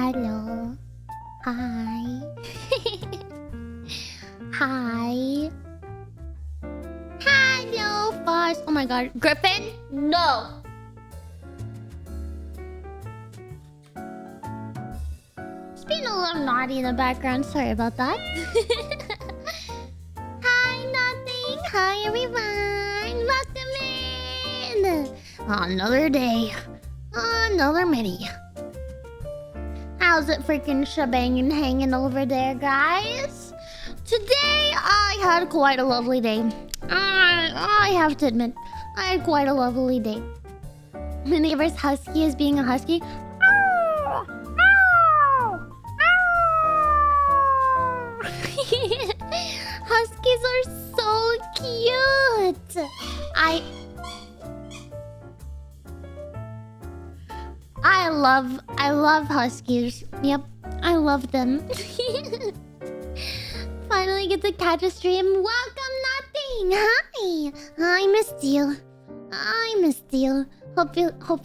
Hello. Hi. Hi. Hello, Foss. Oh my god. Griffin? No. It's being a little naughty in the background. Sorry about that. Hi, nothing. Hi, everyone. Welcome in. Another day. Another mini. How's it freaking shebanging hanging over there, guys? Today, I had quite a lovely day. I have to admit, I had quite a lovely day. My neighbor's husky is being a husky. Huskies are so cute. I love huskies. Yep, I love them. Finally get to catch a stream. Welcome, nothing. Hi. I missed you. I missed you. Hope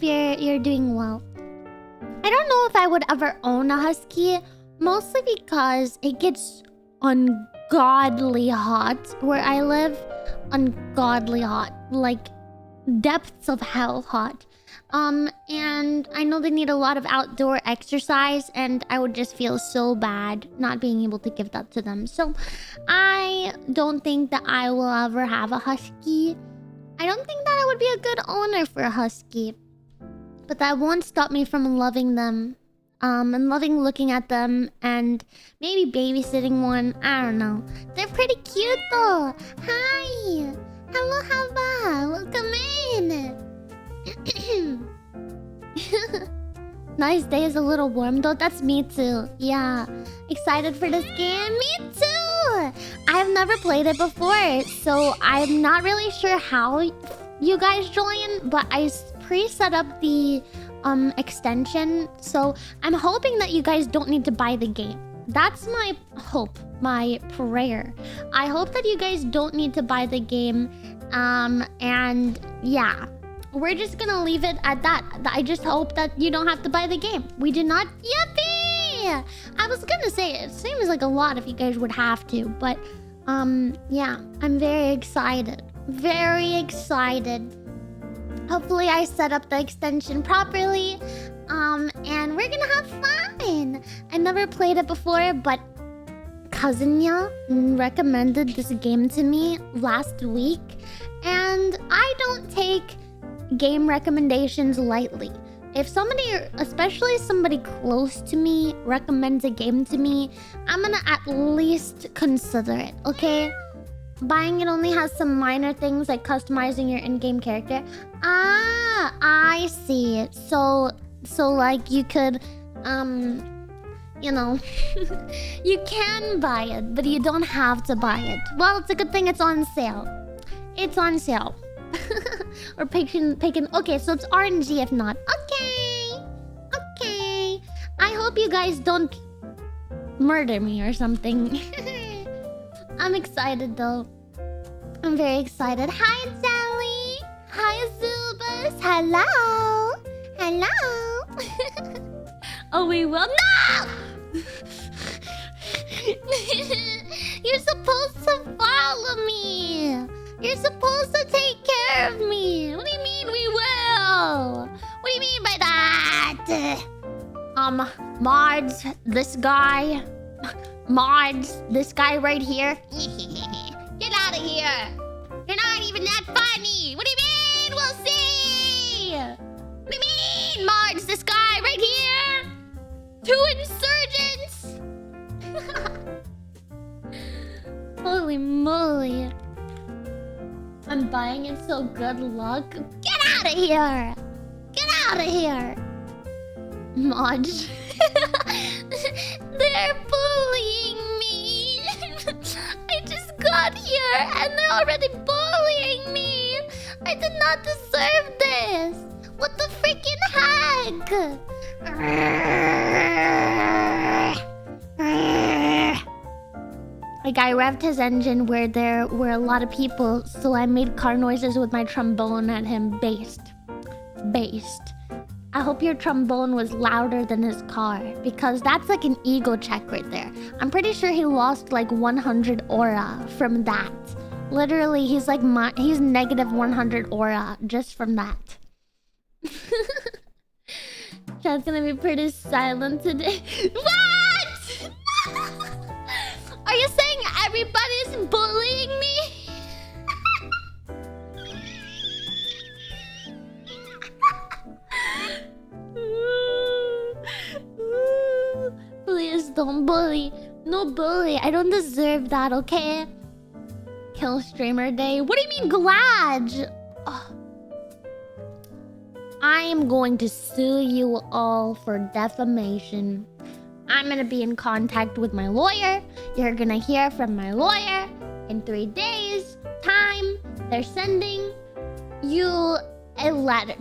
you're doing well. I don't know if I would ever own a husky, mostly because it gets ungodly hot where I live. Ungodly hot, like depths of hell hot. And I know they need a lot of outdoor exercise, and I would just feel so bad not being able to give that to them. So I don't think that I will ever have a husky. I don't think that I would be a good owner for a husky. But that won't stop me from loving them. And loving looking at them and maybe babysitting one. I don't know. They're pretty cute though. Hi. Hello, Hava. Welcome in. Nice day is a little warm though. That's me too. Yeah. Excited for this game? Me too. I've never played it before, so I'm not really sure how you guys join, but I pre-set up the extension, so I'm hoping that you guys don't need to buy the game. That's my hope, my prayer. I hope that you guys don't need to buy the game. And yeah, we're just gonna leave it at that. I just hope that you don't have to buy the game. We do not. Yippee! I was gonna say it seems like a lot if you guys would have to, but yeah, I'm very excited. Very excited. Hopefully I set up the extension properly. And we're gonna have fun. I never played it before, but Cousinya recommended this game to me last week. And I don't take game recommendations lightly. If somebody, especially somebody close to me, recommends a game to me, I'm gonna at least consider it, okay? Buying it only has some minor things like customizing your in-game character. Ah, I see. So like you could, you know, you can buy it, but you don't have to buy it. Well, it's a good thing it's on sale. It's on sale. Or picking. Okay, so it's RNG if not. Okay. I hope you guys don't murder me or something. I'm excited though. I'm very excited. Hi, Sally. Hi, Zubas. Hello. Oh, we will. No! You're supposed to follow me. You're supposed to take care of me. What do you mean we will? What do you mean by that? Mods, this guy. Mods, this guy right here. Get out of here. You're not even that funny. What do you mean? We'll see. What do you mean, Mods, this guy right here? 2 insurgents. Holy moly. I'm buying it, so good luck. Get out of here. Get out of here. Mods. They're bullying me. I just got here and they're already bullying me. I did not deserve this. What the freaking heck? Like I revved his engine where there were a lot of people, so I made car noises with my trombone at him. Based. I hope your trombone was louder than his car, because that's like an ego check right there. I'm pretty sure he lost like 100 aura from that. Literally, he's like he's negative 100 aura just from that. Chat's gonna be pretty silent today. What? Are you saying everybody's bullying me? Please don't bully. No bully. I don't deserve that, okay? Kill streamer day. What do you mean, Glad? Oh. I am going to sue you all for defamation. I'm gonna be in contact with my lawyer. You're gonna hear from my lawyer in 3 days' time. They're sending you a letter.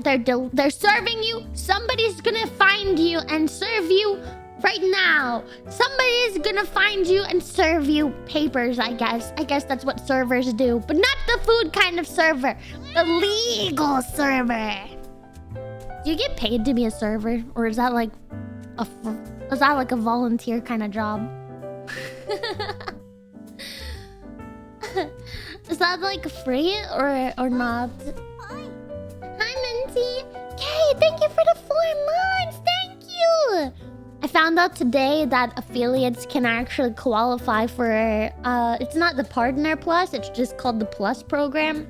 They're serving you. Somebody's gonna find you and serve you right now. Somebody's gonna find you and serve you papers, I guess. I guess that's what servers do. But not the food kind of server. The legal server. Do you get paid to be a server? Or is that like a volunteer kind of job? Is that like free or not? Hi, Minty. Kay, thank you for the 4 months. Thank you. I found out today that affiliates can actually qualify for it's not the Partner Plus, it's just called the Plus program.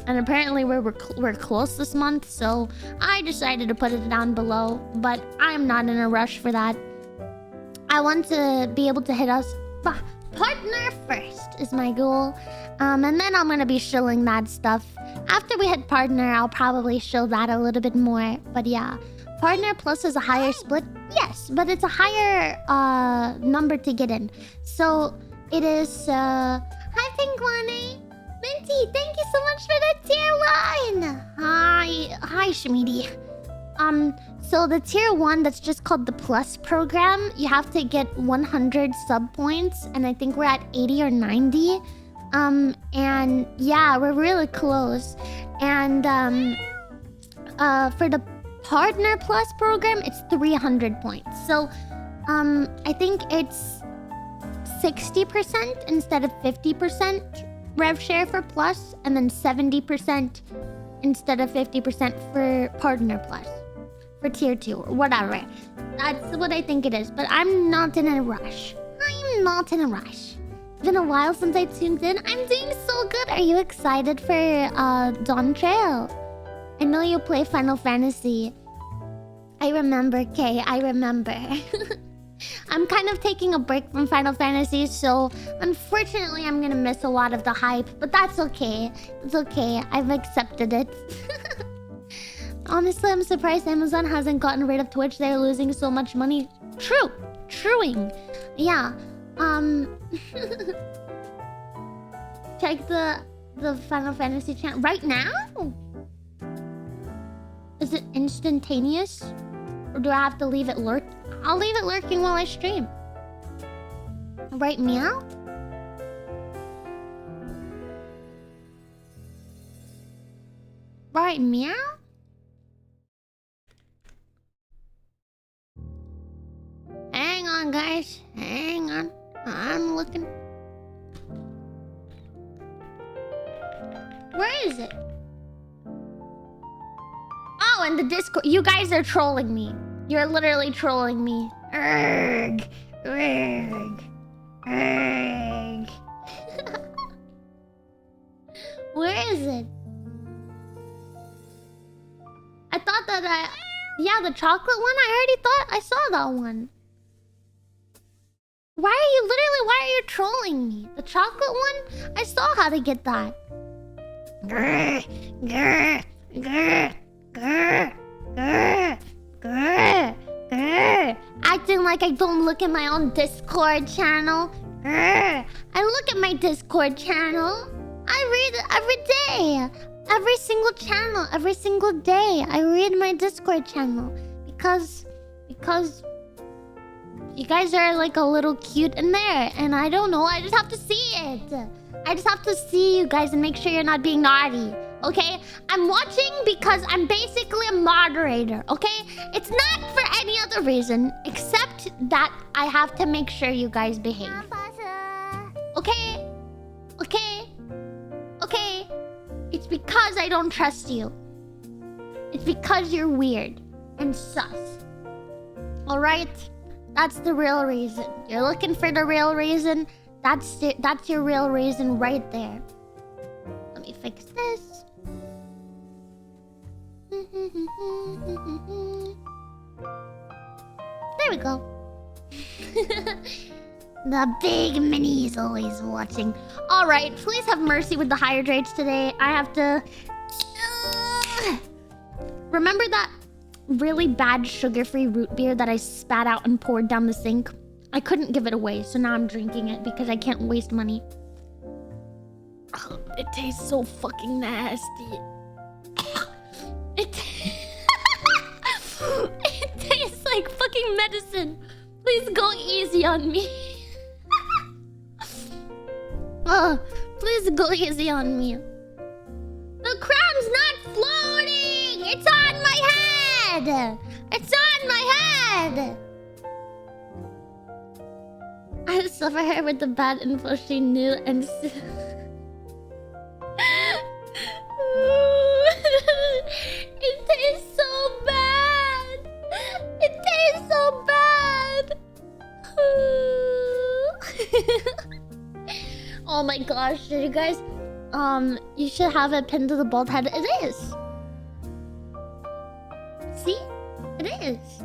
And apparently we're close this month, so I decided to put it down below. But I'm not in a rush for that. I want to be able to hit us Partner first is my goal. And then I'm gonna be shilling that stuff. After we hit Partner, I'll probably shill that a little bit more. But yeah, Partner Plus is a higher split. Yes, but it's a higher number to get in. So it is hi Pinguane. Minty, thank you so much for the tier 1. Hi Shmidi. So the tier 1, that's just called the Plus program. You have to get 100 sub points, and I think we're at 80 or 90. And yeah, we're really close. And for the Partner Plus program, it's 300 points. So I think it's 60% instead of 50% rev share for Plus, and then 70% instead of 50% for Partner Plus. For tier 2 or whatever. That's what I think it is. But I'm not in a rush. I'm not in a rush. It's been a while since I tuned in. I'm doing so good. Are you excited for Dawn Trail? I know you play Final Fantasy. I remember, Kay. I remember. I'm kind of taking a break from Final Fantasy, so unfortunately I'm gonna miss a lot of the hype. But that's okay. It's okay. I've accepted it. Honestly, I'm surprised Amazon hasn't gotten rid of Twitch. They're losing so much money. Truing. Yeah. Check the Final Fantasy channel right now. Is it instantaneous, or do I have to leave it lurk? I'll leave it lurking while I stream. Right, meow. Right, meow. Hang on, guys. Hang on. I'm looking. Where is it? Oh, in the Discord. You guys are trolling me. You're literally trolling me. Erg. Erg. Erg. Where is it? I thought that yeah, the chocolate one? I already thought I saw that one. Why are you trolling me? The chocolate one? I saw how to get that. Grr, grr, grr, grr, grr, grr, grr. Acting like I don't look at my own Discord channel. Grr. I look at my Discord channel. I read it every day. Every single channel, every single day. I read my Discord channel. Because you guys are like a little cute in there. And I don't know, I just have to see it. I just have to see you guys and make sure you're not being naughty. okay? I'm watching because I'm basically a moderator, okay? It's not for any other reason except that I have to make sure you guys behave. Okay? Okay? Okay? It's because I don't trust you. It's because you're weird and sus. Alright? That's the real reason. You're looking for the real reason. That's your real reason right there. Let me fix this. There we go. The big mini is always watching. Alright, please have mercy with the hydrates today. I have to... Remember that really bad sugar-free root beer that I spat out and poured down the sink? I couldn't give it away, so now I'm drinking it because I can't waste money. It tastes so fucking nasty. It tastes like fucking medicine. Please go easy on me. Please go easy on me. The crown's not floating! It's on my head! It's on my head! I suffer her with the bad info she knew and... It tastes so bad! It tastes so bad! Oh my gosh, you guys... you should have it pinned to the bald head. It is! See? It is.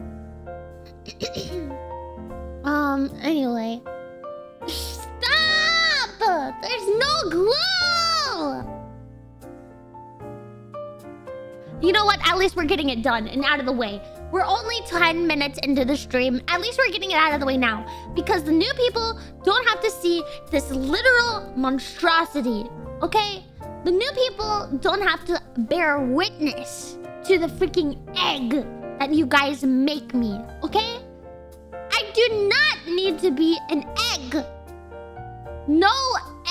Anyway. Stop! There's no glue! You know what? At least we're getting it done and out of the way. We're only 10 minutes into the stream. At least we're getting it out of the way now. Because the new people don't have to see this literal monstrosity. Okay? The new people don't have to bear witness to the freaking egg that you guys make me. Okay? I do not need to be an egg. No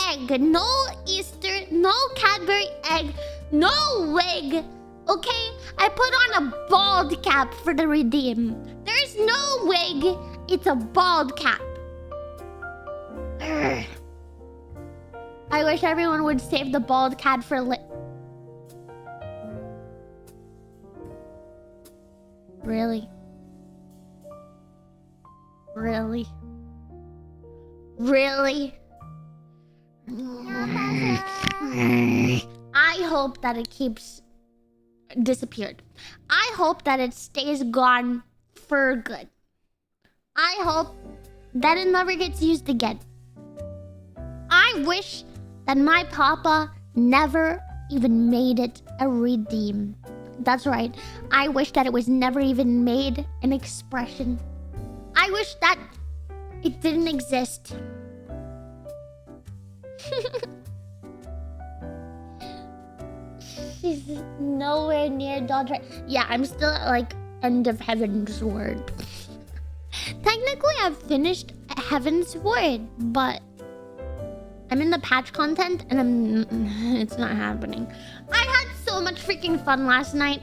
egg. No Easter. No Cadbury egg. No wig. Okay? I put on a bald cap for the redeem. There's no wig. It's a bald cap. Urgh. I wish everyone would save the bald cat for Really? Really? Really? I hope that it keeps disappeared. I hope that it stays gone for good. I hope that it never gets used again. I wish that my papa never even made it a redeem. That's right. I wish that it was never even made an expression. I wish that it didn't exist. She's nowhere near Dodger. Yeah, I'm still at like end of Heaven's Word. Technically, I've finished Heaven's Word, but I'm in the patch content and it's not happening. I had so much freaking fun last night.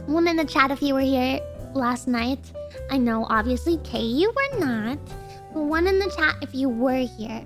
One in the chat if you were here last night. I know, obviously, Kay, you were not. But one in the chat if you were here.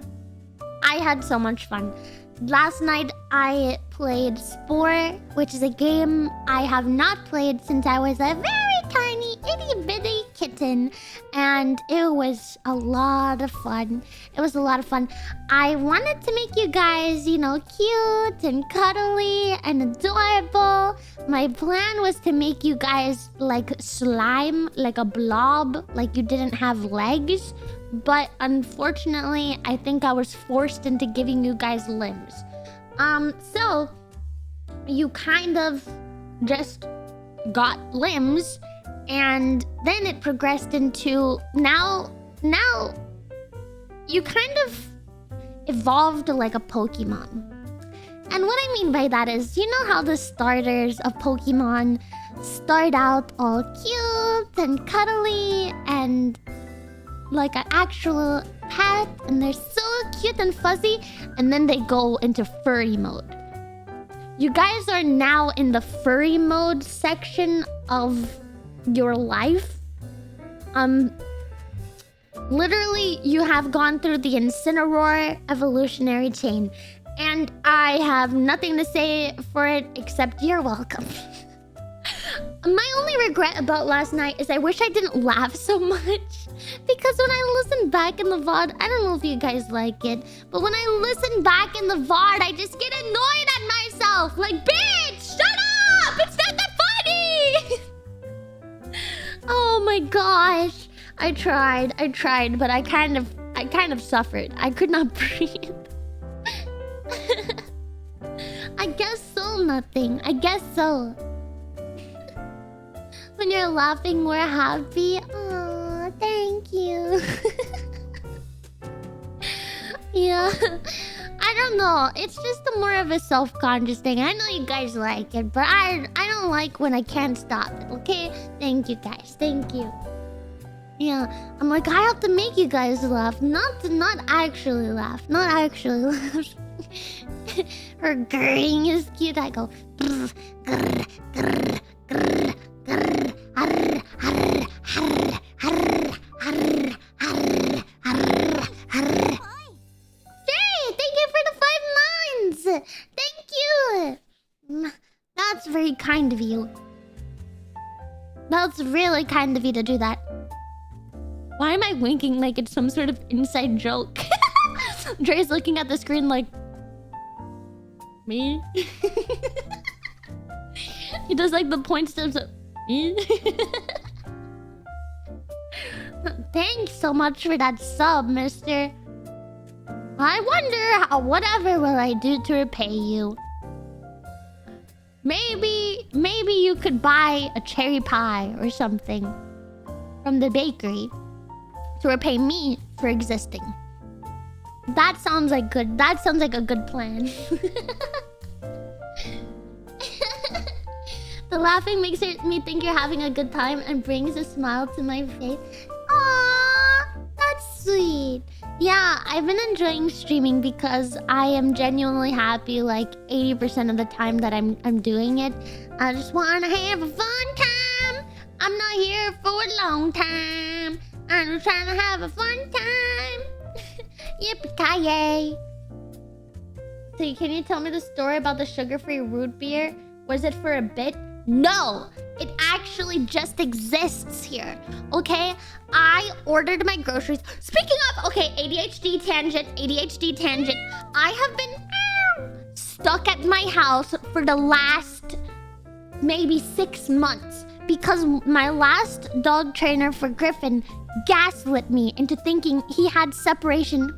I had so much fun. Last night, I played Spore, which is a game I have not played since I was a very tiny, itty-bitty kitten. And it was a lot of fun. It was a lot of fun. I wanted to make you guys, you know, cute and cuddly and adorable. My plan was to make you guys like slime, like a blob, like you didn't have legs. But unfortunately, I think I was forced into giving you guys limbs. So you kind of just got limbs, and then it progressed into now you kind of evolved like a Pokemon. And what I mean by that is, you know how the starters of Pokemon start out all cute and cuddly and like an actual pet, and they're so cute and fuzzy, and then they go into furry mode. You guys are now in the furry mode section of your life. Literally, you have gone through the Incineroar evolutionary chain. And I have nothing to say for it except you're welcome. My only regret about last night is I wish I didn't laugh so much. Because when I listen back in the VOD, I don't know if you guys like it, but when I listen back in the VOD, I just get annoyed at myself. Like, bitch, shut up! It's not that funny! Oh my gosh. I tried, but I kind of suffered. I could not breathe. I guess so, nothing. I guess so. When you're laughing, we're happy. Aw, thank you. Yeah. I don't know. It's just more of a self-conscious thing. I know you guys like it, but I don't like when I can't stop it, okay? Thank you, guys. Thank you. Yeah, I'm like, I have to make you guys laugh. Not actually laugh. Not actually laugh. Her grrring is cute. I go grrr, grrr, grrr, grrr, grrr, arr, arr, arr, arr, arr, arr, arr, arr. Jay, thank you for the 5 months. Thank you. That's very kind of you. That's really kind of you to do that. Why am I winking like it's some sort of inside joke? Dre's looking at the screen like... Me? He does like the point steps of... Me? Thanks so much for that sub, mister. I wonder whatever will I do to repay you. Maybe you could buy a cherry pie or something from the bakery to repay me for existing. That sounds like a good plan. The laughing makes me think you're having a good time and brings a smile to my face. Aww, that's sweet. Yeah, I've been enjoying streaming because I am genuinely happy like 80% of the time that I'm doing it. I just wanna have a fun time. I'm not here for a long time. I'm just trying to have a fun time. Yippee-ki-yay. So can you tell me the story about the sugar-free root beer? Was it for a bit? No! It actually just exists here. Okay? I ordered my groceries. Speaking of... Okay, ADHD tangent. I have been stuck at my house for the last maybe 6 months. Because my last dog trainer for Griffin gaslit me into thinking he had separation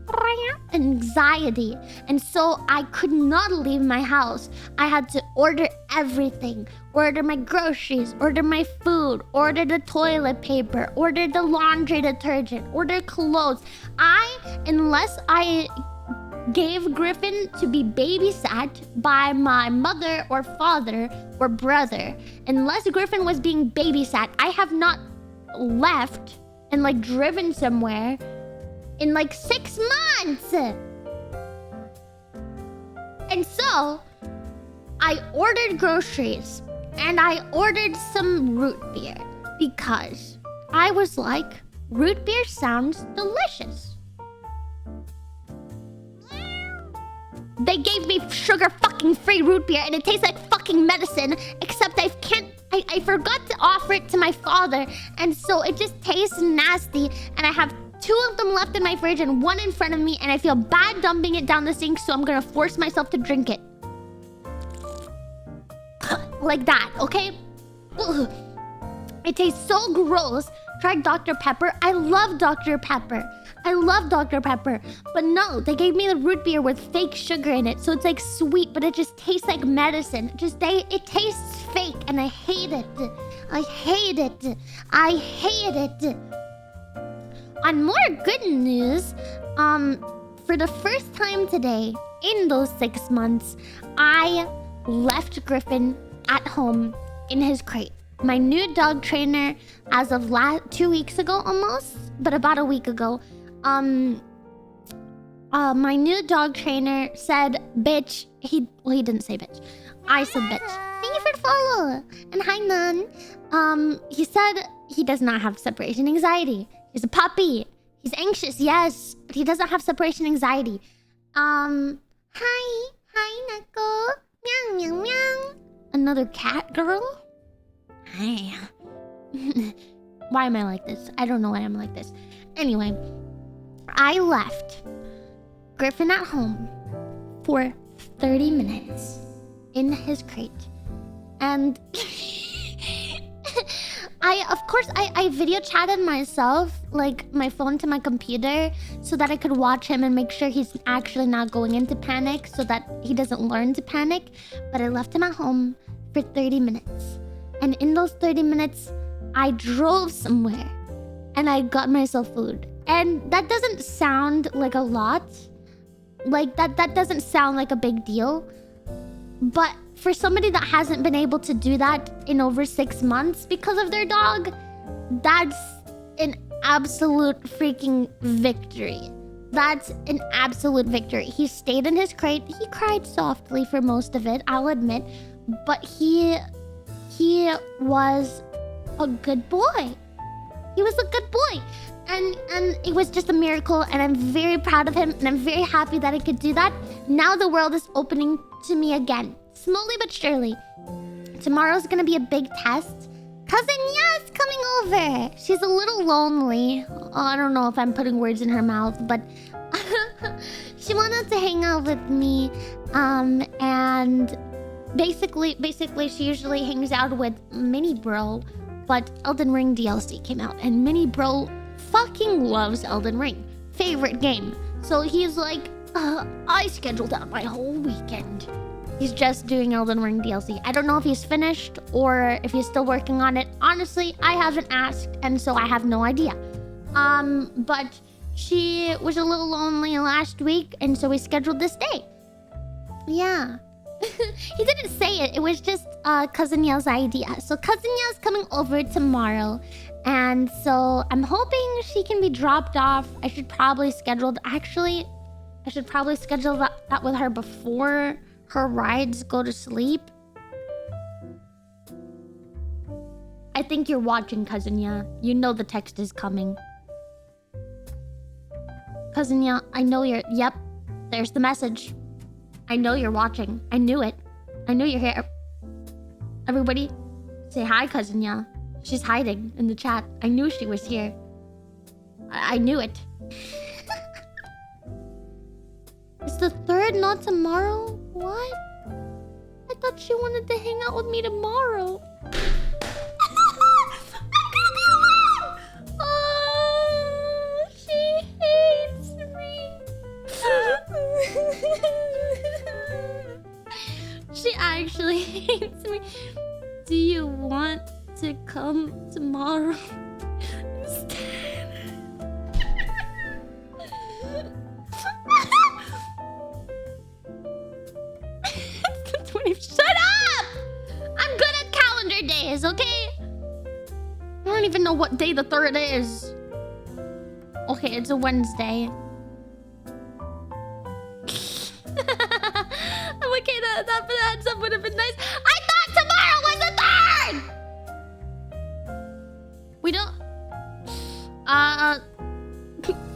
anxiety. And so I could not leave my house. I had to order everything. Order my groceries, order my food, order the toilet paper, order the laundry detergent, order clothes. Unless I gave Griffin to be babysat by my mother or father or brother. Unless Griffin was being babysat, I have not left and like driven somewhere in like 6 months. And so I ordered groceries and I ordered some root beer because I was like, root beer sounds delicious. They gave me sugar fucking free root beer and it tastes like fucking medicine, except I forgot to offer it to my father, and so it just tastes nasty, and I have 2 of them left in my fridge and 1 in front of me, and I feel bad dumping it down the sink, so I'm gonna force myself to drink it. Like that, okay? Ugh. It tastes so gross. Try Dr. Pepper. I love Dr. Pepper. But no, they gave me the root beer with fake sugar in it. So it's like sweet, but it just tastes like medicine. It tastes fake and I hate it. On more good news, for the first time today, in those 6 months, I left Griffin at home in his crate. My new dog trainer, as of 2 weeks ago almost, but about a week ago, my new dog trainer said, bitch, he didn't say bitch. I submit. Thank you for the follow. And hi, Nun. He said he does not have separation anxiety. He's a puppy. He's anxious, yes, but he doesn't have separation anxiety. Hi, Neko. Meow, meow, meow. Another cat girl? Hi. Why am I like this? I don't know why I'm like this. Anyway, I left Griffin at home for 30 minutes in his crate. And I video chatted myself, like my phone to my computer, so that I could watch him and make sure he's actually not going into panic, so that he doesn't learn to panic. But I left him at home for 30 minutes. And in those 30 minutes, I drove somewhere and I got myself food. And that doesn't sound like a lot. Like, that doesn't sound like a big deal. But for somebody that hasn't been able to do that in over 6 months because of their dog, that's an absolute freaking victory. That's an absolute victory. He stayed in his crate. He cried softly for most of it, I'll admit. But he was a good boy. He was a good boy. And it was just a miracle, and I'm very proud of him, and I'm very happy that I could do that. Now the world is opening to me again, slowly but surely. Tomorrow's gonna be a big test. Cousin Ya's coming over. She's a little lonely. Oh, I don't know if I'm putting words in her mouth, but she wanted to hang out with me. And basically she usually hangs out with Mini Bro, but Elden Ring DLC came out, and Mini Bro fucking loves Elden Ring. Favorite game. So he's like, I scheduled out my whole weekend. He's just doing Elden Ring DLC. I don't know if he's finished or if he's still working on it. Honestly, I haven't asked, and so I have no idea. But she was a little lonely last week, and so we scheduled this day. Yeah. He didn't say it. It was just Cousin Yell's idea. So Cousin Yell's coming over tomorrow. And so I'm hoping she can be dropped off. I should probably schedule that with her before her rides go to sleep. I think you're watching, Cousin Ya. You know the text is coming. Cousin Ya, I know you're... Yep, there's the message. I know you're watching. I knew it. I knew you're here. Everybody, say hi, Cousin Ya. She's hiding in the chat. I knew she was here. I knew it. It's the 3rd, not tomorrow? What? I thought she wanted to hang out with me tomorrow. I'm gonna be alone! Oh, she hates me. She actually hates me. Do you want to come tomorrow instead? It's the 20th. Shut up! I'm good at calendar days, okay? I don't even know what day the 3rd is. Okay, it's a Wednesday. Okay, that heads up would have been nice. I thought tomorrow was the 3rd! We don't...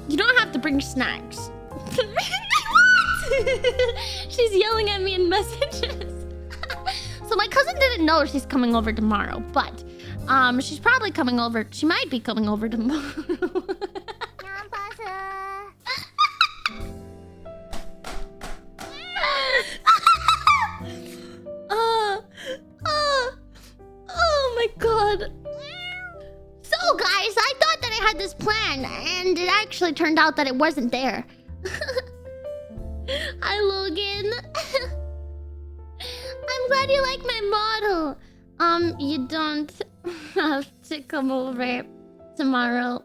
You don't have to bring snacks. She's yelling at me in messages. So my cousin didn't know she's coming over tomorrow, but she's probably coming over. She might be coming over tomorrow. Oh my god. So guys, I thought that I had this plan, and it actually turned out that it wasn't there. Hi, Logan. I'm glad you like my model. You don't have to come over tomorrow.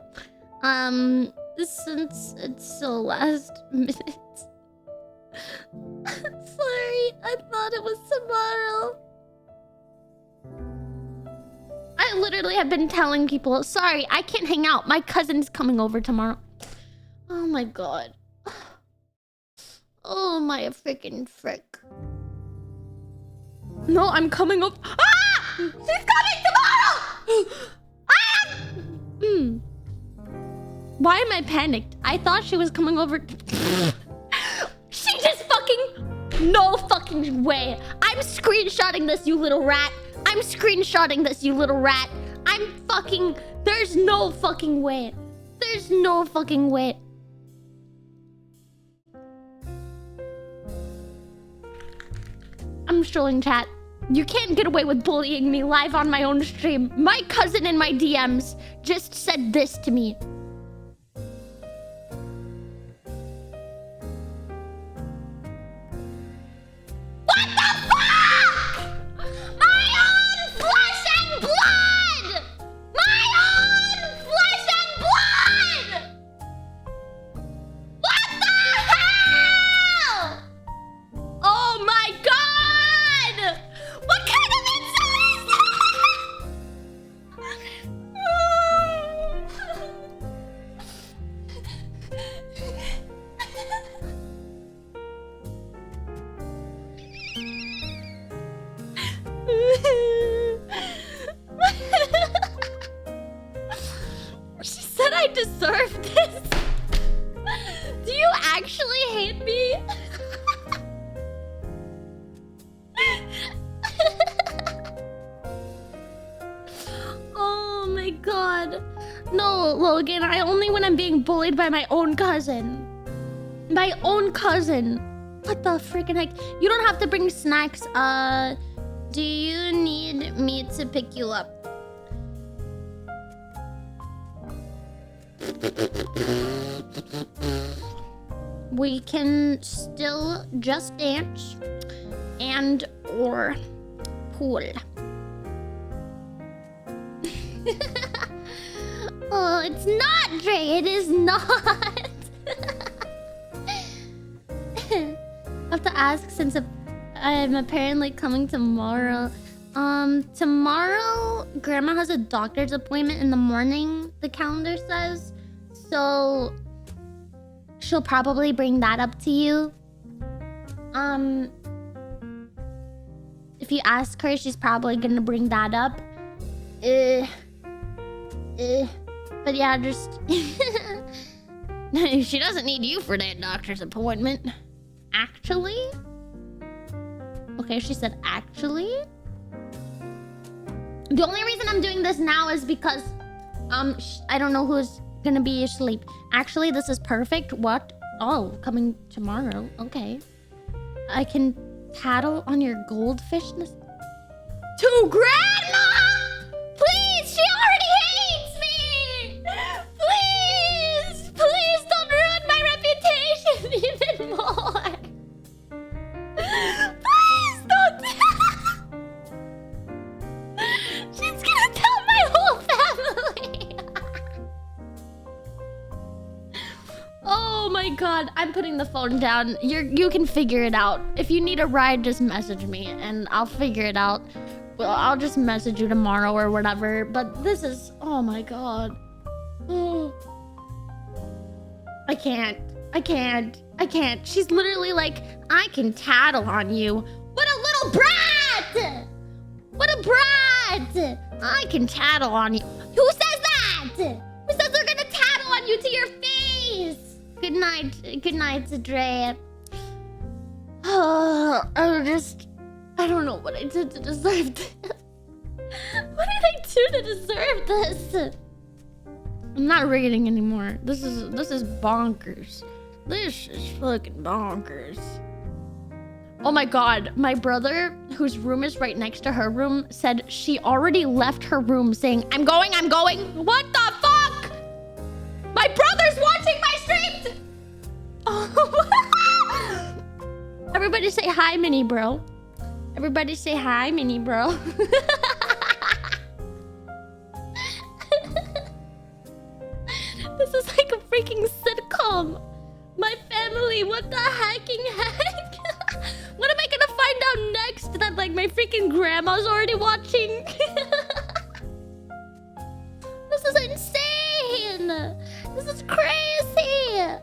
Since it's so last minute. Sorry, I thought it was tomorrow. I literally have been telling people, sorry, I can't hang out. My cousin's coming over tomorrow. Oh my god. Oh my freaking frick. No, I'm coming up. Ah! She's coming tomorrow! Ah! Why am I panicked? I thought she was coming over. She just fucking... No fucking way. I'm screenshotting this, you little rat. I'm screenshotting this, you little rat. I'm fucking... There's no fucking way. There's no fucking way. I'm showing chat. You can't get away with bullying me live on my own stream. My cousin in my DMs just said this to me. What the fuck? My own flesh and blood! My own flesh and blood! What the hell? Oh my god! What kind of insult is that? She said I deserve this. Do you actually hate me? Oh my god. No, Logan, I only when I'm being bullied by my own cousin. My own cousin. What the freaking heck? You don't have to bring snacks. Do you need me to pick you up? We can still just dance and or pool. Oh, it's not, Dre. It is not. I have to ask since I'm apparently coming tomorrow. Tomorrow, Grandma has a doctor's appointment in the morning, the calendar says. So, she'll probably bring that up to you. If you ask her, she's probably gonna bring that up. But yeah, just... She doesn't need you for that doctor's appointment. Actually? Okay, she said actually? The only reason I'm doing this now is because I don't know who's gonna be asleep. Actually, this is perfect. What? Oh, coming tomorrow. Okay. I can tattle on your goldfish. To Grandma! Please, she already hates me! Please! Please don't ruin my reputation even more! Please don't! She's gonna tell my whole family! Oh my god, I'm putting the phone down. You can figure it out. If you need a ride, just message me and I'll figure it out. Well, I'll just message you tomorrow or whatever. But this is... Oh my god. Oh. I can't. She's literally like, I can tattle on you. What a little brat! What a brat! I can tattle on you. Who says that? Who says they're gonna tattle on you to your face? Good night, Dre. Oh, I don't know what I did to deserve this. What did I do to deserve this? I'm not reading anymore. This is bonkers. This is fucking bonkers. Oh my god, my brother, whose room is right next to her room, said she already left her room saying, I'm going. What the fuck? My brother's watching my streams! Oh. Everybody say hi, mini bro. Everybody say hi, mini bro. This is like a freaking sitcom. My family, what the hacking heck? What am I gonna find out next? That like my freaking grandma's already watching? This is insane. This is crazy.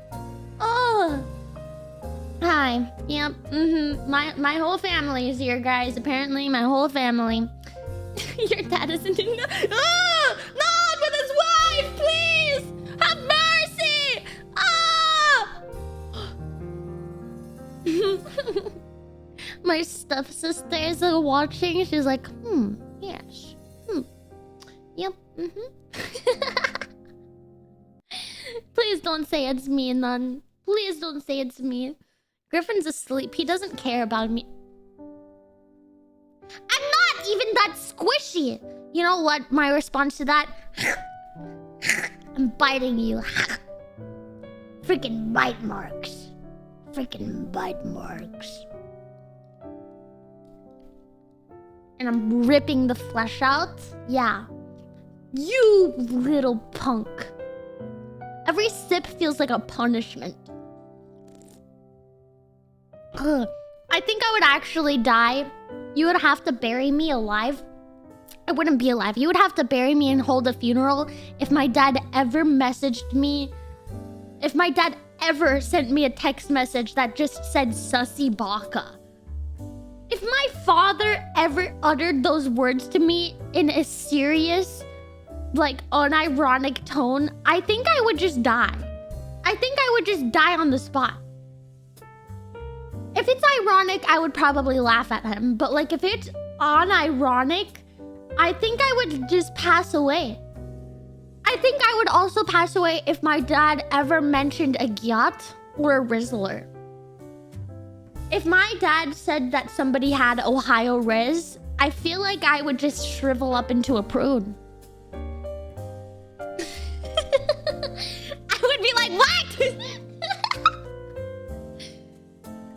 Oh. hi. Yep. My whole family is here, guys. Apparently, my whole family. Your dad isn't in. Oh, not with his wife, please. Have mercy. Ah. My stepsister is watching. She's like, yes. Yep. Please don't say it's me, Nun. Please don't say it's me. Griffin's asleep. He doesn't care about me. I'm not even that squishy. You know what? My response to that? I'm biting you. Freaking bite marks. Freaking bite marks. And I'm ripping the flesh out. Yeah. You little punk. Every sip feels like a punishment. Ugh. I think I would actually die. You would have to bury me alive. I wouldn't be alive. You would have to bury me and hold a funeral if my dad ever messaged me. If my dad ever sent me a text message that just said sussy baka. If my father ever uttered those words to me in a serious, like, unironic tone, I think I would just die. I think I would just die on the spot. If it's ironic, I would probably laugh at him. But, like, if it's unironic, I think I would just pass away. I think I would also pass away if my dad ever mentioned a gyat or a Rizzler. If my dad said that somebody had Ohio Riz, I feel like I would just shrivel up into a prune. I would be like, what?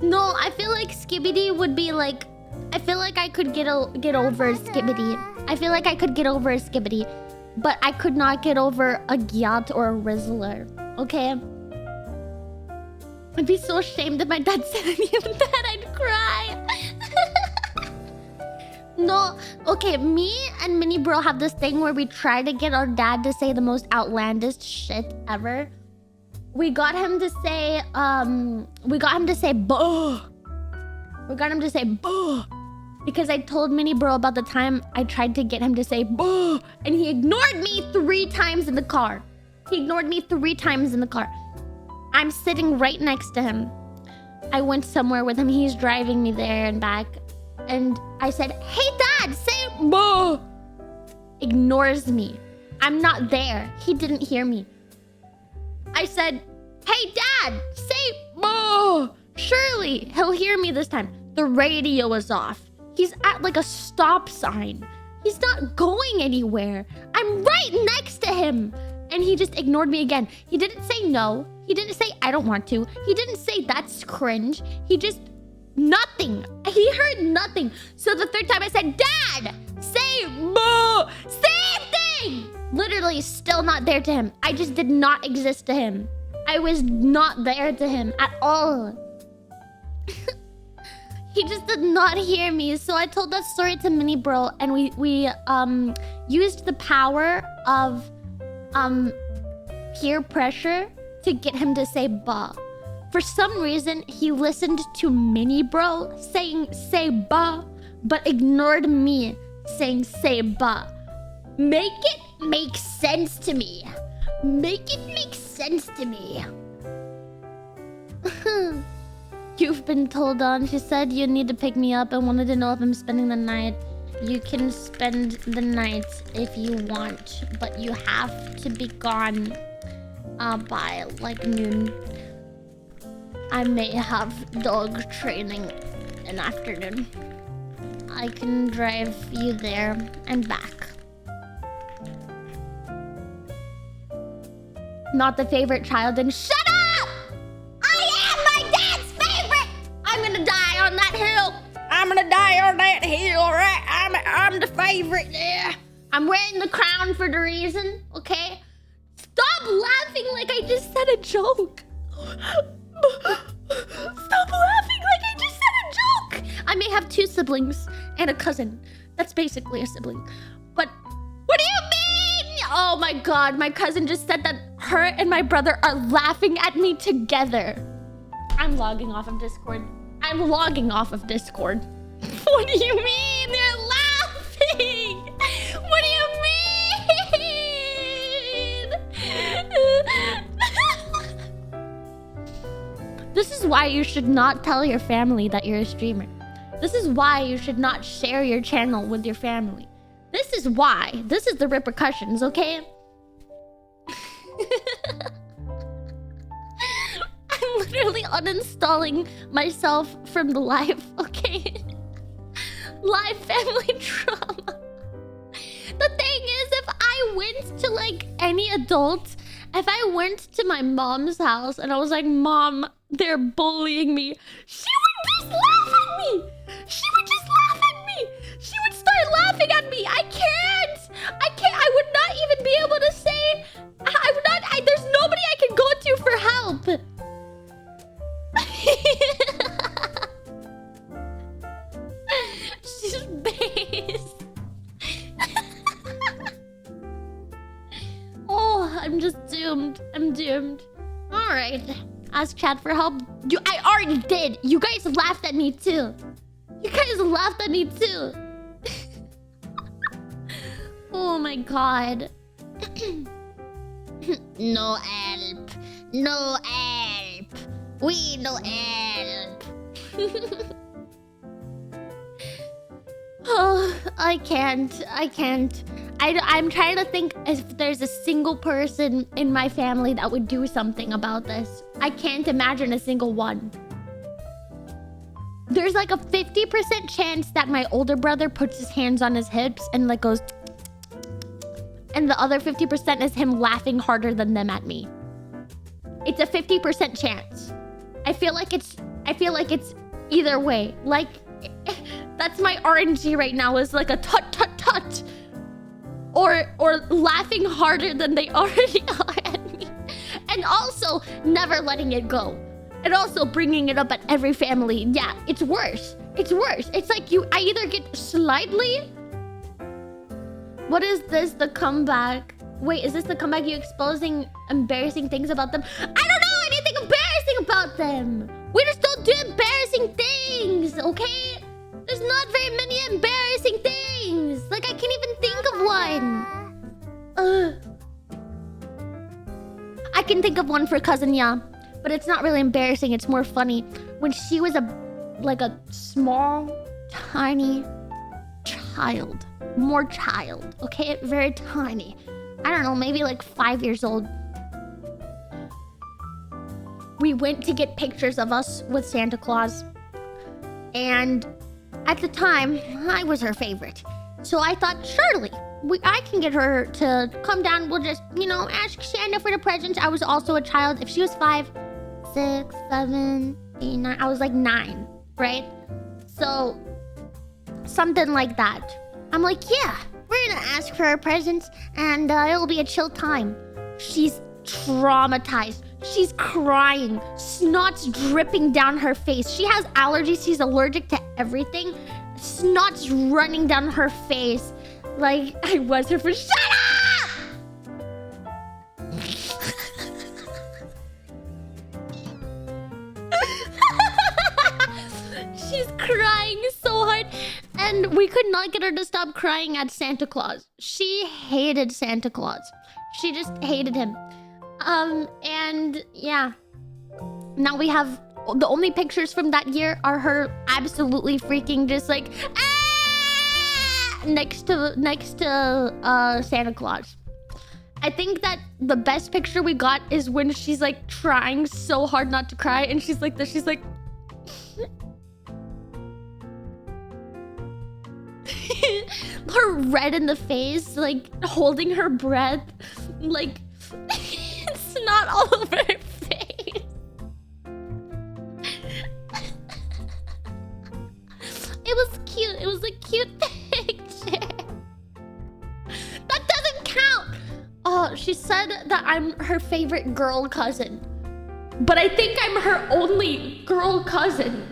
No, I feel like Skibbity would be like... I feel like I could get over Skibbity. I feel like I could get over a Skibbity. But I could not get over a gyat or a Rizzler. Okay? I'd be so ashamed if my dad said any of that. I'd cry. No. Okay, me and Mini Bro have this thing where we try to get our dad to say the most outlandish shit ever. We got him to say, buh. We got him to say buh. Because I told Mini Bro about the time I tried to get him to say buh. And he ignored me 3 times in the car. He ignored me 3 times in the car. I'm sitting right next to him. I went somewhere with him. He's driving me there and back. And I said, hey, Dad, say buh. Ignores me. I'm not there. He didn't hear me. I said, hey, Dad, say buh. Surely he'll hear me this time. The radio is off. He's at like a stop sign. He's not going anywhere. I'm right next to him. And he just ignored me again. He didn't say no. He didn't say I don't want to. He didn't say that's cringe. He just... nothing. He heard nothing. So the 3rd time I said, Dad, say boo. Same thing. Literally still not there to him. I just did not exist to him. I was not there to him at all. He just did not hear me. So I told that story to Mini Bro, and we used the power of peer pressure to get him to say ba. For some reason, he listened to Mini Bro saying say ba, but ignored me saying say ba. Make it make sense to me. Make it make sense to me. You've been told on. She said you need to pick me up and wanted to know if I'm spending the night. You can spend the night if you want, but you have to be gone by like noon. I may have dog training in the afternoon. I can drive you there and back. Not the favorite child, and shut up! I am my dad's favorite! I'm gonna die on that hill! I'm gonna die on that hill, right? I'm the favorite there. I'm wearing the crown for the reason, okay? Stop laughing like I just said a joke. Stop laughing like I just said a joke. I may have 2 siblings and a cousin. That's basically a sibling. But what do you mean? Oh my god, my cousin just said that her and my brother are laughing at me together. I'm logging off of Discord. I'm logging off of Discord. What do you mean? They're laughing. What do you mean? This is why you should not tell your family that you're a streamer. This is why you should not share your channel with your family. This is why. This is the repercussions, okay? I'm literally uninstalling myself from the live, okay? Live family trauma. The thing is, if I went to like any adult, if I went to my mom's house and I was like, Mom, they're bullying me, she would just laugh at me. She would just laugh at me. She would start laughing at me. I can't. I would not even be able to say. I would not. There's nobody I can go to for help. She's based. Oh, I'm just doomed. I'm doomed. All right. Ask chat for help. I already did. You guys laughed at me too. You guys laughed at me too. Oh my god. No help. No help. We no help. Oh, I can't. I'm trying to think if there's a single person in my family that would do something about this. I can't imagine a single one. There's like a 50% chance that my older brother puts his hands on his hips and like goes... And the other 50% is him laughing harder than them at me. It's a 50% chance. I feel like it's either way. Like, that's my RNG right now, is like a tut tut tut. Or laughing harder than they already are at me. And also never letting it go. And also bringing it up at every family. Yeah, it's worse. It's worse. It's like I either get slightly... What is this? The comeback? Wait, is this the comeback? You exposing embarrassing things about them? I don't know anything embarrassing about them. We just don't do embarrassing things, okay? There's not very many embarrassing things. Like, I can't even think of one. I can think of one for Cousin Ya, but it's not really embarrassing. It's more funny. When she was a small, tiny child. More child, okay? Very tiny. I don't know, maybe like 5 years old. We went to get pictures of us with Santa Claus. And at the time, I was her favorite. So I thought, surely, I can get her to come down. We'll just, ask Santa for the presents. I was also a child. If she was 5, 6, 7, 8, 9, I was like 9, right? So, something like that. I'm like, yeah, we're gonna ask for her presents and it'll be a chill time. She's traumatized. She's crying. Snot's dripping down her face. She has allergies. She's allergic to everything. Snot's running down her face. Like, I was her for... Shut up! She's crying so hard. And we could not get her to stop crying at Santa Claus. She hated Santa Claus. She just hated him. And yeah. Now we have... The only pictures from that year are her absolutely freaking just like... Ah! Next to Santa Claus. I think that the best picture we got is when she's like trying so hard not to cry. And she's like this. She's like... her red in the face, like holding her breath, like it's not all over her face. It was cute. It was a cute picture. That doesn't count. Oh, she said that I'm her favorite girl cousin, but I think I'm her only girl cousin.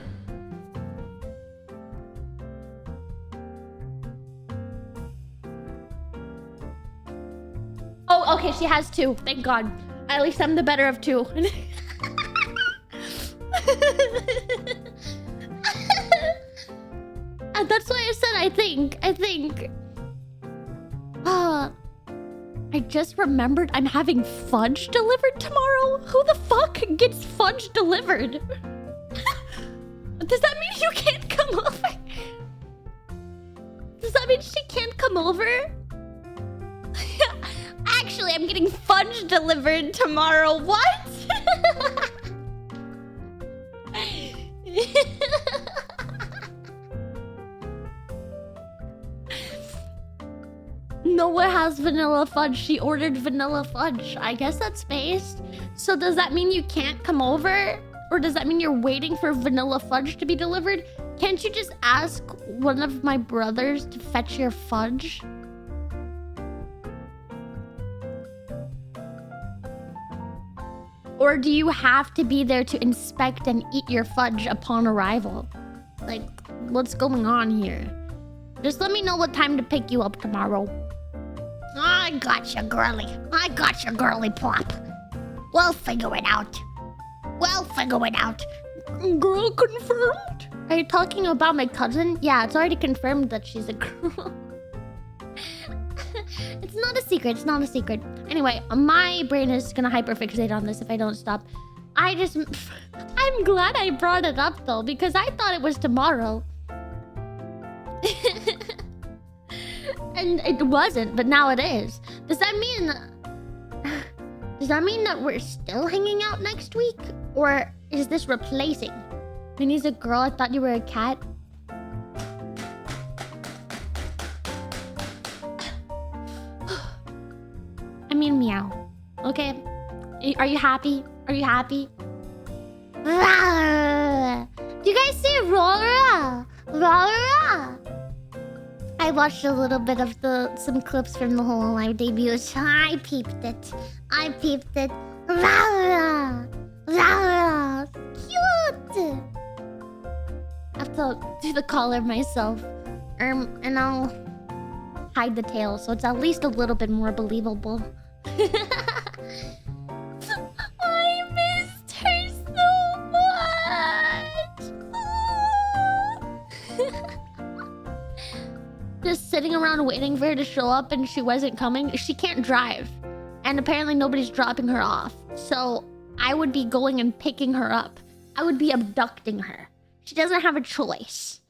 Oh, okay, she has 2. Thank God. At least I'm the better of 2. And that's why I said I think. I just remembered I'm having fudge delivered tomorrow. Who the fuck gets fudge delivered? Does that mean you can't come over? Does that mean she can't come over? Actually, I'm getting fudge delivered tomorrow. What? Noah has vanilla fudge. She ordered vanilla fudge. I guess that's spaced. So does that mean you can't come over? Or does that mean you're waiting for vanilla fudge to be delivered? Can't you just ask one of my brothers to fetch your fudge? Or do you have to be there to inspect and eat your fudge upon arrival? Like, what's going on here? Just let me know what time to pick you up tomorrow. I got you, girly. I got you, girly plop. We'll figure it out. Girl confirmed? Are you talking about my cousin? Yeah, it's already confirmed that she's a girl. It's not a secret. Anyway, my brain is gonna hyperfixate on this if I don't stop. I'm glad I brought it up though, because I thought it was tomorrow. And it wasn't, but now it is. Does that mean that we're still hanging out next week? Or is this replacing? Minnie's a girl, I thought you were a cat. I mean, meow. Okay. Are you happy? Do you guys see Rora? I watched a little bit of some clips from the Hololive debut. I peeped it. Rara, cute. I have to do the collar myself. And I'll hide the tail, so it's at least a little bit more believable. I missed her so much. Just sitting around waiting for her to show up, and she wasn't coming. She can't drive, and apparently nobody's dropping her off. So I would be going and picking her up. I would be abducting her. She doesn't have a choice.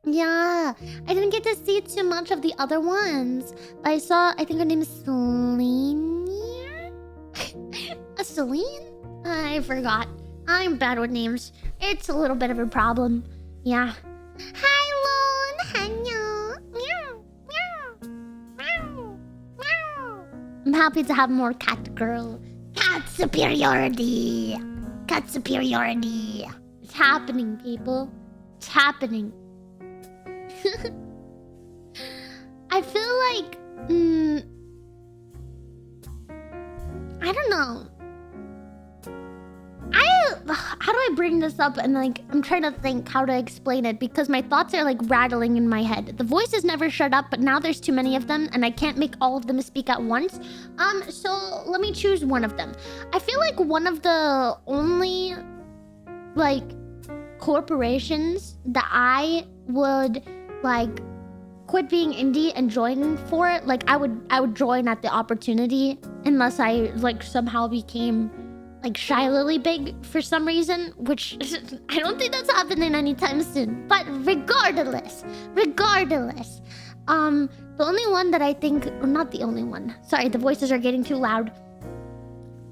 Yeah, I didn't get to see too much of the other ones. But I saw, I think her name is Celine. Celine? I forgot. I'm bad with names. It's a little bit of a problem. Yeah. Hi, Lone. Hello. Meow. Meow. Meow. I'm happy to have more cat girl. Cat superiority. It's happening, people. It's happening. I feel like... I don't know. How do I bring this up? And like, I'm trying to think how to explain it because my thoughts are like rattling in my head. The voices never shut up, but now there's too many of them and I can't make all of them speak at once. So let me choose one of them. I feel like one of the only like corporations that I would like quit being indie and join for it, like I would join at the opportunity unless I like somehow became like shyly big for some reason, which I don't think that's happening anytime soon. But regardless, the only one that I think, or not the only one, sorry, the voices are getting too loud.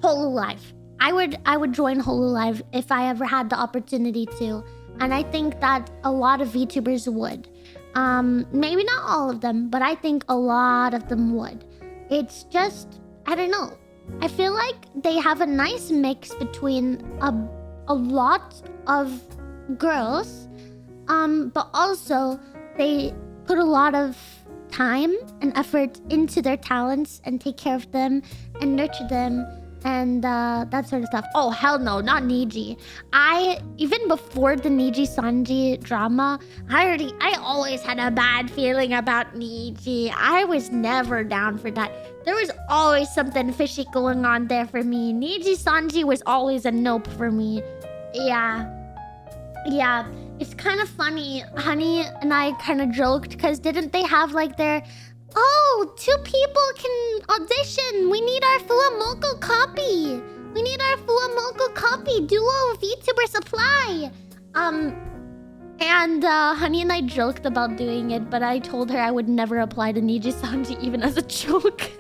Hololive. I would join Hololive if I ever had the opportunity to, and I think that a lot of VTubers would. Maybe not all of them, but I think a lot of them would. It's just, I don't know. I feel like they have a nice mix between a lot of girls, but also they put a lot of time and effort into their talents and take care of them and nurture them and that sort of stuff. Oh hell no, not Niji. Even before the Niji Sanji drama, I always had a bad feeling about Niji. I was never down for that. There was always something fishy going on there for me. Niji Sanji was always a nope for me. Yeah. It's kind of funny. Honey and I kind of joked because didn't they have like their... Oh, 2 people can audition. We need our Fuamoko copy. Duo VTuber supply. And Honey and I joked about doing it, but I told her I would never apply to Niji Sanji even as a joke.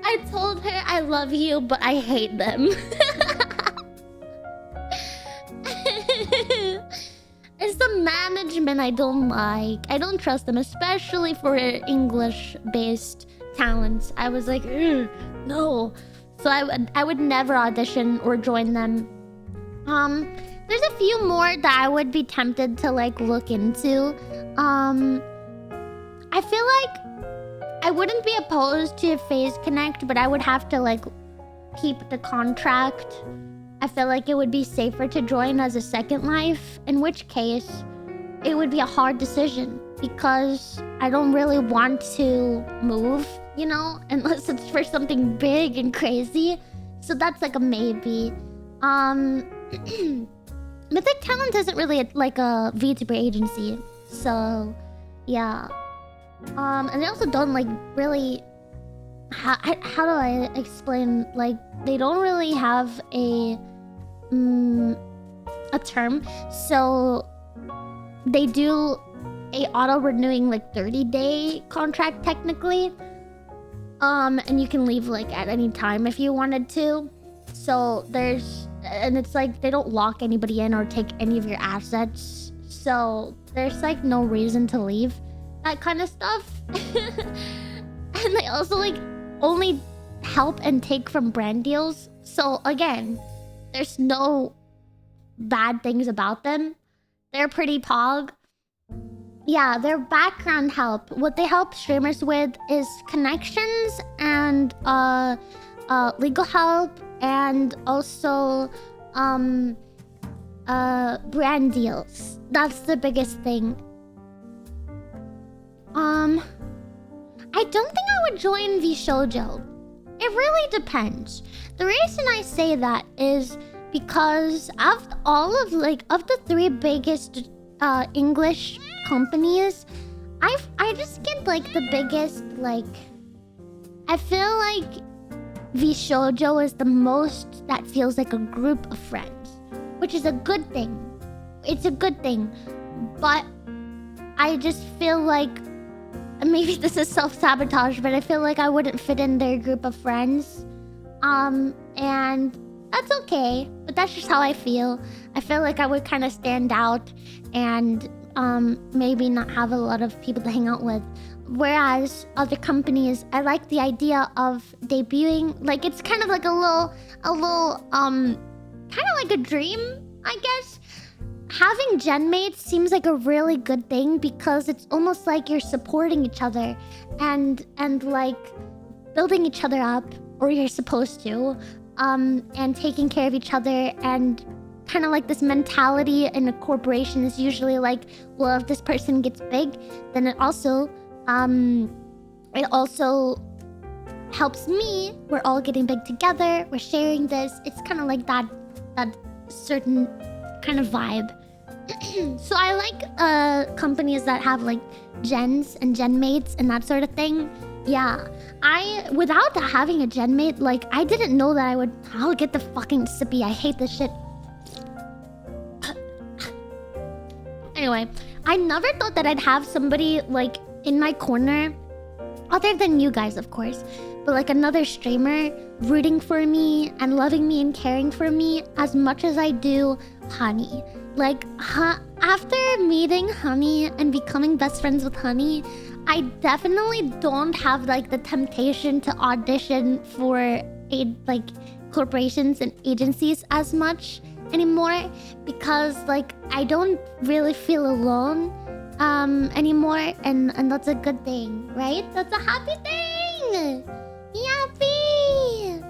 I told her I love you, but I hate them. It's the management I don't like. I don't trust them, especially for English-based talents. I was like, no. So I would never audition or join them. There's a few more that I would be tempted to like look into. I feel like I wouldn't be opposed to Phase Connect, but I would have to like keep the contract. I feel like it would be safer to join as a Second Life, in which case it would be a hard decision because I don't really want to move, you know, unless it's for something big and crazy. So that's like a maybe. Mythic Talent isn't really like a VTuber agency, so yeah. And they also don't like really... How do I explain? Like, they don't really have a term. So they do a auto-renewing like 30-day contract technically. And you can leave like at any time if you wanted to. So there's... And it's like they don't lock anybody in or take any of your assets. So there's like no reason to leave. That kind of stuff. And they also like only help and take from brand deals. So again, there's no bad things about them. They're pretty pog. Yeah, their background help. What they help streamers with is connections and legal help and also brand deals. That's the biggest thing. I don't think I would join VShojo. It really depends. The reason I say that is because of the 3 biggest English companies, I just get like the biggest like... I feel like VShojo is the most that feels like a group of friends, which is a good thing. It's a good thing, but I just feel like maybe this is self-sabotage, but I feel like I wouldn't fit in their group of friends. And that's okay, but that's just how I feel. I feel like I would kind of stand out and maybe not have a lot of people to hang out with. Whereas other companies, I like the idea of debuting. Like, it's kind of like a little kind of like a dream, I guess. Having genmates seems like a really good thing because it's almost like you're supporting each other and like building each other up, or you're supposed to, and taking care of each other. And kind of like this mentality in a corporation is usually like, well, if this person gets big, then it also helps me. We're all getting big together. We're sharing this. It's kind of like that certain kind of vibe. So I like companies that have like gens and genmates and that sort of thing. Yeah, without having a genmate, like I didn't know that I'll get the fucking sippy. I hate this shit. Anyway, I never thought that I'd have somebody like in my corner, other than you guys, of course, but like another streamer rooting for me and loving me and caring for me as much as I do Honey. Like, after meeting Honey and becoming best friends with Honey, I definitely don't have like the temptation to audition for like corporations and agencies as much anymore, because like I don't really feel alone anymore, and that's a good thing, right? That's a happy thing. Yappy.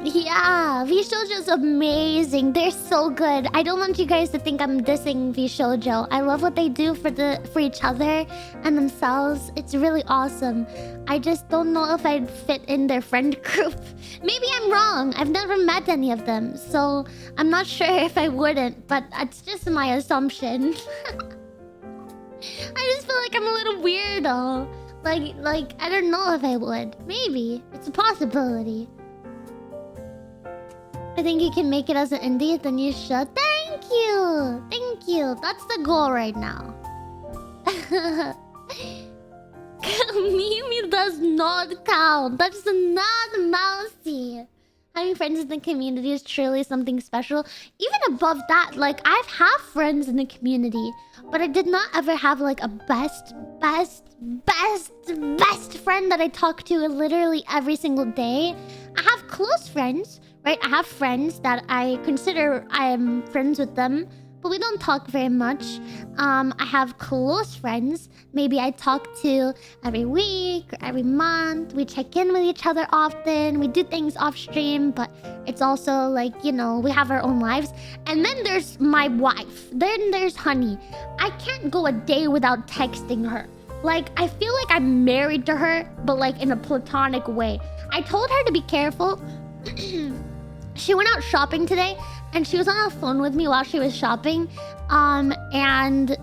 Yeah, V-Shoujo's amazing. They're so good. I don't want you guys to think I'm dissing V-Shoujo. I love what they do for each other and themselves. It's really awesome. I just don't know if I'd fit in their friend group. Maybe I'm wrong. I've never met any of them, so I'm not sure if I wouldn't, but it's just my assumption. I just feel like I'm a little weirdo. Like I don't know if I would. Maybe. It's a possibility. I think you can make it as an indie, then you should. Thank you! Thank you. That's the goal right now. Mimi does not count. That's not mousy. Having friends in the community is truly something special. Even above that, like, I've had friends in the community, but I did not ever have, like, a best friend that I talk to literally every single day. I have close friends, right? I have friends that I consider I'm friends with them, but we don't talk very much. I have close friends. Maybe I talk to every week or every month. We check in with each other often. We do things off stream, but it's also like, you know, we have our own lives. And then there's my wife. Then there's Honey. I can't go a day without texting her. Like, I feel like I'm married to her, but like in a platonic way. I told her to be careful. She went out shopping today, and she was on the phone with me while she was shopping. And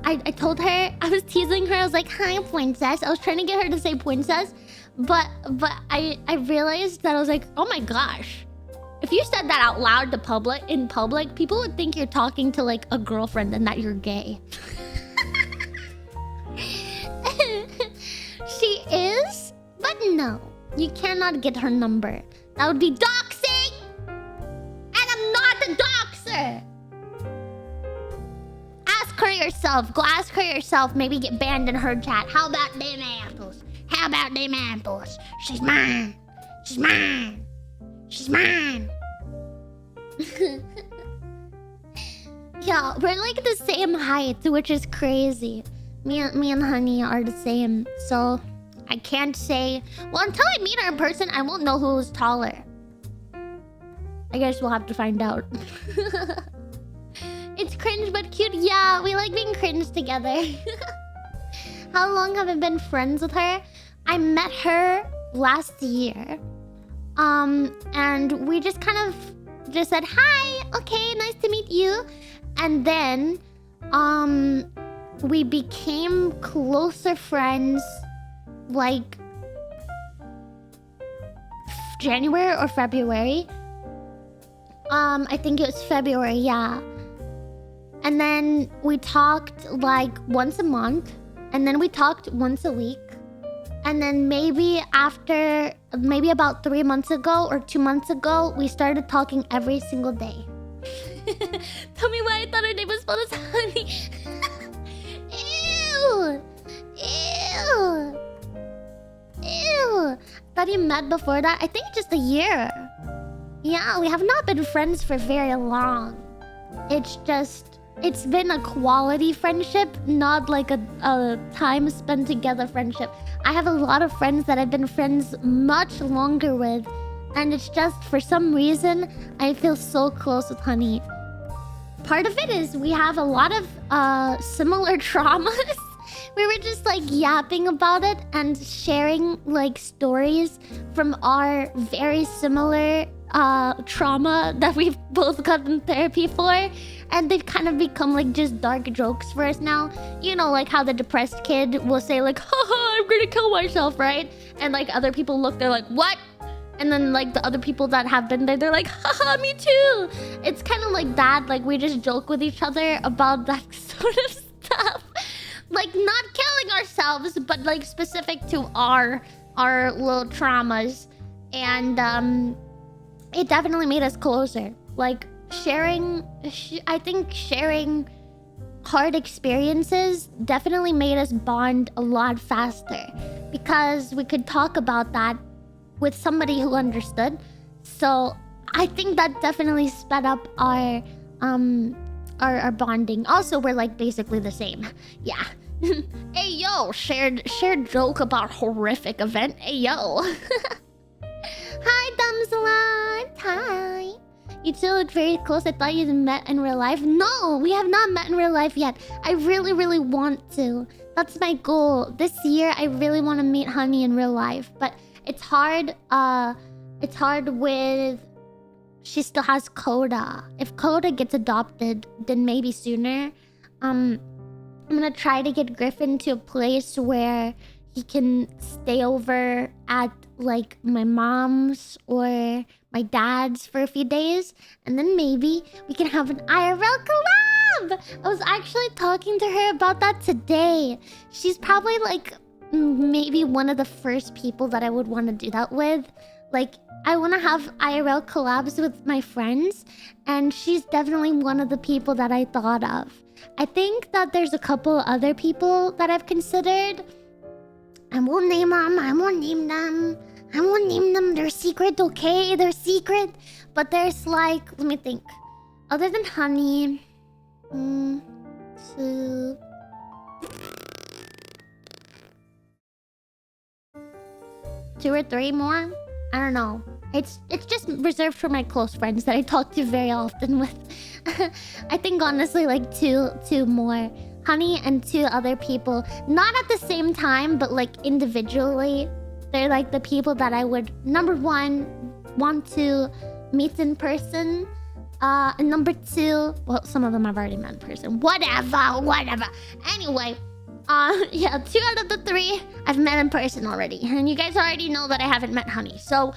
I told her, I was teasing her. I was like, "Hi, princess." I was trying to get her to say princess, but I realized that I was like, oh my gosh, if you said that out loud to in public, people would think you're talking to like a girlfriend and that you're gay. She is, but no, you cannot get her number. That would be doxing! And I'm not a doxer! Ask her yourself. Go ask her yourself. Maybe get banned in her chat. How about them apples? How about them apples? She's mine. She's mine. She's mine. Yeah, we're like the same height, which is crazy. Me and Honey are the same, so I can't say... Well, until I meet her in person, I won't know who's taller. I guess we'll have to find out. It's cringe but cute. Yeah, we like being cringe together. How long have I been friends with her? I met her last year. And we just kind of just said, "Hi, okay, nice to meet you." And then, we became closer friends like January or February. I think it was February, yeah. And then we talked like once a month, and then we talked once a week. And then maybe about 3 months ago or 2 months ago, we started talking every single day. Tell me why I thought her name was spelled as Honey. Ew! Ew! Ew! Thought you met before that? I think just a year. Yeah, we have not been friends for very long. It's been a quality friendship, not like a time spent together friendship. I have a lot of friends that I've been friends much longer with, and it's just for some reason I feel so close with Honey. Part of it is we have a lot of similar traumas. We were just like yapping about it and sharing like stories from our very similar trauma that we've both gotten therapy for, and they've kind of become like just dark jokes for us now. You know, like how the depressed kid will say like, "Haha, I'm gonna kill myself," right? And like other people look, they're like, "What?" And then like the other people that have been there, they're like, "Haha, me too." It's kind of like that. Like we just joke with each other about that sort of stuff. Like not killing ourselves, but like specific to our little traumas. And it definitely made us closer. Like I think sharing hard experiences definitely made us bond a lot faster, because we could talk about that with somebody who understood. So I think that definitely sped up our bonding. Also, we're like basically the same. Yeah. Hey yo, shared joke about horrific event. Hey yo. Hi, Salon. Hi. You two look very close. I thought you'd met in real life. No, we have not met in real life yet. I really, really want to. That's my goal. This year, I really want to meet Honey in real life. But it's hard. It's hard with... She still has Coda. If Coda gets adopted, then maybe sooner. I'm gonna try to get Griffin to a place where he can stay over at like my mom's or my dad's for a few days, and then maybe we can have an IRL collab. I was actually talking to her about that today. She's probably like maybe one of the first people that I would want to do that with. Like, I want to have IRL collabs with my friends, and she's definitely one of the people that I thought of. I think that there's a couple other people that I've considered. I won't name them. I won't name them. I won't name them. They're secret, okay? They're secret. But there's like... Let me think. Other than Honey... 2... 2 or 3 more? I don't know. It's just reserved for my close friends that I talk to very often with. I think honestly like two more. Honey and 2 other people. Not at the same time, but like individually. They're like the people that I would, number 1, want to meet in person. And number 2, well, some of them I've already met in person. Whatever. Anyway, yeah, 2 out of the 3 I've met in person already. And you guys already know that I haven't met Honey. So,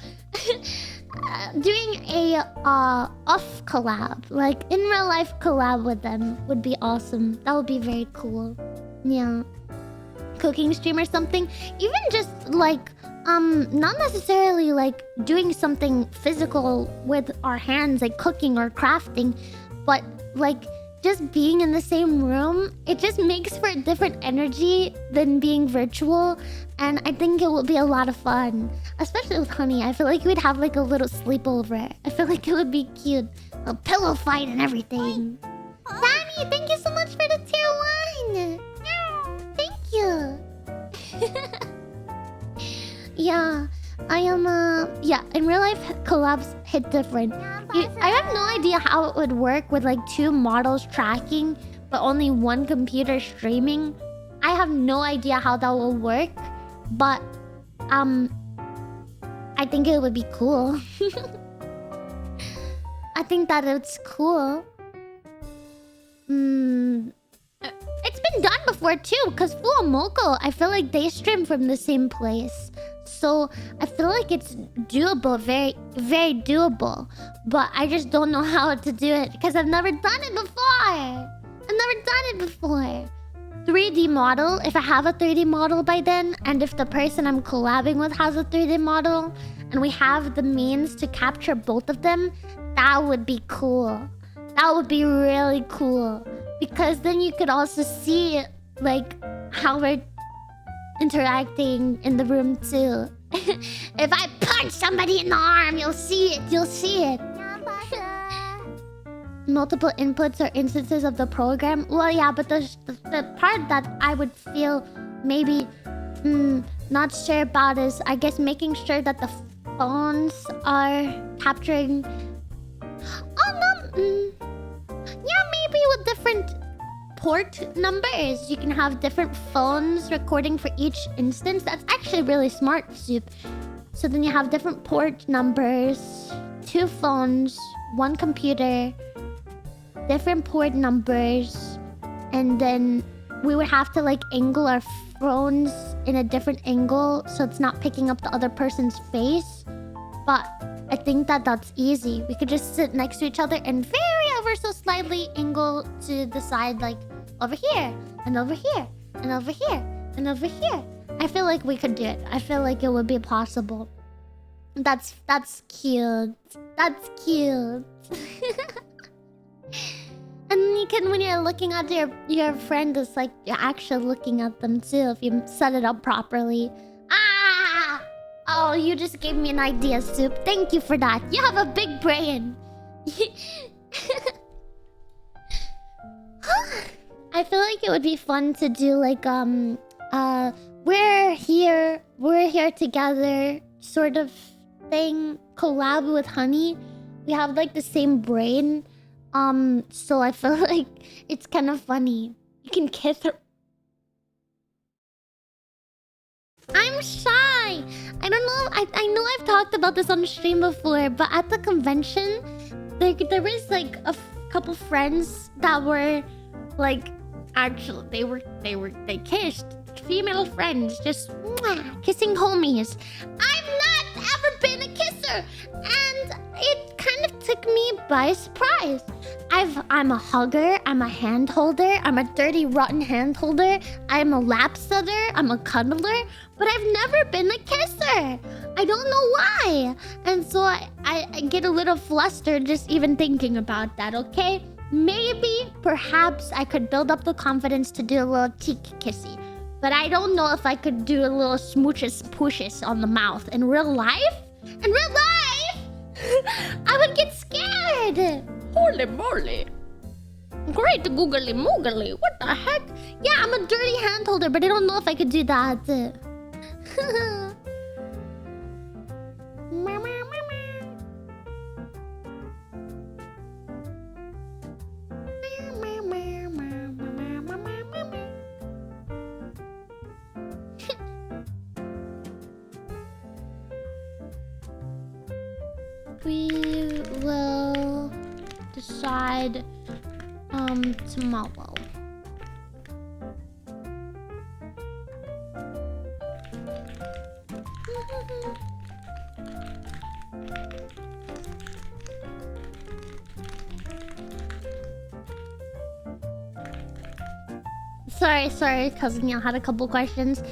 doing a off collab, like in real life collab with them would be awesome. That would be very cool. Yeah. Cooking stream or something. Even just like, not necessarily like doing something physical with our hands, like cooking or crafting, but like just being in the same room, it just makes for a different energy than being virtual. And I think it would be a lot of fun. Especially with Honey. I feel like we'd have like a little sleepover. I feel like it would be cute. A pillow fight and everything. Danny, thank you so much for the tier 1. Thank you. Yeah. I am, yeah, in real life, collabs hit different. I have no idea how it would work with like 2 models tracking, but only 1 computer streaming. I have no idea how that will work, but, I think it would be cool. I think that it's cool. It's been done before too, because Fuamoko, I feel like they stream from the same place. So I feel like it's doable, very, very doable. But I just don't know how to do it because I've never done it before. 3D model, if I have a 3D model by then, and if the person I'm collabing with has a 3D model, and we have the means to capture both of them, that would be cool. That would be really cool. Because then you could also see, like, how we're interacting in the room too. If I punch somebody in the arm, you'll see it. Multiple inputs or instances of the program. Well, yeah, but the part that I would feel maybe not sure about is, I guess, making sure that the phones are capturing... Oh, no. Yeah, maybe with different port numbers. You can have different phones recording for each instance. That's actually really smart, Soup. So then you have different port numbers, 2 phones, 1 computer, different port numbers, and then we would have to like angle our phones in a different angle so it's not picking up the other person's face. But I think that that's easy. We could just sit next to each other and very ever so slightly angle to the side, like over here and over here and over here and over here. I feel like we could do it. I feel like it would be possible. That's cute. That's cute. And you can, when you're looking at your friend, it's like you're actually looking at them too if you set it up properly. Ah! Oh, you just gave me an idea, Soup. Thank you for that. You have a big brain. I feel like it would be fun to do like we're here together sort of thing. collab with Honey. We have like the same brain. So I feel like it's kind of funny. You can kiss her. I'm shy. I don't know. I know I've talked about this on stream before, but at the convention, there was like a couple friends that were like, actually they kissed. Female friends, just mwah, kissing homies. I've not ever been a kisser, and it kind of took me by surprise. I'm a hugger, I'm a hand holder, I'm a dirty rotten hand holder, I'm a lap sutter, I'm a cuddler, but I've never been a kisser. I don't know why. And so I get a little flustered just even thinking about that, okay? Maybe, perhaps I could build up the confidence to do a little cheek kissy. But I don't know if I could do a little smooches pushes on the mouth. In real life? In real life? I would get scared. Holy moly. Great googly moogly. What the heck? Yeah, I'm a dirty hand holder, but I don't know if I could do that. We will decide tomorrow. Sorry, cousin. I had a couple questions.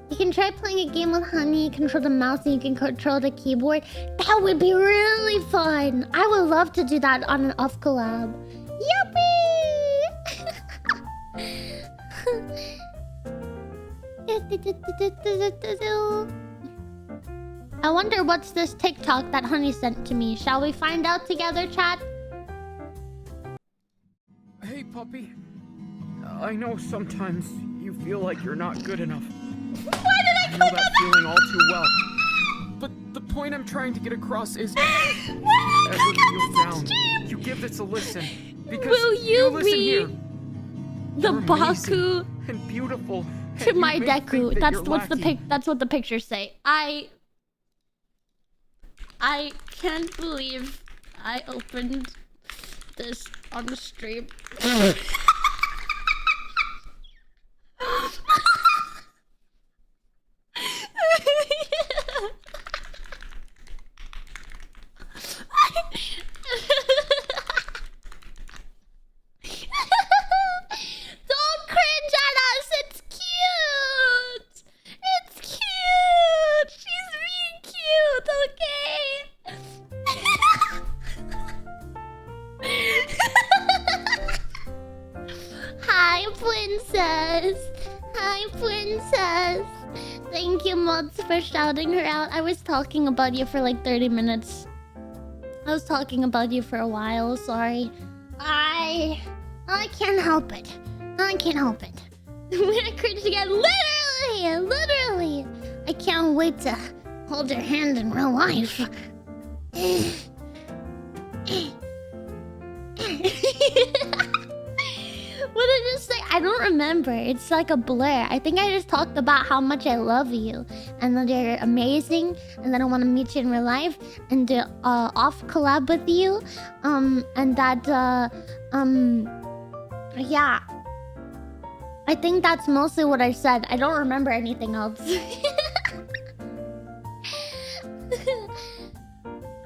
You can try playing a game with Honey, control the mouse, and you can control the keyboard. That would be really fun. I would love to do that on an off collab. Yuppie! I wonder what's this TikTok that Honey sent to me. Shall we find out together, chat? Hey, puppy. I know sometimes you feel like you're not good enough. Why did I know that feeling all too well. But the point I'm trying to get across is, ever feel down, you give this a listen. Because will you listen be here. the You're Baku and beautiful to and my Deku? that That's what the pictures say. I can't believe I opened this on the stream. Don't cringe at us. It's cute. It's cute. She's being cute, okay? Hi, princess. Hi, princess. Thank you, mods, for shouting her out. I was talking about you for like 30 minutes. I was talking about you for a while. Sorry. I can't help it. I can't help it. I'm gonna cringe again. Literally. I can't wait to hold your hand in real life. What did I just say? I don't remember. It's like a blur. I think I just talked about how much I love you and that you're amazing, and that I want to meet you in real life and do off collab with you. And that yeah. I think that's mostly what I said. I don't remember anything else.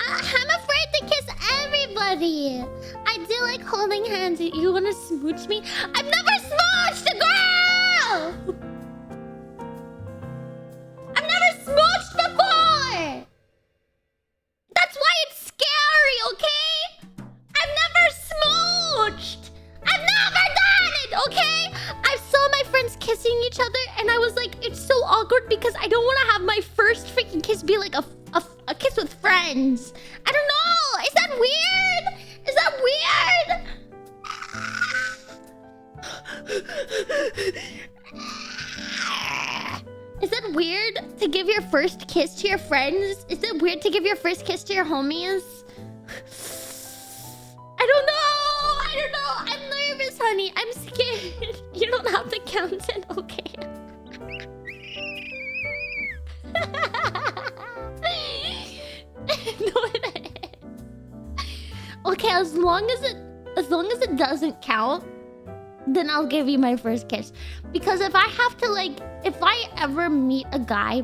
I'm afraid to kiss everybody. I do like holding hands. You wanna smooch me? I've never smooched a girl! I've never smooched before! That's why it's scary, okay? I've never smooched! I've never done it, okay? I saw my friends kissing each other and I was like, it's so awkward because I don't want to have my first freaking kiss be like a kiss with friends. I don't know. Is that weird? Is that weird? Is that weird to give your first kiss to your friends? Is it weird to give your first kiss to your homies? I don't know. I'm nervous, honey. I'm scared. You don't have to count it. Okay. No, it is. Okay, as long as it doesn't count, then I'll give you my first kiss. Because if I have to, like, if I ever meet a guy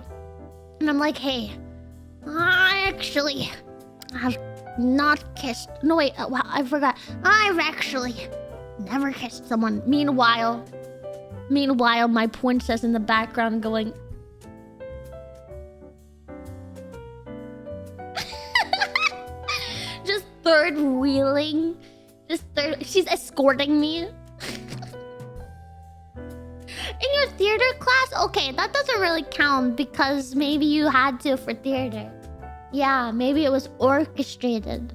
and I'm like, hey, I actually have not kissed. No, wait, wow, I forgot. I've actually never kissed someone. Meanwhile, my princess in the background going... just third wheeling. She's escorting me. In your theater class? Okay, that doesn't really count because maybe you had to for theater. Yeah, maybe it was orchestrated.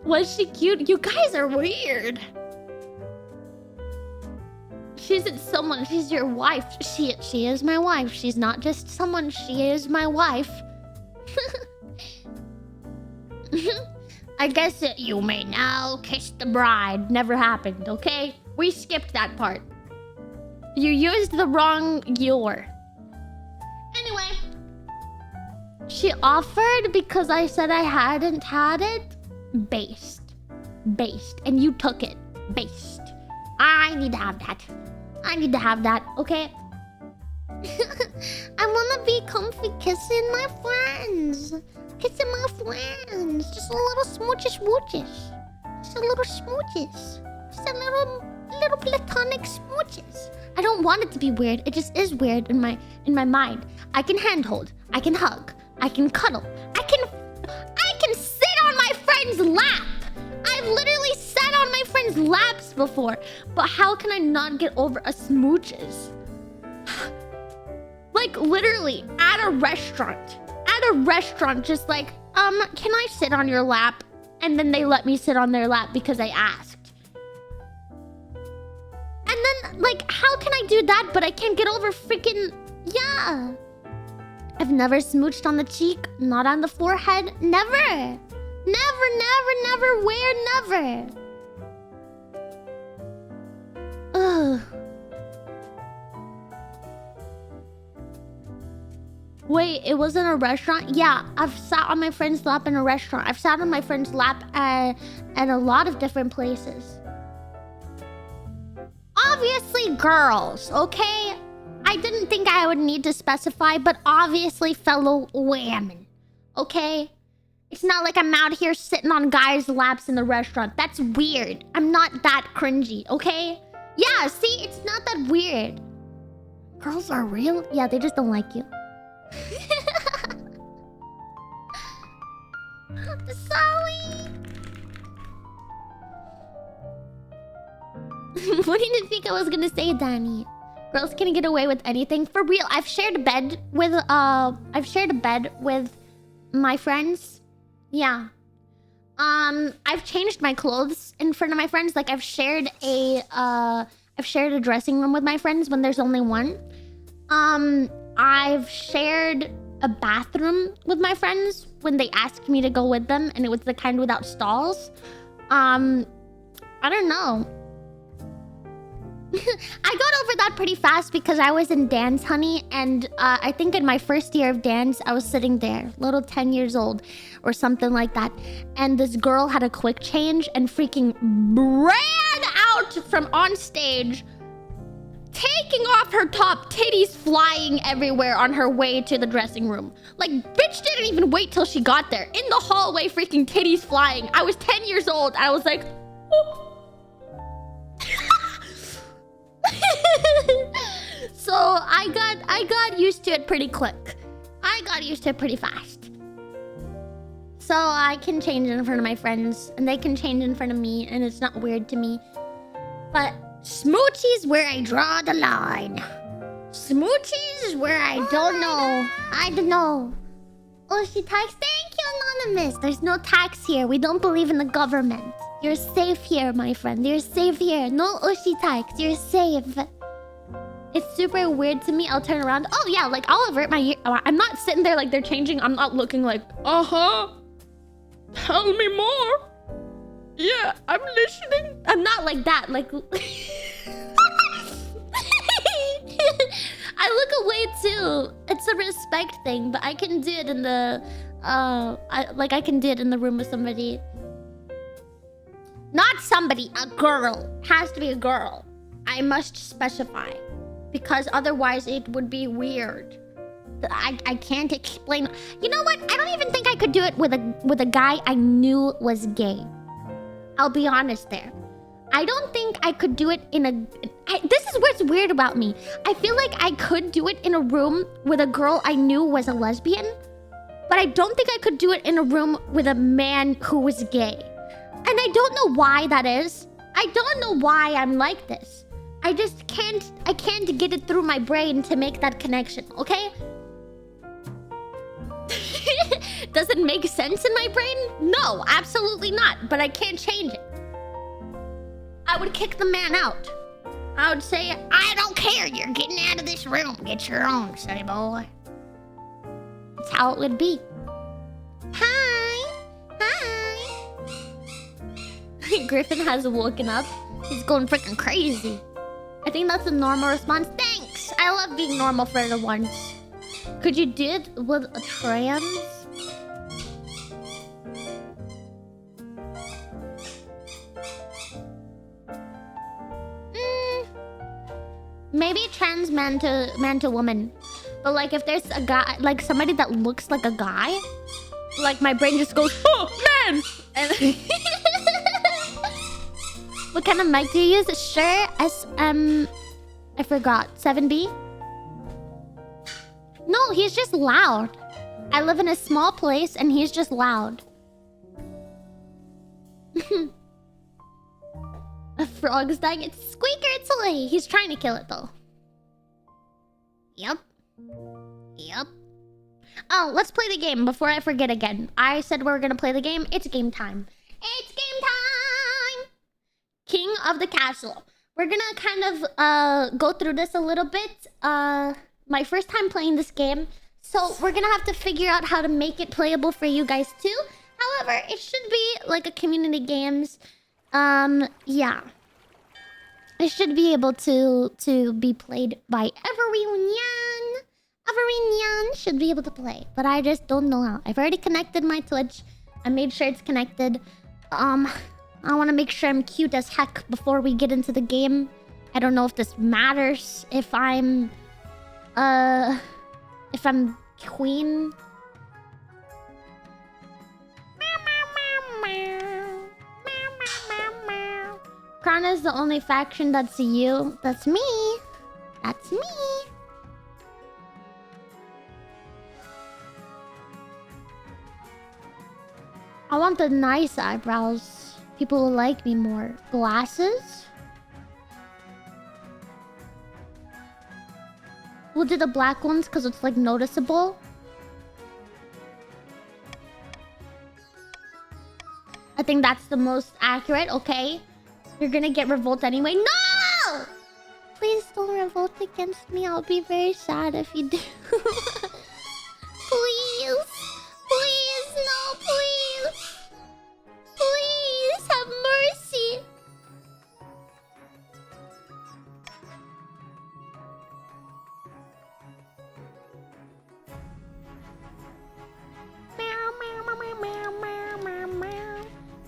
Was she cute? You guys are weird. She isn't someone, she's your wife. She is my wife. She's not just someone, she is my wife. I guess you may now kiss the bride. Never happened, okay? We skipped that part. You used the wrong your. Anyway. She offered because I said I hadn't had it. Based. And you took it. Based. I need to have that. Okay? I wanna be comfy kissing my friends. Just a little smoochy-smooches. Just a little platonic smooches. I don't want it to be weird. It just is weird in my mind. I can handhold. I can hug. I can cuddle. I can sit on my friend's lap. I've literally sat on my friend's laps before. But how can I not get over a smooches? Like literally at a restaurant, just like, can I sit on your lap? And then they let me sit on their lap because I asked. And then, like, how can I do that, but I can't get over freaking... Yeah. I've never smooched on the cheek, not on the forehead. Never. Never. Where never? Ugh. Wait, it was in a restaurant? Yeah, I've sat on my friend's lap in a restaurant. I've sat on my friend's lap at a lot of different places. Obviously girls, okay? I didn't think I would need to specify, but obviously fellow women, okay? It's not like I'm out here sitting on guys' laps in the restaurant. That's weird. I'm not that cringy, okay? Yeah, see? It's not that weird. Girls are real? Yeah, they just don't like you. Sorry. What did you think I was gonna say, Danny? Girls can get away with anything. For real, I've shared a bed with my friends. Yeah. I've changed my clothes in front of my friends. Like I've shared a dressing room with my friends when there's only one. I've shared a bathroom with my friends when they asked me to go with them, and it was the kind without stalls. I don't know. I got over that pretty fast because I was in dance, honey, and I think in my first year of dance, I was sitting there, little 10 years old or something like that, and this girl had a quick change and freaking ran out from on stage, taking off her top, titties flying everywhere on her way to the dressing room. Like, bitch didn't even wait till she got there. In the hallway, freaking titties flying. I was 10 years old, and I was like... Oh. So I got used to it pretty quick. I got used to it pretty fast. So I can change in front of my friends, and they can change in front of me, and it's not weird to me. But smoochies where I draw the line. Smoochies is where I don't know. I don't know. Oshi tax, thank you, Anonymous. There's no tax here. We don't believe in the government. You're safe here, my friend. You're safe here. No Oshi tax. You're safe. It's super weird to me. I'll turn around. Oh yeah, like I'll avert my ear. I'm not sitting there like they're changing. I'm not looking like, tell me more. Yeah, I'm listening. I'm not like that. Like I look away too. It's a respect thing, but I can do it in the I can do it in the room with somebody. Not somebody, a girl. Has to be a girl. I must specify. Because otherwise it would be weird. I can't explain. You know what? I don't even think I could do it with a guy I knew was gay. I'll be honest there. I don't think I could do it in a... this is what's weird about me. I feel like I could do it in a room with a girl I knew was a lesbian. But I don't think I could do it in a room with a man who was gay. And I don't know why that is. I don't know why I'm like this. I just can't... I can't get it through my brain to make that connection, okay? Does it make sense in my brain? No, absolutely not. But I can't change it. I would kick the man out. I would say, I don't care. You're getting out of this room. Get your own, sonny boy. That's how it would be. Hi. Hi. Griffin has woken up. He's going freaking crazy. I think that's a normal response. Thanks. I love being normal for the once. Could you do it with a trans? Maybe trans man to woman. But like if there's a guy, like somebody that looks like a guy, like my brain just goes, oh man! And what kind of mic do you use? Sure, I forgot. 7B? No, he's just loud. I live in a small place and he's just loud. A frog's dying. It's Squeaker, it's Soleil. He's trying to kill it though. Yep. Oh, let's play the game before I forget again. I said we were gonna play the game. It's game time. It's game time! King of the Castle. We're gonna kind of go through this a little bit. My first time playing this game. So we're gonna have to figure out how to make it playable for you guys too. However, it should be like a community games. Yeah. It should be able to be played by everyone. Everyone should be able to play. But I just don't know how. I've already connected my Twitch. I made sure it's connected. I want to make sure I'm cute as heck before we get into the game. I don't know if this matters. If I'm queen. Krana is the only faction that's you. That's me. That's me. I want the nice eyebrows. People will like me more. Glasses? We'll do the black ones because it's like noticeable. I think that's the most accurate, okay? You're gonna get revolt anyway. No! Please don't revolt against me. I'll be very sad if you do. Please. Please, no, please. Please, have mercy.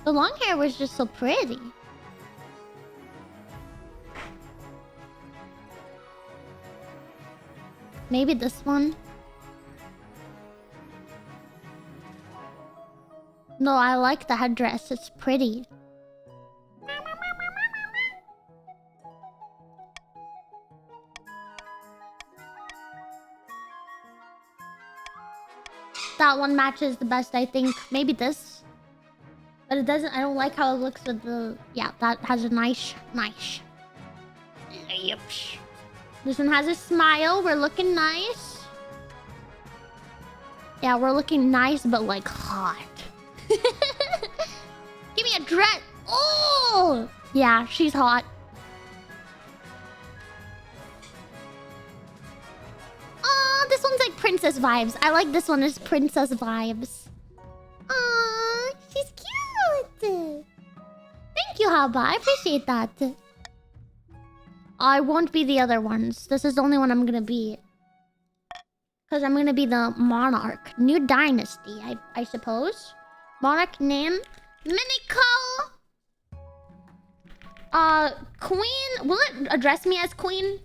The long hair was just so pretty. Maybe this one. No, I like the headdress. It's pretty. That one matches the best, I think. Maybe this. But it doesn't... I don't like how it looks with the... Yeah, that has a nice... Yep. This one has a smile. We're looking nice. Yeah, we're looking nice, but like hot. Give me a dress. Oh! Yeah, she's hot. princess vibes. I like this one as princess vibes. Aww, she's cute. Thank you, Haba. I appreciate that. I won't be the other ones. This is the only one I'm gonna be. Because I'm gonna be the monarch. New dynasty, I suppose. Monarch name. Miniko! Queen. Will it address me as queen?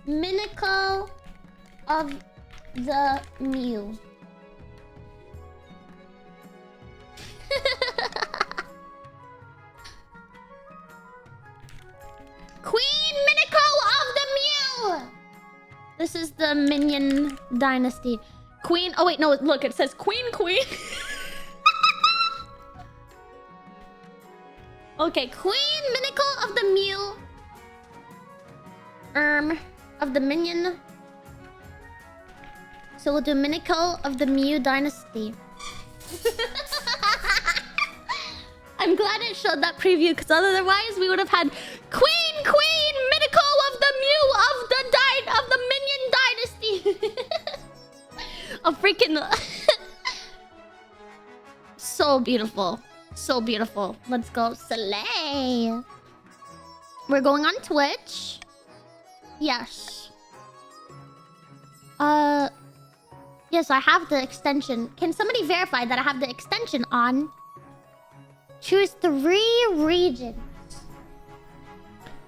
Miniko of the Mew. Queen Miniko of the Mew! This is the minion dynasty. Queen. Oh, wait, no, look, it says queen. Okay, Queen Miniko of the Mew. Of the minion. So we'll do Miniko of the Mew dynasty. I'm glad it showed that preview, because otherwise we would have had Queen Miniko of the Mew of the minion dynasty. A freaking so beautiful. So beautiful. Let's go. Slay. We're going on Twitch. Yes. Yes, I have the extension. Can somebody verify that I have the extension on? Choose 3 regions.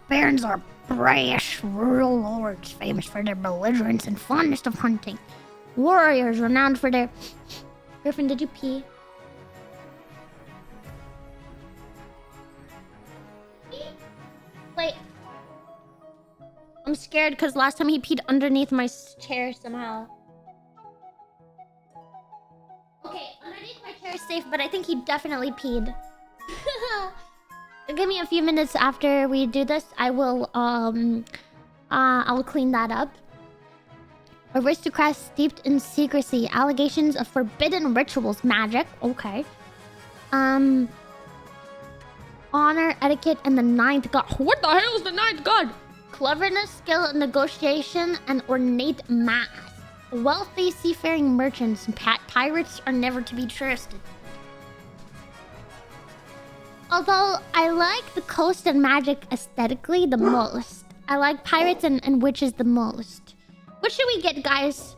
Barons are brash rural lords, famous for their belligerence and fondness of hunting. Warriors renowned for their... Griffin, did you pee? Wait. I'm scared because last time he peed underneath my chair somehow. Okay, underneath my chair is safe, but I think he definitely peed. Give me a few minutes after we do this. I will clean that up. Aristocrats steeped in secrecy. Allegations of forbidden rituals. Magic. Okay. Honor, etiquette, and the 9th god. What the hell is the 9th god? Cleverness, skill, negotiation, and ornate math. Wealthy seafaring merchants and pirates are never to be trusted. Although I like the coast and magic aesthetically the most. I like pirates and witches the most. What should we get, guys?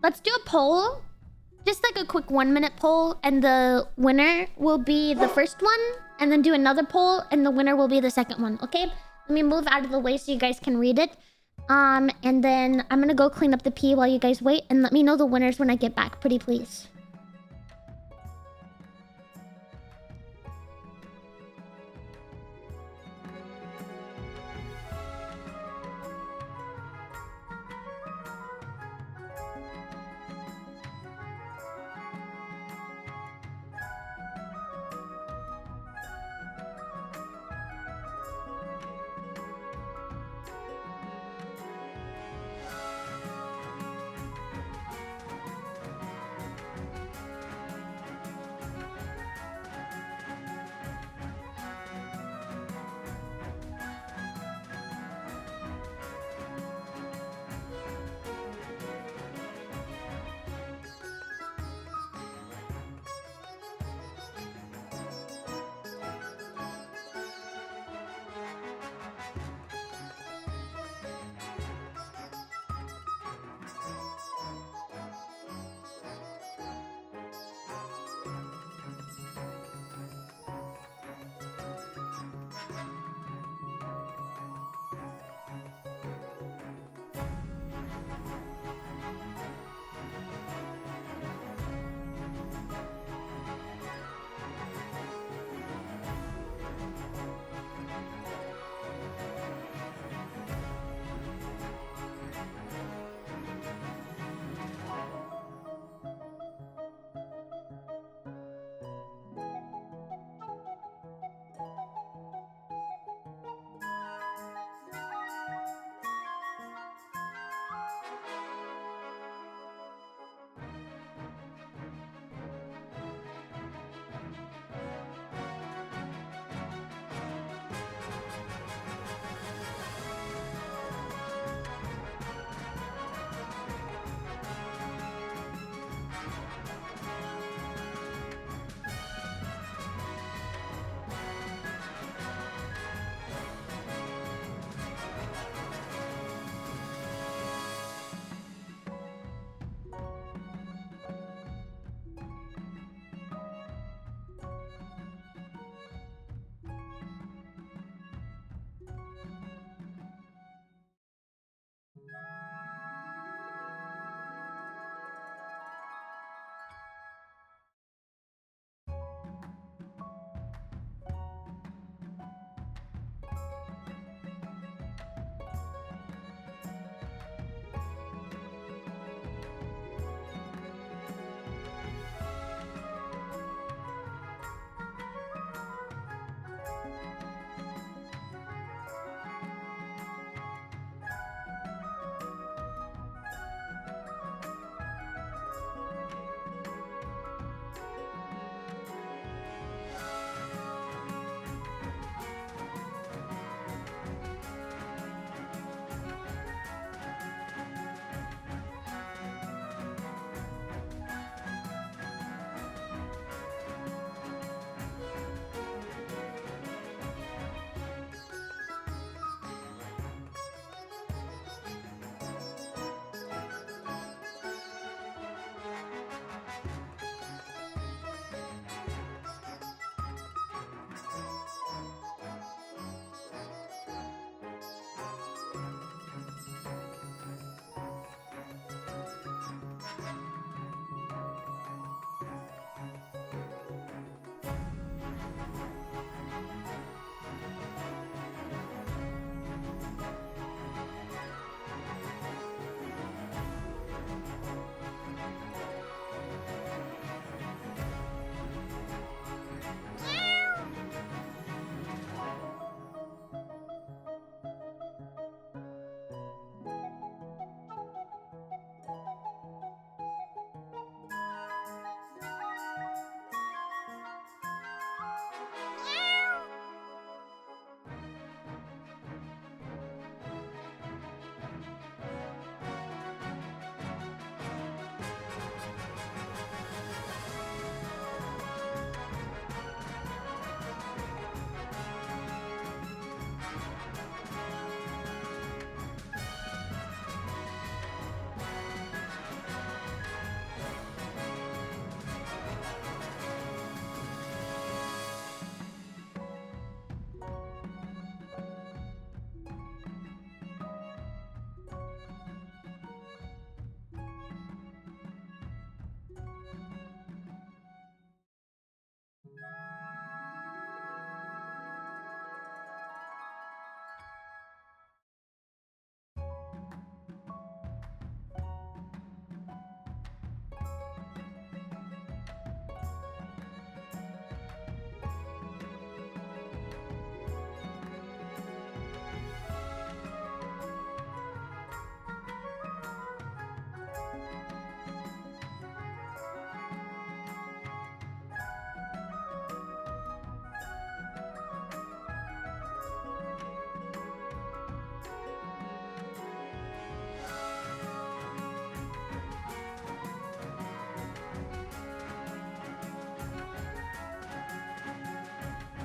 Let's do a poll. Just like a quick 1-minute poll, and the winner will be the first one, and then do another poll, and the winner will be the second one, okay? Let me move out of the way so you guys can read it. And then I'm gonna go clean up the pee while you guys wait, and let me know the winners when I get back, pretty please.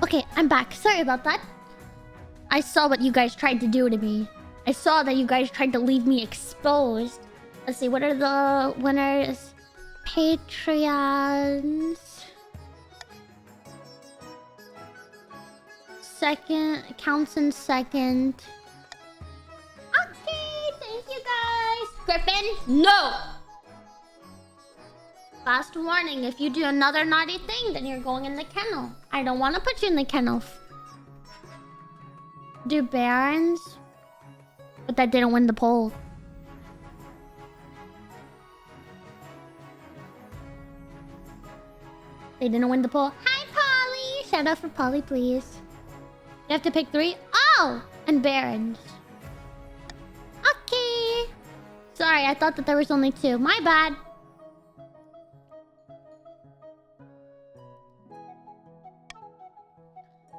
Okay, I'm back. Sorry about that. I saw what you guys tried to do to me. I saw that you guys tried to leave me exposed. Let's see, what are the winners? Patreons. Second, counts in second. Okay, thank you guys. Griffin, no! Last warning, if you do another naughty thing, then you're going in the kennel. I don't want to put you in the kennel. Do Barons? But that didn't win the poll. They didn't win the poll. Hi, Polly! Shout out for Polly, please. You have to pick 3? Oh! And Barons. Okay. Sorry, I thought that there was only 2. My bad.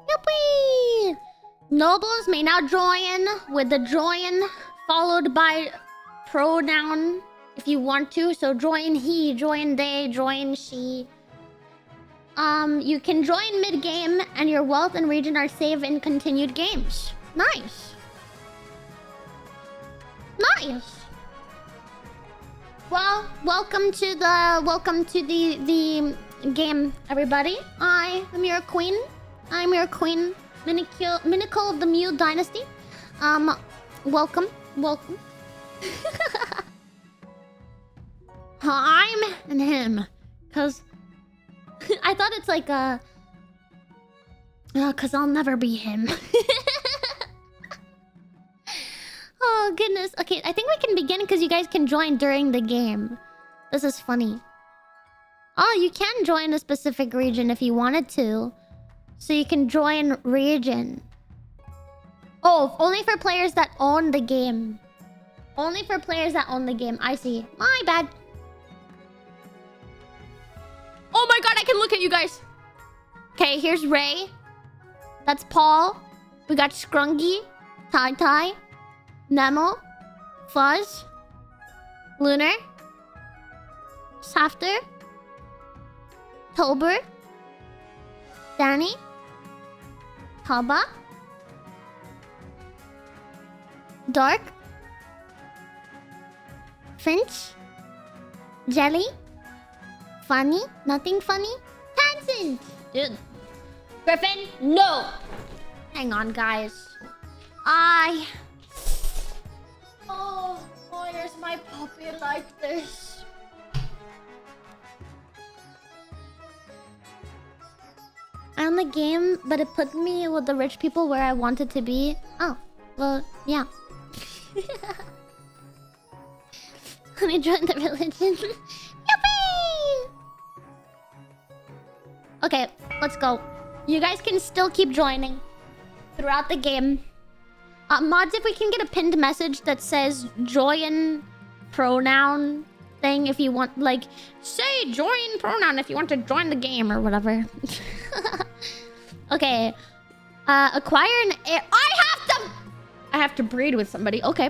Yippee! Nobles may now join with the join followed by pronoun if you want to. So join he, join they, join she. You can join mid-game and your wealth and region are saved in continued games. Nice. Nice. Well, welcome to the game, everybody. I am your queen. I'm your queen, Minicle of the Mule Dynasty. Welcome. I'm and him, cause I thought it's like cause I'll never be him. Oh goodness. Okay, I think we can begin because you guys can join during the game. This is funny. Oh, you can join a specific region if you wanted to. So you can join region. Oh, only for players that own the game. Only for players that own the game. I see. My bad. Oh my god, I can look at you guys. Okay, here's Ray. That's Paul. We got Scrungy, Tai, Nemo, Fuzz, Lunar, Safter, Tolbert, Danny, Haba, Dark, Finch, Jelly, Funny, Nothing Funny, Tencent. Dude. Griffin, no! Hang on, guys. Oh, why is my puppy like this? I own the game, but it put me with the rich people where I wanted to be. Oh, well, yeah. Let me join the religion. Yippee! Okay, let's go. You guys can still keep joining throughout the game. Mods, if we can get a pinned message that says join pronoun thing if you want, like, say join pronoun if you want to join the game or whatever. Okay. Acquire an heir. I have to breed with somebody. Okay.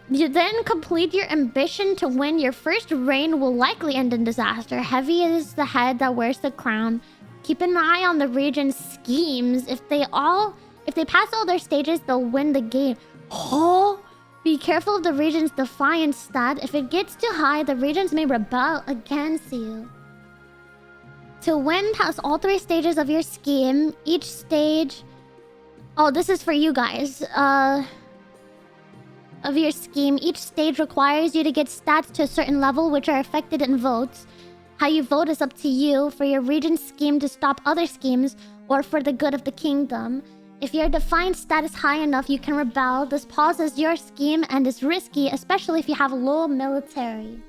You then complete your ambition to win. Your first reign will likely end in disaster. Heavy is the head that wears the crown. Keep an eye on the region's schemes. If they pass all their stages, they'll win the game. Oh! Be careful of the region's defiance stat. If it gets too high, the regions may rebel against you. To win, pass all 3 stages of your scheme. Each stage... Oh, this is for you guys. Of your scheme, each stage requires you to get stats to a certain level, which are affected in votes. How you vote is up to you, for your region's scheme to stop other schemes, or for the good of the kingdom. If your defiance stat is high enough, you can rebel. This pauses your scheme and is risky, especially if you have low military.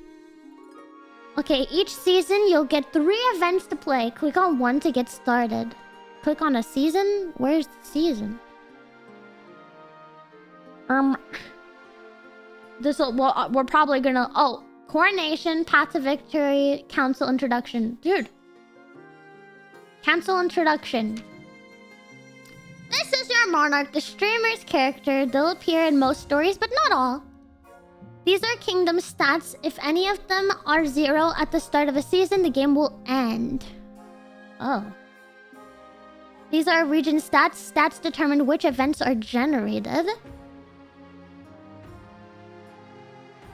Okay, each season you'll get 3 events to play. Click on 1 to get started. Click on a season? Where's the season? We're probably gonna... Oh, Coronation, Path to Victory, Council Introduction. Dude. Council Introduction. This is your monarch, the streamer's character. They'll appear in most stories, but not all. These are kingdom stats. If any of them are 0 at the start of a season, the game will end. Oh. These are region stats. Stats determine which events are generated.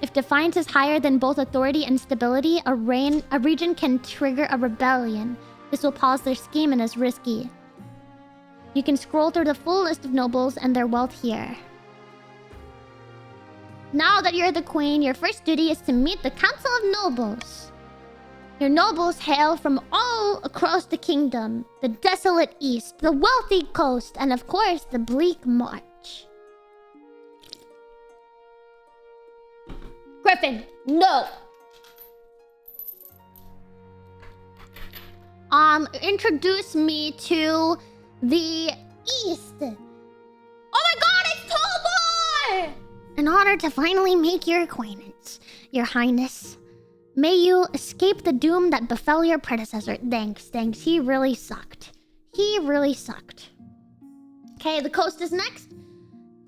If defiance is higher than both authority and stability, a region can trigger a rebellion. This will pause their scheme and is risky. You can scroll through the full list of nobles and their wealth here. Now that you're the queen, your first duty is to meet the Council of Nobles. Your nobles hail from all across the kingdom, the desolate east, the wealthy coast, and of course, the bleak march. Griffin, no! Introduce me to the east. Oh my god, it's Tallboy! An honor to finally make your acquaintance, Your Highness. May you escape the doom that befell your predecessor. Thanks. He really sucked. Okay, the coast is next.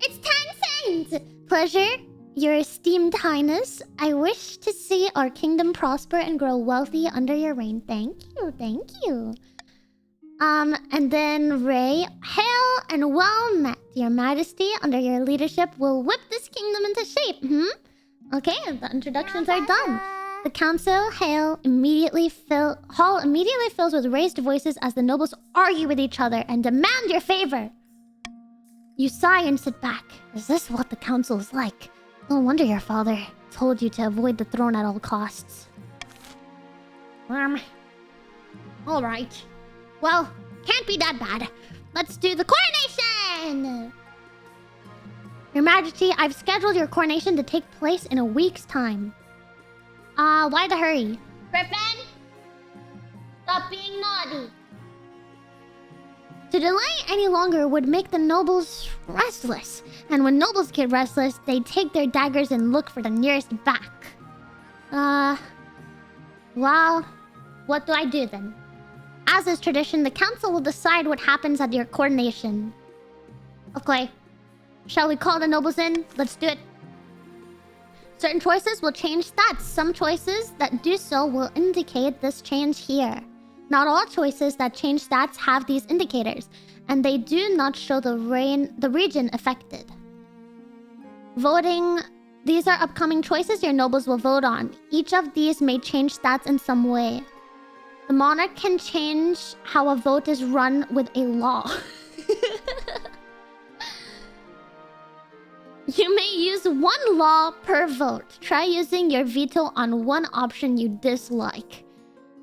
It's Tencent! Pleasure, Your Esteemed Highness. I wish to see our kingdom prosper and grow wealthy under your reign. Thank you. And then Ray, hail and well met. Your Majesty, under your leadership, will whip this kingdom into shape. Okay, the introductions are done. The council hall immediately fills with raised voices as the nobles argue with each other and demand your favor. You sigh and sit back. Is this what the council is like? No wonder your father told you to avoid the throne at all costs. Alright. Well, can't be that bad. Let's do the coronation! Your Majesty, I've scheduled your coronation to take place in a week's time. Why the hurry? Griffin? Stop being naughty. To delay any longer would make the nobles restless. And when nobles get restless, they take their daggers and look for the nearest back. Well, what do I do then? As is tradition, the council will decide what happens at your coronation. Okay. Shall we call the nobles in? Let's do it. Certain choices will change stats. Some choices that do so will indicate this change here. Not all choices that change stats have these indicators, and they do not show the region affected. Voting. These are upcoming choices your nobles will vote on. Each of these may change stats in some way. The monarch can change how a vote is run with a law. You may use one law per vote. Try using your veto on one option you dislike.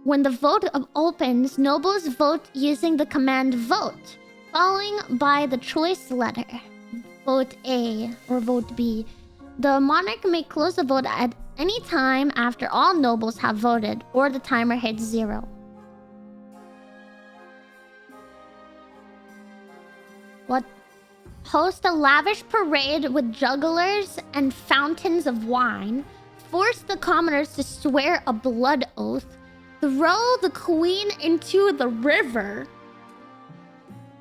When the vote opens, nobles vote using the command vote, following by the choice letter. Vote A or vote B. The monarch may close the vote at any time after all nobles have voted, or the timer hits 0. What? Host a lavish parade with jugglers and fountains of wine. Force the commoners to swear a blood oath. Throw the queen into the river.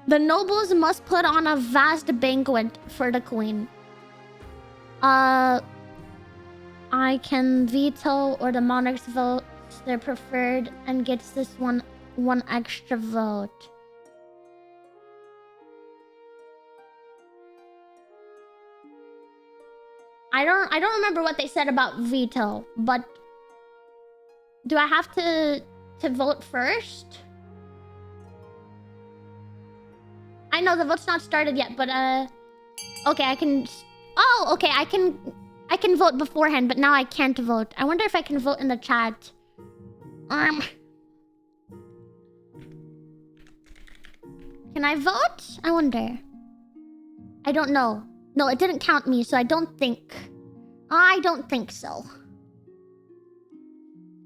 The nobles must put on a vast banquet for the queen. I can veto or the monarchs vote their preferred and gets this one extra vote. I don't remember what they said about veto, but do I have to vote first? I know the vote's not started yet, but okay, I can. Oh, okay, I can vote beforehand, but now I can't vote. I wonder if I can vote in the chat. Can I vote? I wonder. I don't know. No, it didn't count me, so I don't think so.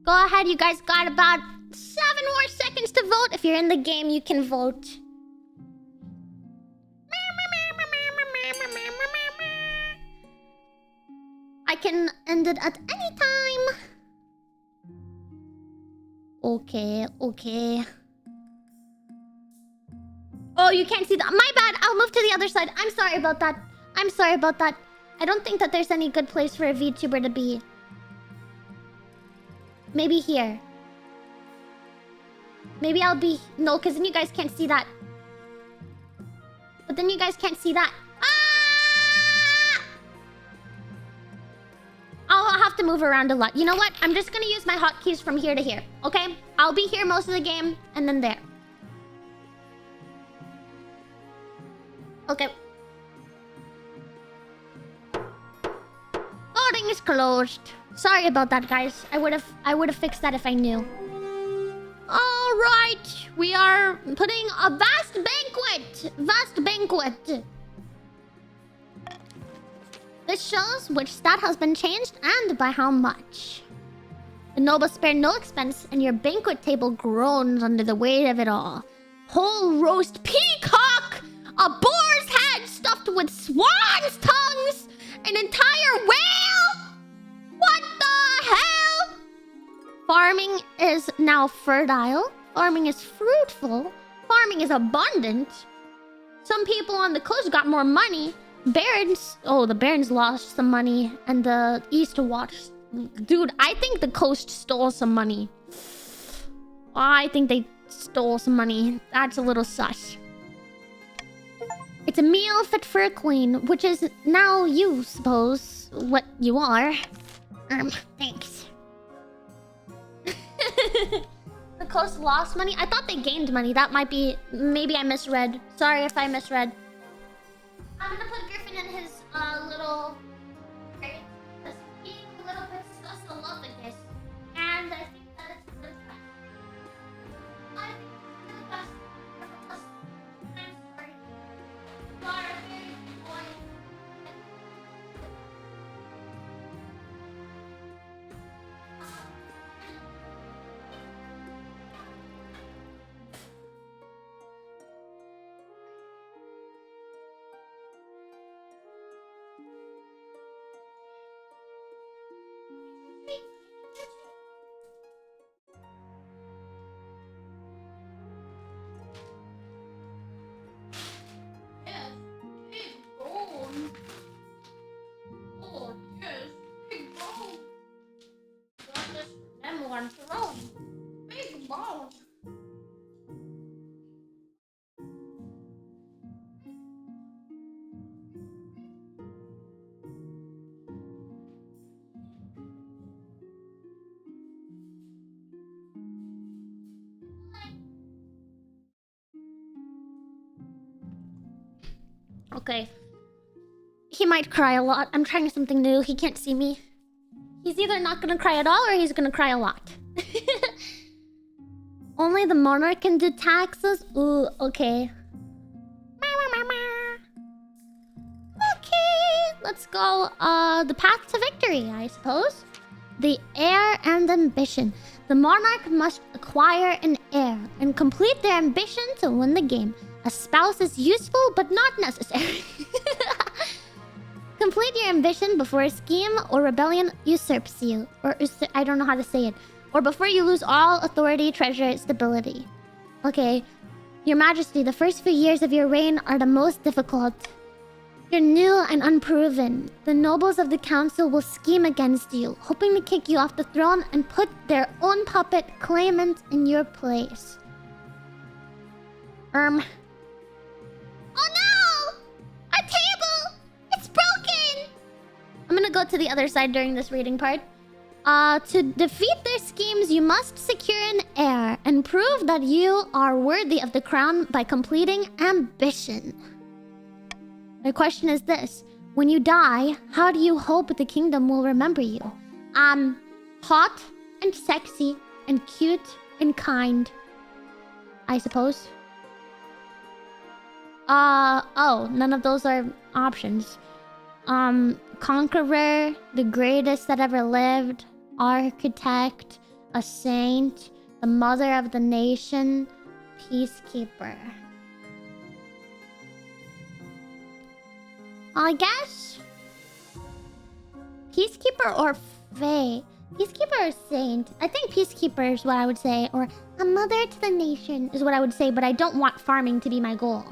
Go ahead, you guys got about 7 more seconds to vote. If you're in the game, you can vote. I can end it at any time. Okay. Oh, you can't see that. My bad. I'll move to the other side. I'm sorry about that. I don't think that there's any good place for a VTuber to be. Maybe here. Maybe I'll be... No, because then you guys can't see that. But then you guys can't see that. Ah! I'll have to move around a lot. You know what? I'm just gonna use my hotkeys from here to here, okay? I'll be here most of the game, and then there. Okay. Voting is closed. Sorry about that, guys. I would have fixed that if I knew. All right, we are putting a vast banquet. Vast banquet. This shows which stat has been changed and by how much. The nobles spare no expense, and your banquet table groans under the weight of it all. Whole roast peacock, a boar's head stuffed with swan's tongues, an entire whale. What the hell? Farming is now fertile. Farming is fruitful. Farming is abundant. Some people on the coast got more money. Barons... Oh, the Barons lost some money. And the East Watch... Dude, I think the coast stole some money. I think they stole some money. That's a little sus. It's a meal fit for a queen, which is now you, suppose. What you are. Thanks. The coast lost money? I thought they gained money. That might be... Maybe I misread. Sorry if I misread. I'm gonna put Griffin in his little... Right? Because he's a little bit sus a lot of this. And I think that it's the best. I think it's the best. I'm sorry. You are a very good boy. Yes, big bone. Oh, yes, big bone. Got this for them one throne. Big bone. Okay. He might cry a lot. I'm trying something new. He can't see me. He's either not gonna cry at all or he's gonna cry a lot. Only the monarch can do taxes? Ooh, okay. Okay, let's go. The path to victory, I suppose. The heir and ambition. The monarch must acquire an heir and complete their ambition to win the game. A spouse is useful but not necessary. Complete your ambition before a scheme or rebellion usurps you. Or I don't know how to say it. Or before you lose all authority, treasure, stability. Okay. Your Majesty, the first few years of your reign are the most difficult. You're new and unproven. The nobles of the council will scheme against you, hoping to kick you off the throne and put their own puppet claimant in your place. Oh no! A table! It's broken! I'm gonna go to the other side during this reading part. To defeat their schemes, you must secure an heir and prove that you are worthy of the crown by completing ambition. My question is this. When you die, how do you hope the kingdom will remember you? Hot and sexy and cute and kind, I suppose. Oh, none of those are options. Conqueror, the greatest that ever lived, architect, a saint, the mother of the nation, peacekeeper. I guess peacekeeper or fae. Peacekeeper or saint. I think peacekeeper is what I would say, or a mother to the nation is what I would say, but I don't want farming to be my goal.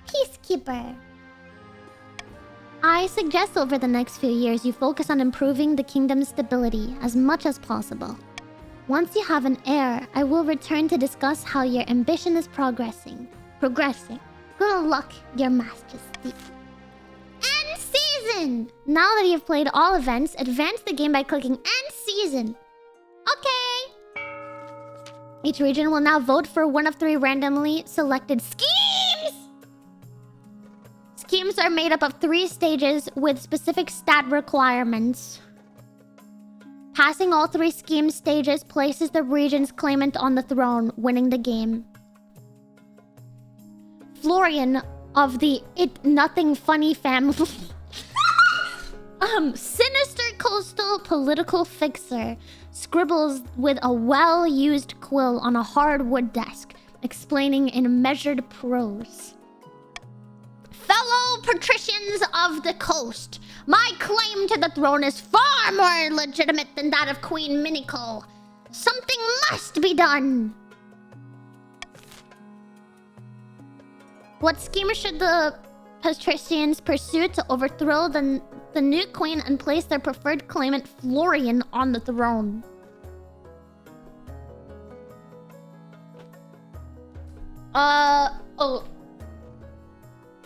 Peacekeeper. I suggest over the next few years you focus on improving the kingdom's stability as much as possible. Once you have an heir, I will return to discuss how your ambition is progressing. Good luck, your majesty. End season! Now that you've played all events, advance the game by clicking End Season. Okay. Each region will now vote for one of 3 randomly selected schemes! Schemes are made up of 3 stages with specific stat requirements. Passing all 3 scheme stages places the region's claimant on the throne, winning the game. Florian of the It Nothing Funny family. Sinister coastal political fixer scribbles with a well-used quill on a hardwood desk, explaining in measured prose. Fellow patricians of the coast, my claim to the throne is far more legitimate than that of Queen Miniko. Something must be done. What scheme should the patricians pursue to overthrow the new queen and place their preferred claimant Florian on the throne? Oh.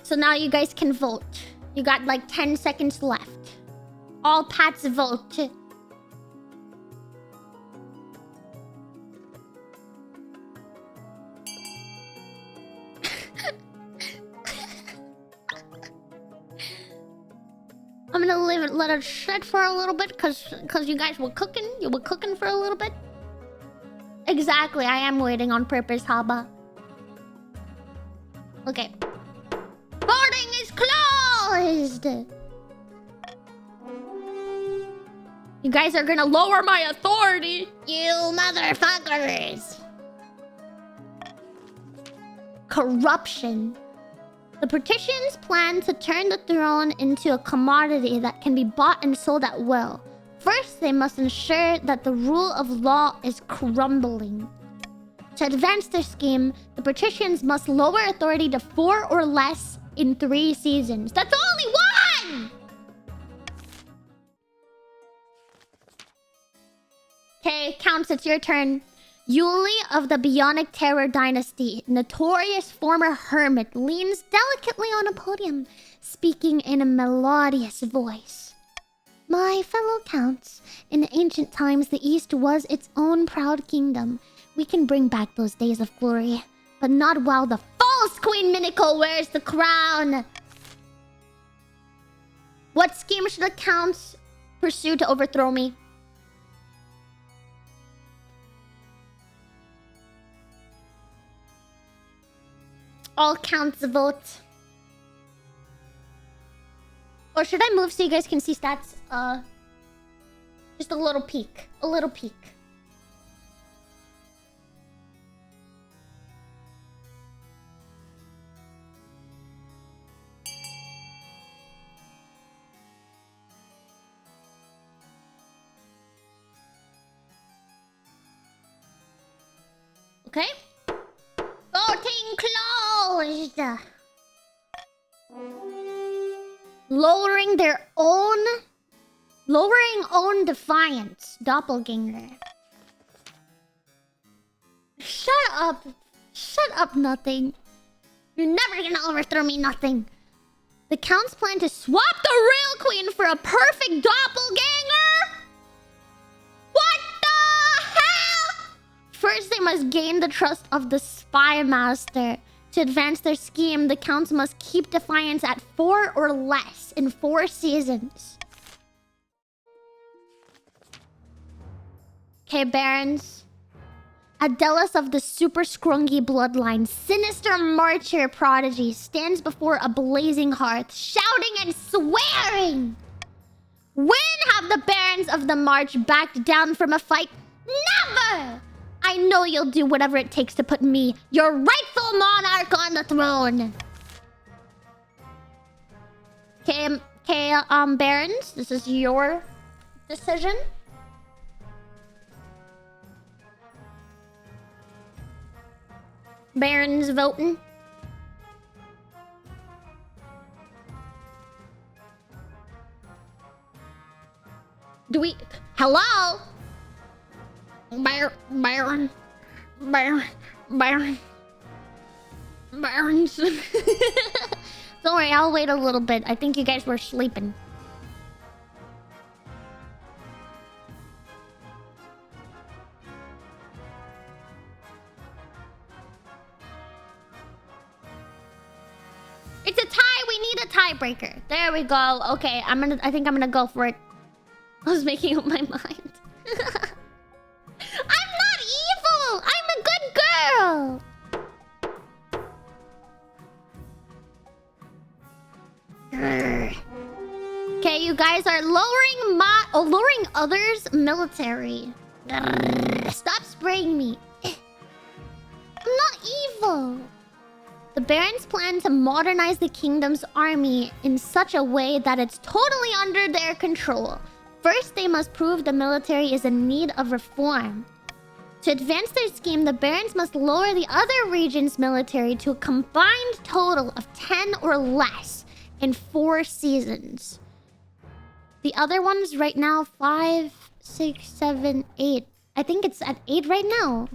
So now you guys can vote. You got like 10 seconds left. All Pats vote. I'm gonna let it sit for a little bit because you guys were cooking. You were cooking for a little bit. Exactly, I am waiting on purpose, Haba. Okay. Voting is closed! You guys are gonna lower my authority! You motherfuckers! Corruption. The patricians plan to turn the throne into a commodity that can be bought and sold at will. First, they must ensure that the rule of law is crumbling. To advance their scheme, the patricians must lower authority to 4 or less in 3 seasons. That's only 1! Okay, Counts, it's your turn. Yuli of the Bionic Terror Dynasty, notorious former hermit, leans delicately on a podium, speaking in a melodious voice. My fellow Counts, in ancient times the East was its own proud kingdom. We can bring back those days of glory, but not while the false Queen Miniko wears the crown. What scheme should the Counts pursue to overthrow me? All Counts vote. Or should I move so you guys can see stats? Just a little peek. A little peek. Okay. Voting closed. Lowering own defiance. Doppelganger. Shut up. Shut up, Nothing. You're never gonna overthrow me, Nothing. The Counts plan to swap the real queen for a perfect doppelganger? What the hell? First, they must gain the trust of the Spy Master. To advance their scheme, the Counts must keep defiance at 4 or less in 4 seasons. Okay, Barons. Adelis of the Super Scrungy bloodline, sinister marcher prodigy, stands before a blazing hearth, shouting and swearing. When have the Barons of the March backed down from a fight? Never! I know you'll do whatever it takes to put me, your rightful monarch, on the throne. Okay, Barons, this is your decision. Barons voting. Hello? Baron. Barons. Don't worry, I'll wait a little bit. I think you guys were sleeping. It's a tie. We need a tiebreaker. There we go. Okay, I think I'm gonna go for it. I was making up my mind. I'm not evil. I'm a good girl. Okay, you guys are lowering others' military. Stop spraying me. I'm not evil. The Barons plan to modernize the kingdom's army in such a way that it's totally under their control. First, they must prove the military is in need of reform. To advance their scheme, the Barons must lower the other region's military to a combined total of 10 or less in 4 seasons. The other one's right now 5, 6, 7, 8. I think it's at 8 right now.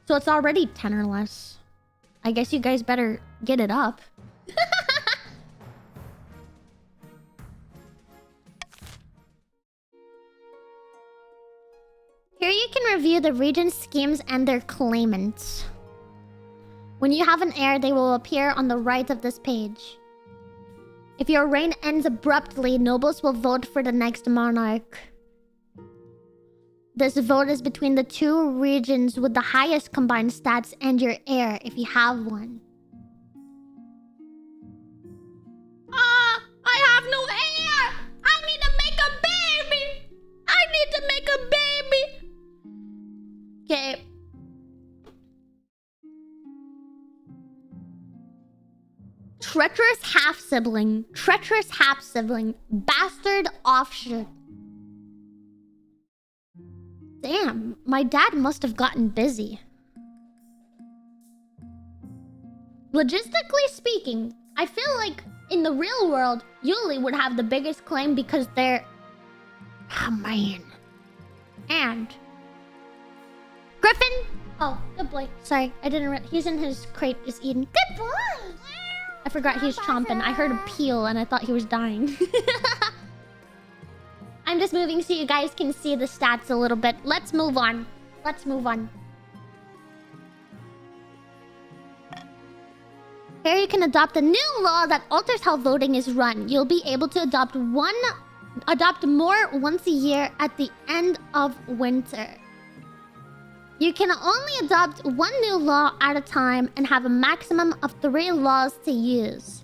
So it's already 10 or less. I guess you guys better get it up. Here you can review the region's schemes and their claimants. When you have an heir, they will appear on the right of this page. If your reign ends abruptly, nobles will vote for the next monarch. This vote is between the 2 regions with the highest combined stats and your heir, if you have one. I have no heir! I need to make a baby! I need to make a baby! Okay. Treacherous half-sibling. Treacherous half-sibling. Bastard offshoot. Damn, my dad must have gotten busy. Logistically speaking, I feel like in the real world, Yuli would have the biggest claim because they're... Oh, man. And... Griffin! Oh, good boy. Sorry, I didn't... He's in his crate just eating. Good boy! I forgot he's chomping. I heard a peel and I thought he was dying. I'm just moving so you guys can see the stats a little bit. Let's move on. Let's move on. Here you can adopt a new law that alters how voting is run. You'll be able to adopt more once a year at the end of winter. You can only adopt 1 new law at a time and have a maximum of 3 laws to use.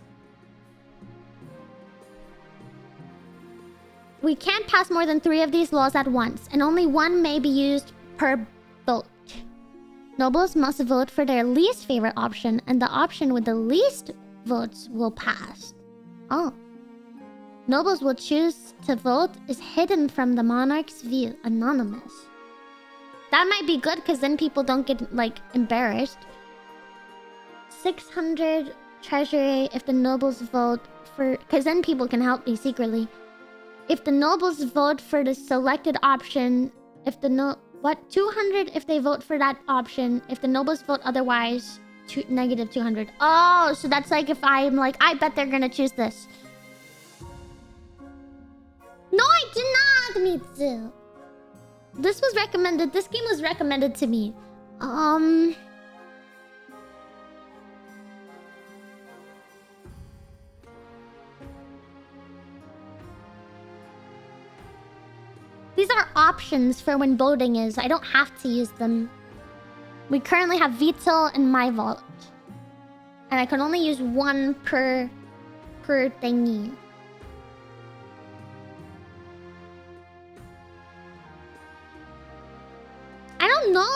We can't pass more than 3 of these laws at once, and only 1 may be used per vote. Nobles must vote for their least favorite option, and the option with the least votes will pass. Oh. Nobles will choose to vote is hidden from the monarch's view, anonymous. That might be good, because then people don't get, like, embarrassed. 600 treasury if the nobles vote for... Because then people can help me secretly. If the nobles vote for the selected option, if the 200 if they vote for that option. If the nobles vote otherwise, negative 200. Oh, so that's like if I'm like, I bet they're gonna choose this. No, I did not, Mitsu. This was recommended. This game was recommended to me. These are options for when voting is. I don't have to use them. We currently have veto in my vault. And I can only use 1 per thingy. I don't know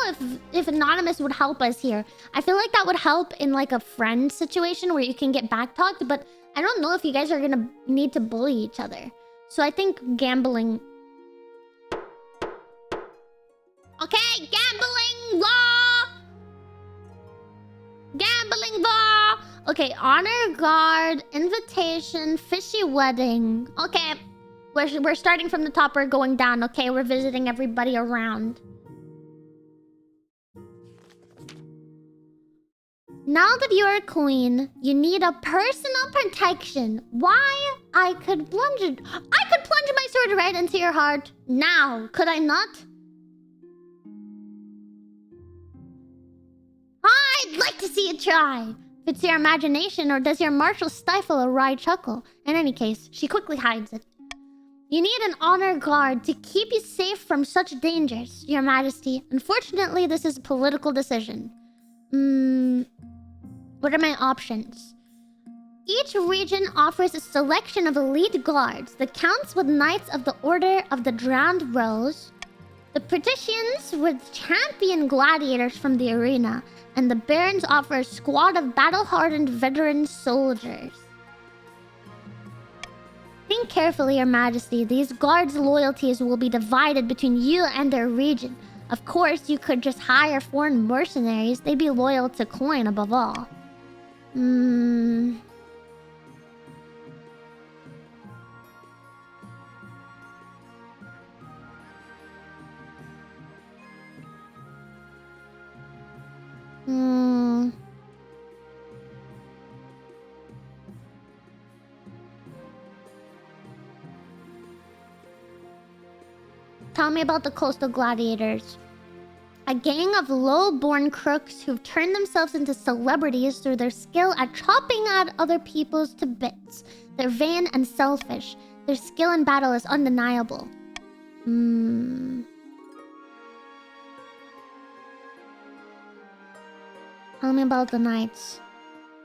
if anonymous would help us here. I feel like that would help in like a friend situation where you can get backtalked, but I don't know if you guys are gonna need to bully each other. So I think gambling... Okay, gambling law! Gambling law! Okay, honor guard, invitation, fishy wedding. Okay, we're starting from the top. We're going down. Okay, we're visiting everybody around. Now that you're a queen, you need a personal protection. Why? I could plunge my sword right into your heart now. Could I not? I'd like to see you try. If it's your imagination, or does your marshal stifle a wry chuckle? In any case, she quickly hides it. You need an honor guard to keep you safe from such dangers, Your Majesty. Unfortunately, this is a political decision. What are my options? Each region offers a selection of elite guards. The counts with Knights of the Order of the Drowned Rose. The patricians with champion gladiators from the arena. And the barons offer a squad of battle-hardened veteran soldiers. Think carefully, Your Majesty. These guards' loyalties will be divided between you and their region. Of course, you could just hire foreign mercenaries. They'd be loyal to coin above all. Tell me about the coastal gladiators. A gang of low-born crooks who've turned themselves into celebrities through their skill at chopping at other people's to bits. They're vain and selfish. Their skill in battle is undeniable. Tell me about the knights.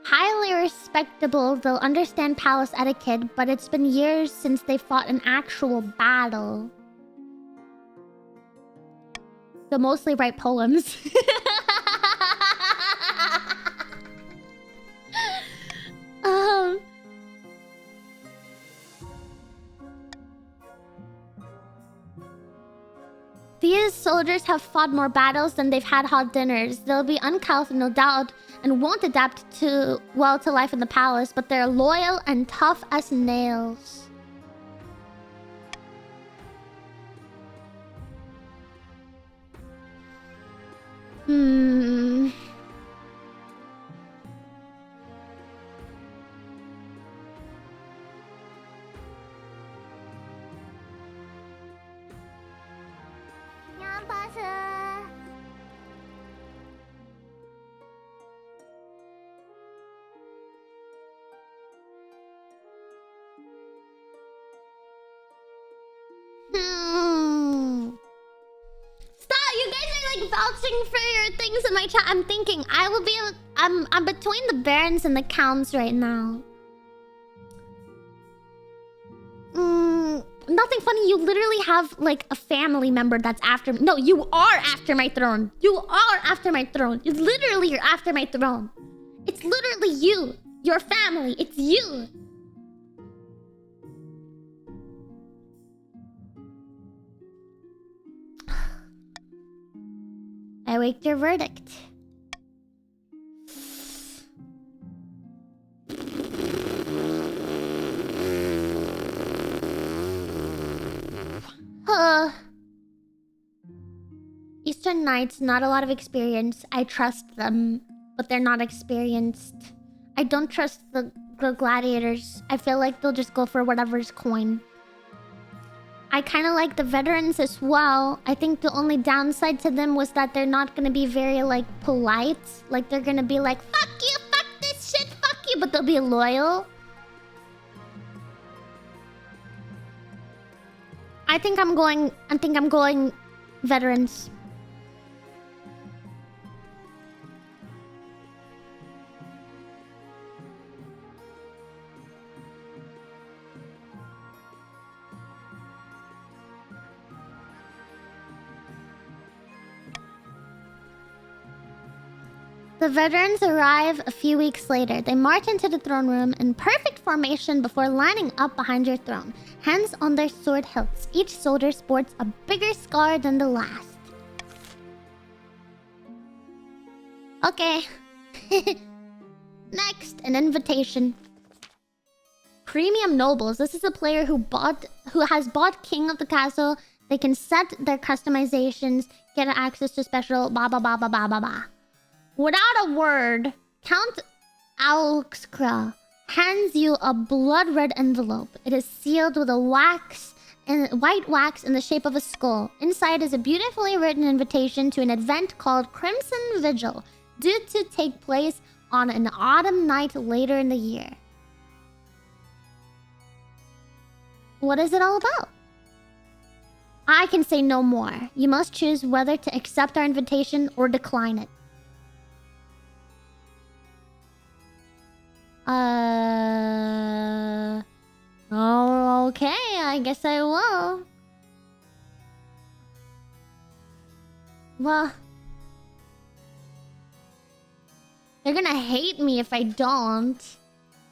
Highly respectable, they'll understand palace etiquette, but it's been years since they fought an actual battle. They'll mostly write poems. These soldiers have fought more battles than they've had hot dinners. They'll be uncouth, no doubt, and won't adapt well to life in the palace, but they're loyal and tough as nails. Vouching for your things in my chat. I'm thinking I will be able, I'm between the barons and the counts right now. Nothing funny. You literally have like a family member that's after me. No, you are after my throne. You are after my throne. You literally are after my throne. It's literally you. Your family. It's you. I await your verdict. Eastern Knights, not a lot of experience. I trust them, but they're not experienced. I don't trust the gladiators. I feel like they'll just go for whatever's coin. I kind of like the veterans as well. I think the only downside to them was that they're not going to be very, like, polite. Like, they're going to be like, fuck you, fuck this shit, fuck you. But they'll be loyal. I think I'm going veterans. The veterans arrive a few weeks later. They march into the throne room in perfect formation before lining up behind your throne, hands on their sword hilts. Each soldier sports a bigger scar than the last. Okay. Next, an invitation. Premium nobles. This is a player who has bought King of the Castle. They can set their customizations, get access to special blah blah blah blah blah blah blah. Without a word, Count Auxcra hands you a blood red envelope. It is sealed with a white wax in the shape of a skull. Inside is a beautifully written invitation to an event called Crimson Vigil, due to take place on an autumn night later in the year. What is it all about? I can say no more. You must choose whether to accept our invitation or decline it. Oh, okay. I guess I will. Well, they're gonna hate me if I don't.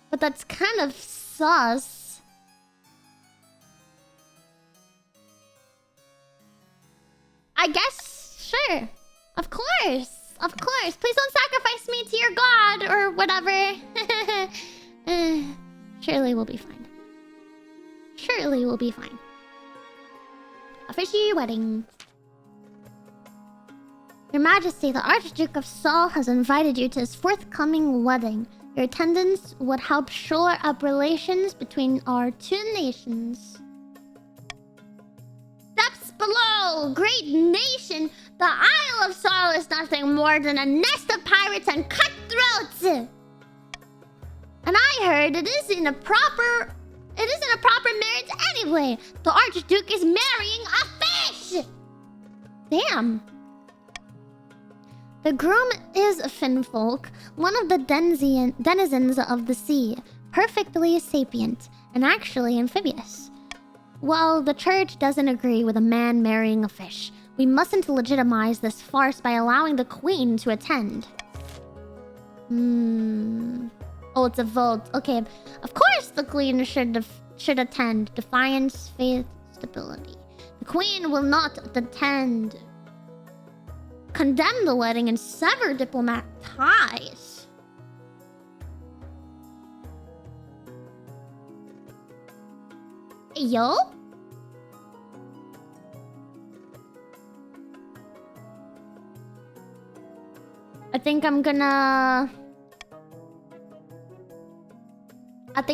But that's kind of sus. I guess, sure. Of course. Of course. Please don't sacrifice me to your god or whatever. Surely we'll be fine. Surely we'll be fine. A fishy wedding. Your Majesty, the Archduke of Seoul has invited you to his forthcoming wedding. Your attendance would help shore up relations between our two nations. Steps below, great nation, the Isle of Seoul is nothing more than a nest of pirates and cutthroats. And I heard it isn't a proper marriage anyway. The Archduke is marrying a fish. Damn. The groom is a Finfolk, one of the denizens of the sea, perfectly sapient and actually amphibious. Well, the church doesn't agree with a man marrying a fish. We mustn't legitimize this farce by allowing the queen to attend. Oh, it's a vote. Okay, of course the queen should attend. Defiance, faith, stability. The queen will not attend. Condemn the wedding and sever diplomatic ties. Yo? I think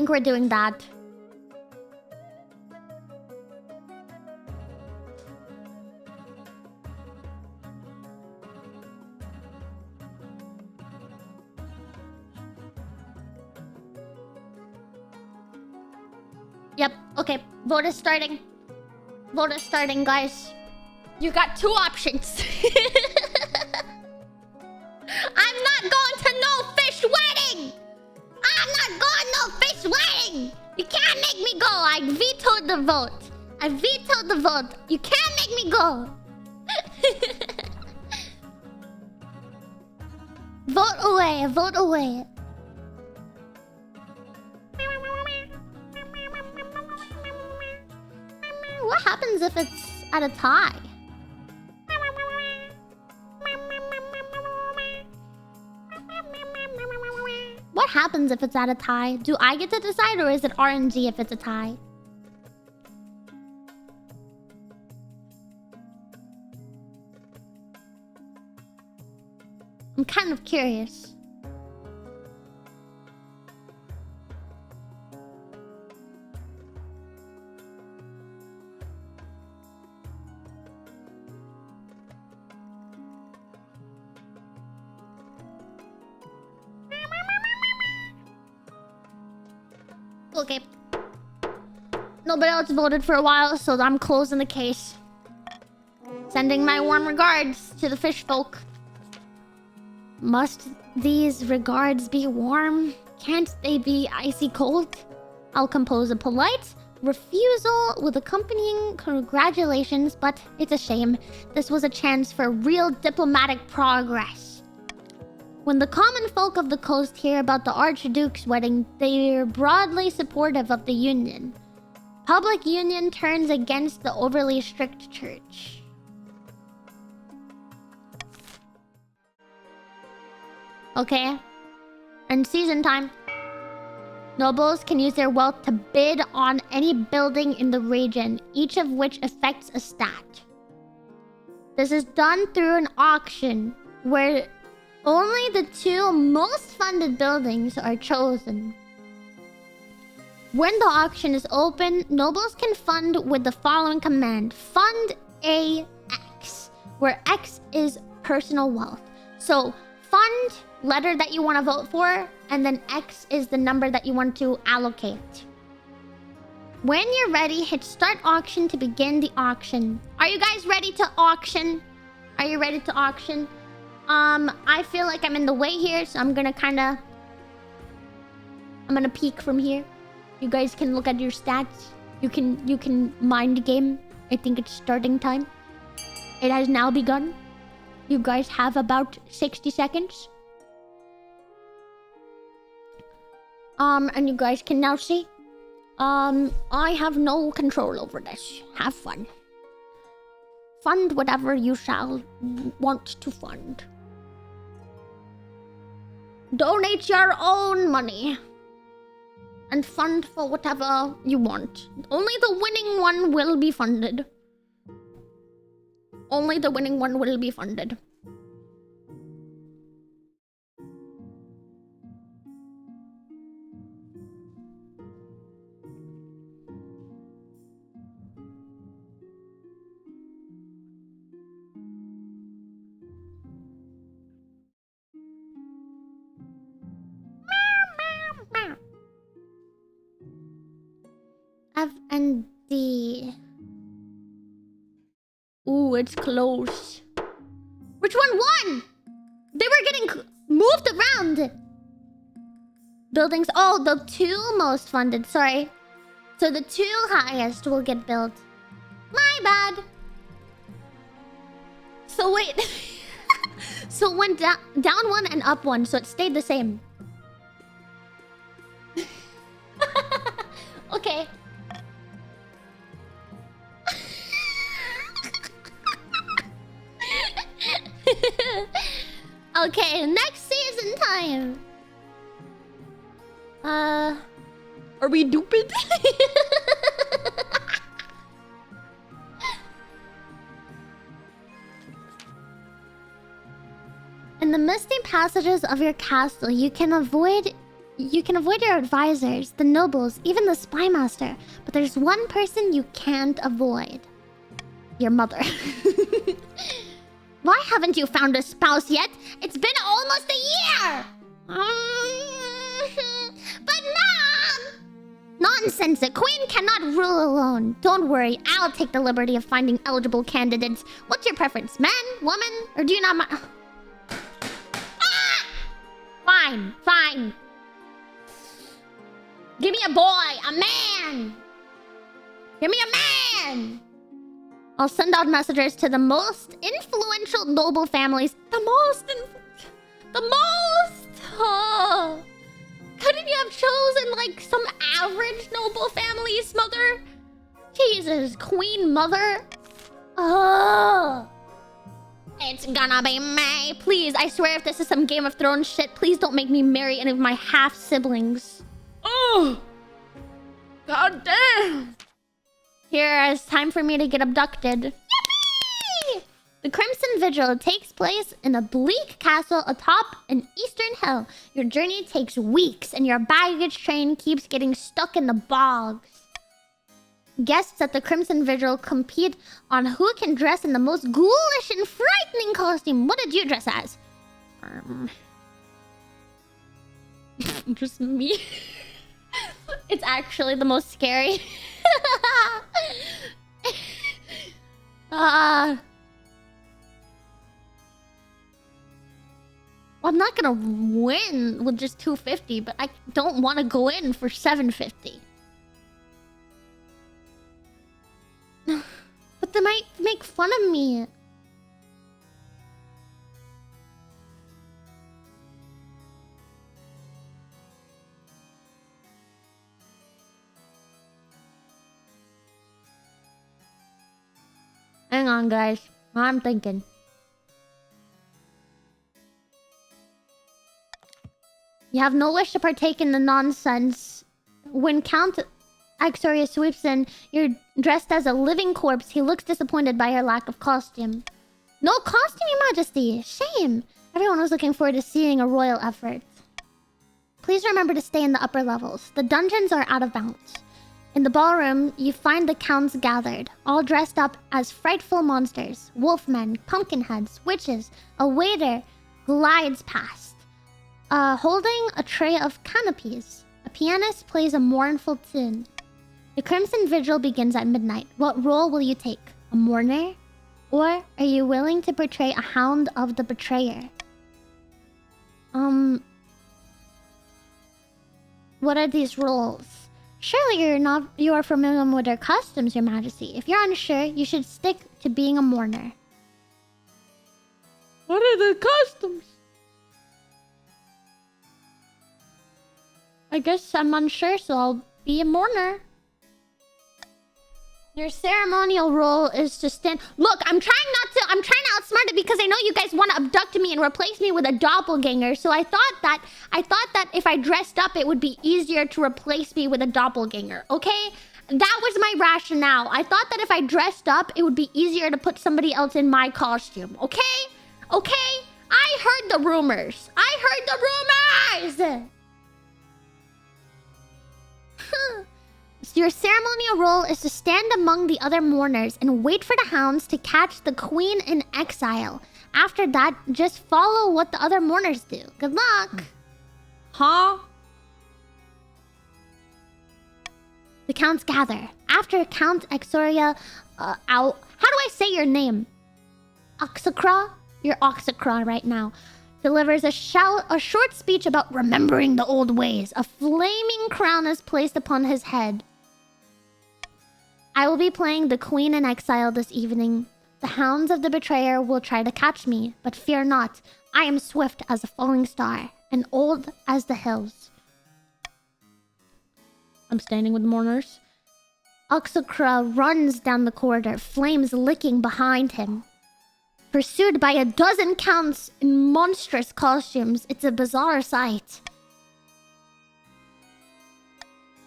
we're doing that. Yep, okay. Vote is starting. Vote is starting, guys. You got two options. I'm not going to no fish wedding! I'm not going no fish wedding! You can't make me go! I vetoed the vote. I vetoed the vote. You can't make me go! Vote away, vote away. What happens if it's at a tie? What happens if it's at a tie? Do I get to decide, or is it RNG if it's a tie? I'm kind of curious. Okay. Nobody else voted for a while, so I'm closing the case. Sending my warm regards to the fish folk. Must these regards be warm? Can't they be icy cold? I'll compose a polite refusal with accompanying congratulations, but it's a shame. This was a chance for real diplomatic progress. When the common folk of the coast hear about the Archduke's wedding, they're broadly supportive of the union. Public union turns against the overly strict church. Okay. And season time. Nobles can use their wealth to bid on any building in the region, each of which affects a stat. This is done through an auction, where only the 2 most funded buildings are chosen. When the auction is open, nobles can fund with the following command. Fund AX, where X is personal wealth. So, fund letter that you want to vote for, and then X is the number that you want to allocate. When you're ready, hit start auction to begin the auction. Are you guys ready to auction? Are you ready to auction? I feel like I'm in the way here, so I'm gonna peek from here. You guys can look at your stats. You can mind game. I think it's starting time. It has now begun. You guys have about 60 seconds. And you guys can now see. I have no control over this. Have fun. Fund whatever you shall want to fund. Donate your own money. And fund for whatever you want. Only the winning one will be funded. Only the winning one will be funded. F and D. Ooh, it's close. Which one won? They were getting moved around. Buildings. Oh, the 2 most funded. Sorry. So the 2 highest will get built. My bad. So wait. So it went down 1 and up 1. So it stayed the same. Okay. Okay, next season time. Are we stupid? In the misty passages of your castle, you can avoid your advisors, the nobles, even the spy master. But there's one person you can't avoid. Your mother. Why haven't you found a spouse yet? It's been almost a year! But Mom! Nonsense, a queen cannot rule alone. Don't worry, I'll take the liberty of finding eligible candidates. What's your preference, man, woman, or do you not mind? Ah! Fine. Give me a boy, a man! Give me a man! I'll send out messages to the most influential noble families. Oh. Couldn't you have chosen, like, some average noble family's mother? Jesus, Queen Mother. Oh. It's gonna be me. Please, I swear if this is some Game of Thrones shit, please don't make me marry any of my half-siblings. Oh. God damn. Here, it's time for me to get abducted. Yippee! The Crimson Vigil takes place in a bleak castle atop an eastern hill. Your journey takes weeks, and your baggage train keeps getting stuck in the bogs. Guests at the Crimson Vigil compete on who can dress in the most ghoulish and frightening costume. What did you dress as? Just me. It's actually the most scary. Well, I'm not gonna win with just 250, but I don't want to go in for 750. But they might make fun of me. Hang on, guys. I'm thinking. You have no wish to partake in the nonsense. When Count Axoria sweeps in, you're dressed as a living corpse. He looks disappointed by your lack of costume. No costume, Your Majesty! Shame! Everyone was looking forward to seeing a royal effort. Please remember to stay in the upper levels. The dungeons are out of bounds. In the ballroom, you find the counts gathered, all dressed up as frightful monsters. Wolfmen, pumpkinheads, witches. A waiter glides past, holding a tray of canopies. A pianist plays a mournful tune. The Crimson Vigil begins at midnight. What role will you take? A mourner? Or are you willing to portray a hound of the betrayer? What are these roles? Surely you are familiar with their customs, Your Majesty. If you're unsure, you should stick to being a mourner. What are the customs? I guess I'm unsure, so I'll be a mourner. Your ceremonial role is to stand... Look, I'm trying to outsmart it because I know you guys want to abduct me and replace me with a doppelganger. So I thought that if I dressed up, it would be easier to replace me with a doppelganger, okay? That was my rationale. I thought that if I dressed up, it would be easier to put somebody else in my costume, okay? Okay? I heard the rumors. Your ceremonial role is to stand among the other mourners and wait for the hounds to catch the queen in exile. After that, just follow what the other mourners do. Good luck. Huh? The counts gather. After Count Axoria, how do I say your name? Oxacra? You're Oxacra right now. Delivers a short speech about remembering the old ways. A flaming crown is placed upon his head. I will be playing the Queen in Exile this evening. The hounds of the betrayer will try to catch me, but fear not. I am swift as a falling star, and old as the hills. I'm standing with mourners. Oxacra runs down the corridor, flames licking behind him. Pursued by a dozen counts in monstrous costumes, it's a bizarre sight.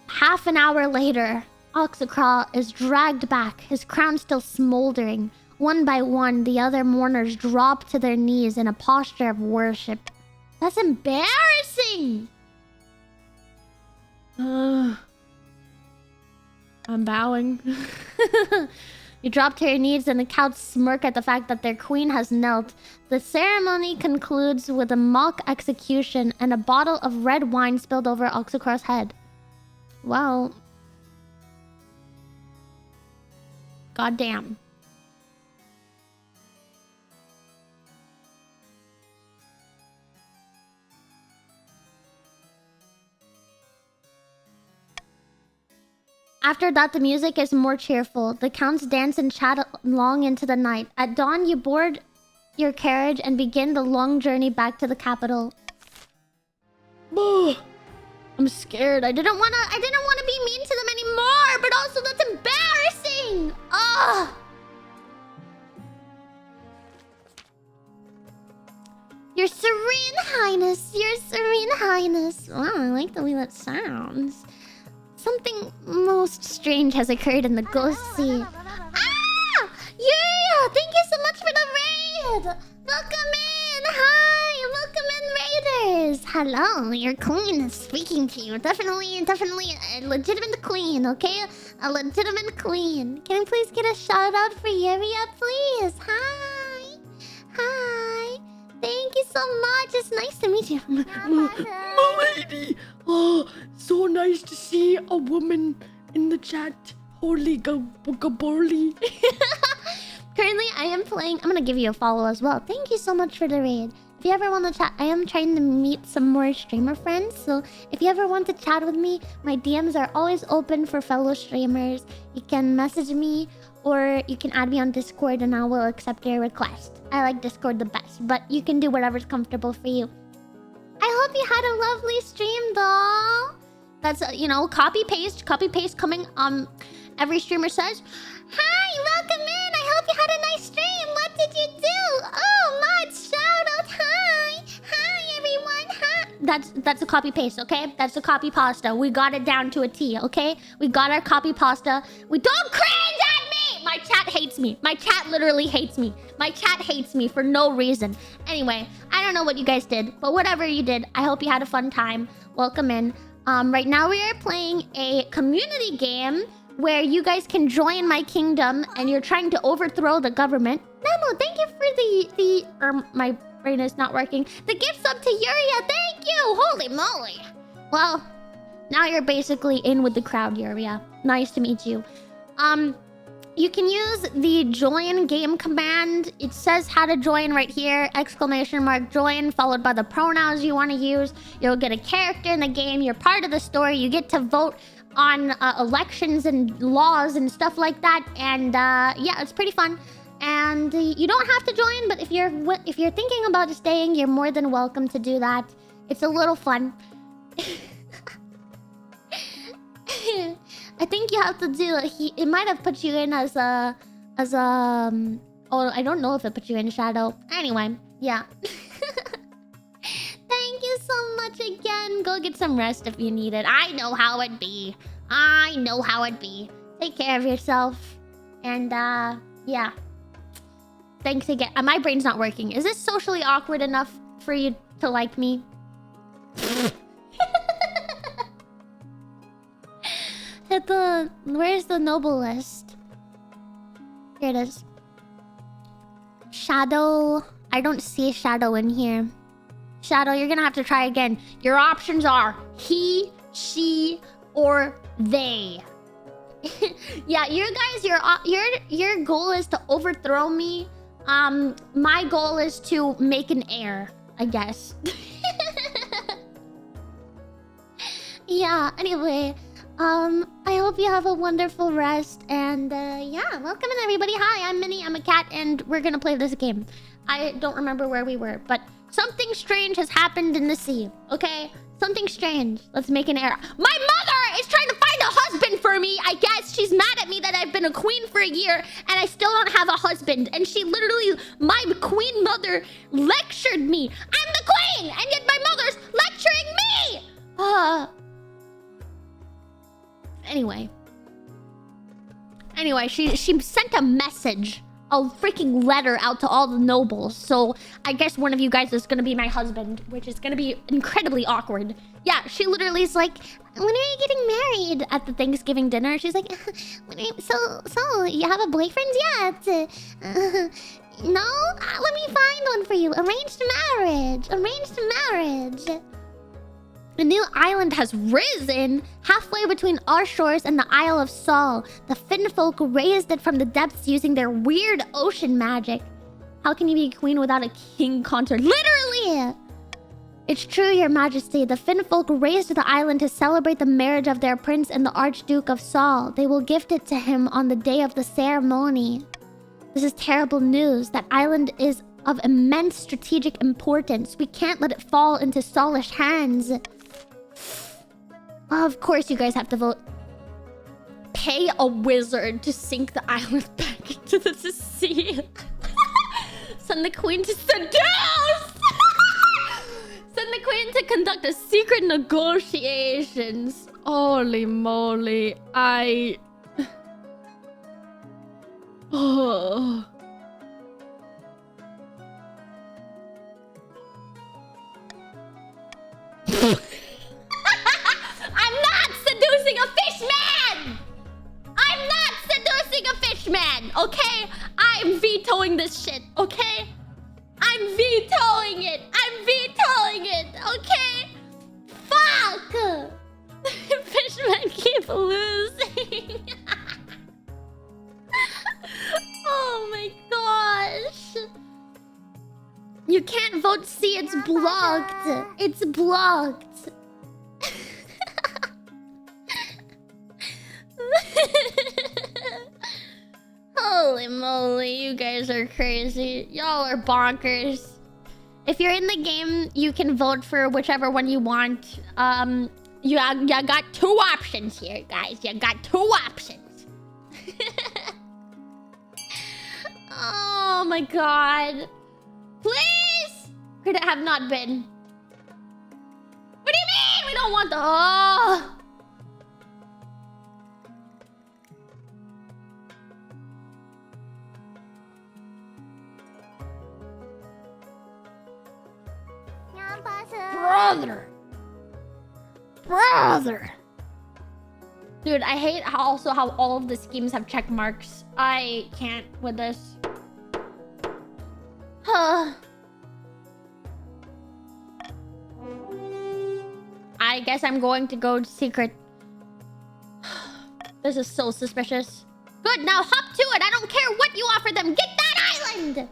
Half an hour later, Oxacra is dragged back, his crown still smoldering. One by one, the other mourners drop to their knees in a posture of worship. That's embarrassing! I'm bowing. You drop to your knees and the counts smirk at the fact that their queen has knelt. The ceremony concludes with a mock execution and a bottle of red wine spilled over Oxacra's head. Well... goddamn. After that, the music is more cheerful. The counts dance and chat long into the night. At dawn, you board your carriage and begin the long journey back to the capital. I'm scared. I didn't wanna be mean to them anymore, but also that's embarrassing. Ugh. Your Serene Highness, Your Serene Highness. Wow, I like the way that sounds. Something most strange has occurred in the Ghost Sea. Ah! Yeah! Thank you so much for the raid! Welcome in! Hi! Welcome in, raiders! Hello, your queen is speaking to you. Definitely a legitimate queen, okay? A legitimate queen. Can I please get a shout out for Yuria, please? Hi! Hi! Thank you so much. It's nice to meet you. Milady! Oh, so nice to see a woman in the chat. Holy gaborly. Currently, I am playing... I'm gonna give you a follow as well. Thank you so much for the raid. If you ever want to chat, I am trying to meet some more streamer friends. So if you ever want to chat with me, my DMs are always open for fellow streamers. You can message me or you can add me on Discord and I will accept your request. I like Discord the best, but you can do whatever's comfortable for you. I hope you had a lovely stream, though. That's, copy paste coming. Every streamer says, hi, welcome in. I hope you had a nice stream. What did you do? Oh, mods, shout out. Hi. Hi, everyone. Hi. that's a copy paste, okay? That's a copy pasta. We got it down to a T, okay? We got our copy pasta. We don't cringe at me! My chat hates me. My chat literally hates me. My chat hates me for no reason. Anyway, I don't know what you guys did, but whatever you did, I hope you had a fun time. Welcome in. Right now we are playing a community game where you guys can join my kingdom and you're trying to overthrow the government. Nano, thank you for my brain is not working. The gift sub to Yuria, thank you! Holy moly! Well, now you're basically in with the crowd, Yuria. Nice to meet you. You can use the join game command. It says how to join right here. Exclamation mark join followed by the pronouns you want to use. You'll get a character in the game. You're part of the story. You get to vote on elections and laws and stuff like that. And yeah, it's pretty fun. And you don't have to join, but if you're thinking about staying, you're more than welcome to do that. It's a little fun. I think you have to do it might have put you in as a oh, I don't know if it put you in shadow. Anyway, yeah. Thank you so much again. Go get some rest if you need it. I know how it be. I know how it be. Take care of yourself. And yeah. Thanks again. My brain's not working. Is this socially awkward enough for you to like me? Where's the noble list? Here it is. Shadow. I don't see Shadow in here. Shadow, you're gonna have to try again. Your options are he, she, or they. Yeah, you guys, your goal is to overthrow me. My goal is to make an heir, I guess. Yeah, anyway. I hope you have a wonderful rest, and yeah, welcome in everybody. Hi, I'm Minnie, I'm a cat, and we're gonna play this game. I don't remember where we were, but something strange has happened in the sea, okay? Something strange. Let's make an heir. My mother is trying to find a husband for me, I guess. She's mad at me that I've been a queen for a year, and I still don't have a husband. And she literally, my queen mother lectured me. I'm the queen, and yet my mother's lecturing me! Anyway, she sent a message, a freaking letter out to all the nobles. So I guess one of you guys is gonna be my husband, which is gonna be incredibly awkward. Yeah, she literally is like, when are you getting married at the Thanksgiving dinner? She's like, so you have a boyfriend yet? No? Let me find one for you. Arranged marriage. A new island has risen halfway between our shores and the Isle of Sol. The Finn folk raised it from the depths using their weird ocean magic. How can you be a queen without a king consort? Literally! It's true, your majesty. The Finn folk raised the island to celebrate the marriage of their prince and the Archduke of Sol. They will gift it to him on the day of the ceremony. This is terrible news. That island is of immense strategic importance. We can't let it fall into Solish hands. Of course you guys have to vote. Pay a wizard to sink the island back into the sea. Send the queen to seduce! Send the queen to conduct a secret negotiations. Holy moly. Oh. I'm not seducing a fishman! I'm not seducing a fishman, okay? I'm vetoing this shit, okay? I'm vetoing it, okay? Fuck! Fishmen keep losing. Oh my gosh. You can't vote C, it's blocked. It's blocked. Holy moly, you guys are crazy. Y'all are bonkers. If you're in the game, you can vote for whichever one you want. You got two options here, guys. You got two options. Oh my god. Please! Could it have not been? don't want the... Oh. Brother. Dude, I hate how all of the schemes have check marks. I can't with this. I guess I'm going to go secret. This is so suspicious. Good, now hop to it. I don't care what you offer them. Get that island!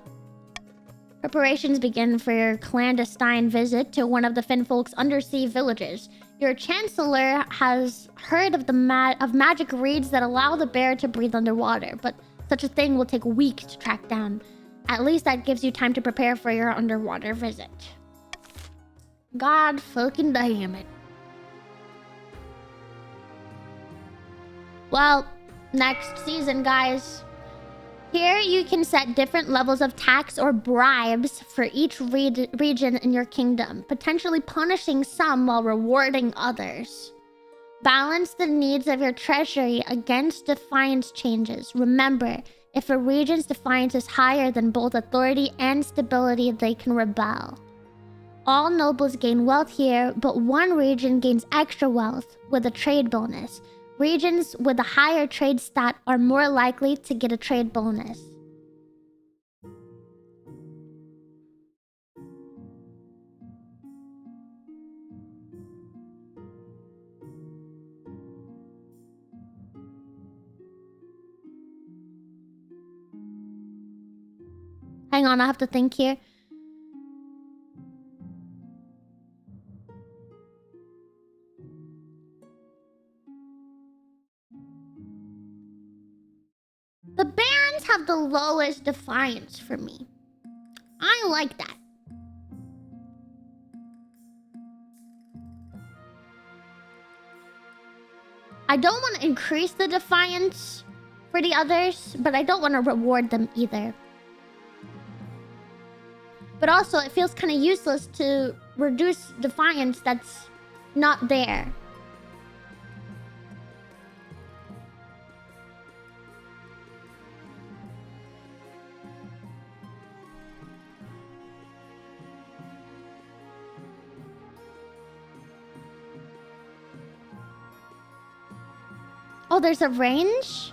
Preparations begin for your clandestine visit to one of the Finfolk's undersea villages. Your chancellor has heard of magic reeds that allow the bear to breathe underwater, but such a thing will take weeks to track down. At least that gives you time to prepare for your underwater visit. God fucking damn it. Well, next season, guys. Here you can set different levels of tax or bribes for each region in your kingdom, potentially punishing some while rewarding others. Balance the needs of your treasury against defiance changes. Remember, if a region's defiance is higher than both authority and stability, they can rebel. All nobles gain wealth here, but one region gains extra wealth with a trade bonus. Regions with a higher trade stat are more likely to get a trade bonus. Hang on, I have to think here. The Barons have the lowest defiance for me. I like that. I don't want to increase the defiance for the others, but I don't want to reward them either. But also, it feels kind of useless to reduce defiance that's not there. Oh, there's a range?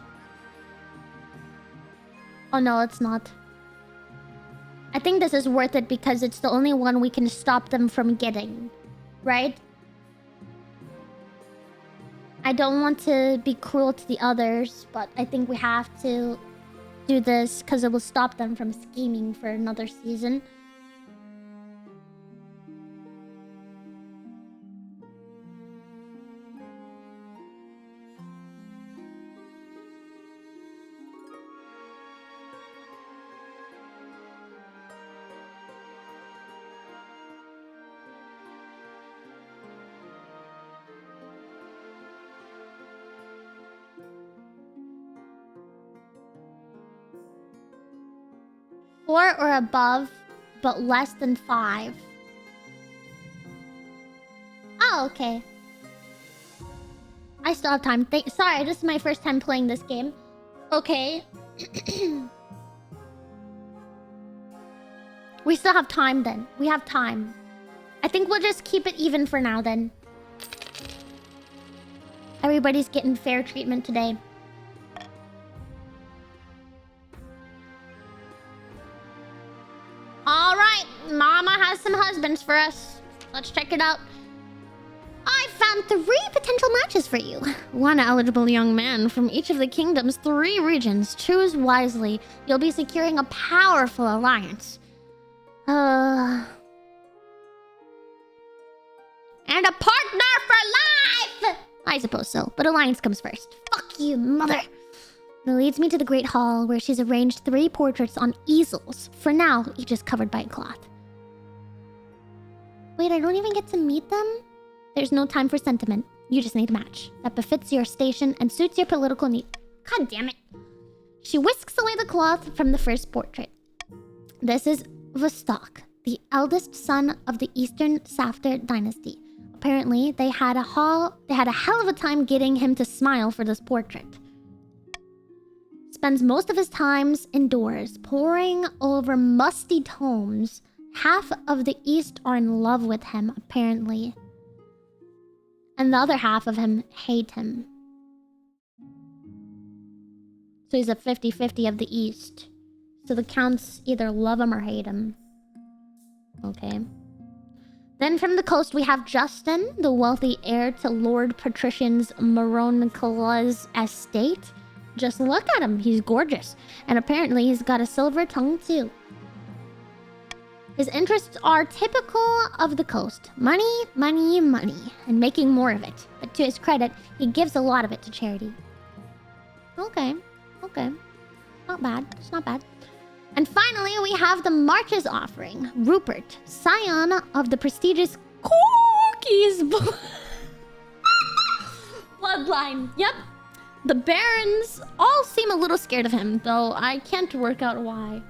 Oh no, it's not. I think this is worth it because it's the only one we can stop them from getting. Right? I don't want to be cruel to the others, but I think we have to do this because it will stop them from scheming for another season. Four or above, but less than 5. Oh, okay. I still have time. Sorry, this is my first time playing this game. Okay. We still have time then. We have time. I think we'll just keep it even for now then. Everybody's getting fair treatment today. Alright, Mama has some husbands for us. Let's check it out. I found 3 potential matches for you. 1 eligible young man from each of the kingdom's 3 regions. Choose wisely. You'll be securing a powerful alliance. And a partner for life! I suppose so, but alliance comes first. Fuck you, mother. That leads me to the Great Hall, where she's arranged 3 portraits on easels. For now, each is covered by a cloth. Wait, I don't even get to meet them? There's no time for sentiment. You just need a match that befits your station and suits your political need. God damn it. She whisks away the cloth from the first portrait. This is Vostok, the eldest son of the Eastern Safter dynasty. apparently, they had a hell of a time getting him to smile for this portrait. Spends most of his times indoors, poring over musty tomes. Half of the East are in love with him, apparently. And the other half of him hate him. So he's a 50-50 of the East. So the counts either love him or hate him. Okay. Then from the coast, we have Justin, the wealthy heir to Lord Patrician's Maroncla's estate. Just look at him. He's gorgeous. And apparently he's got a silver tongue too. His interests are typical of the coast. Money, money, money. And making more of it. But to his credit, he gives a lot of it to charity. Okay. Okay. Not bad. It's not bad. And finally, we have the March's offering. Rupert, scion of the prestigious Corky's bloodline. Yep. The barons all seem a little scared of him, though I can't work out why.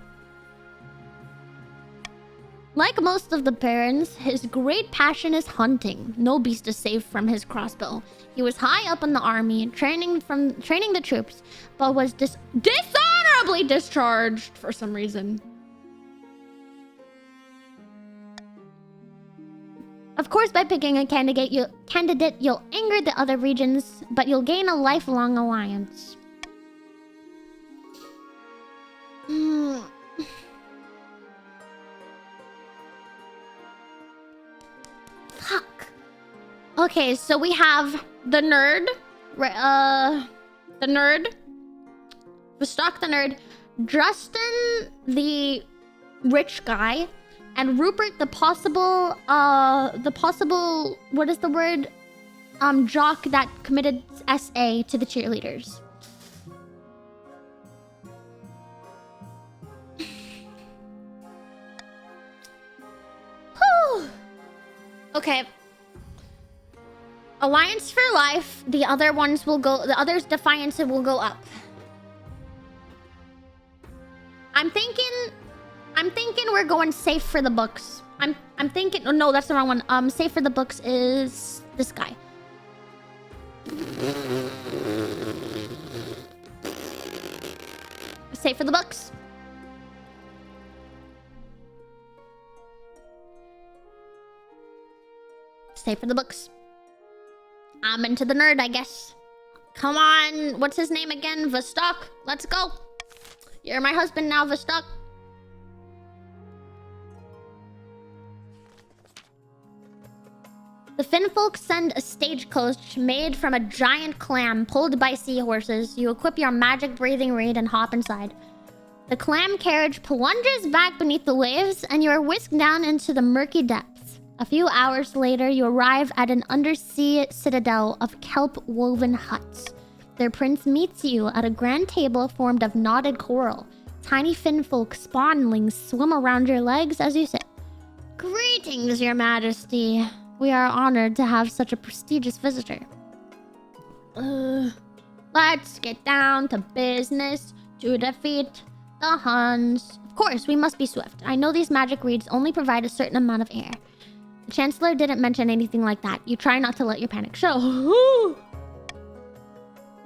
Like most of the barons, his great passion is hunting. No beast is safe from his crossbow. He was high up in the army, training the troops, but was dishonorably discharged for some reason. Of course, by picking a candidate, you'll anger the other regions, but you'll gain a lifelong alliance. Fuck. Okay, so we have the nerd, Vostok the nerd, Justin the rich guy, and Rupert the possible, what is the word? Jock that committed SA to the cheerleaders. Whew. Okay. Alliance for life. The others' defiance will go up. I'm thinking we're going safe for the books. I'm thinking, oh, no, that's the wrong one. Safe for the books is this guy. Safe for the books. Safe for the books. I'm into the nerd, I guess. Come on, what's his name again? Vostok. Let's go. You're my husband now, Vostok. The Finfolk send a stagecoach made from a giant clam pulled by seahorses. You equip your magic breathing reed and hop inside. The clam carriage plunges back beneath the waves, and you are whisked down into the murky depths. A few hours later, you arrive at an undersea citadel of kelp-woven huts. Their prince meets you at a grand table formed of knotted coral. Tiny Finfolk spawnlings swim around your legs as you sit. Greetings, your majesty. We are honored to have such a prestigious visitor. Let's get down to business to defeat the Huns. Of course, we must be swift. I know these magic reeds only provide a certain amount of air. The Chancellor didn't mention anything like that. You try not to let your panic show.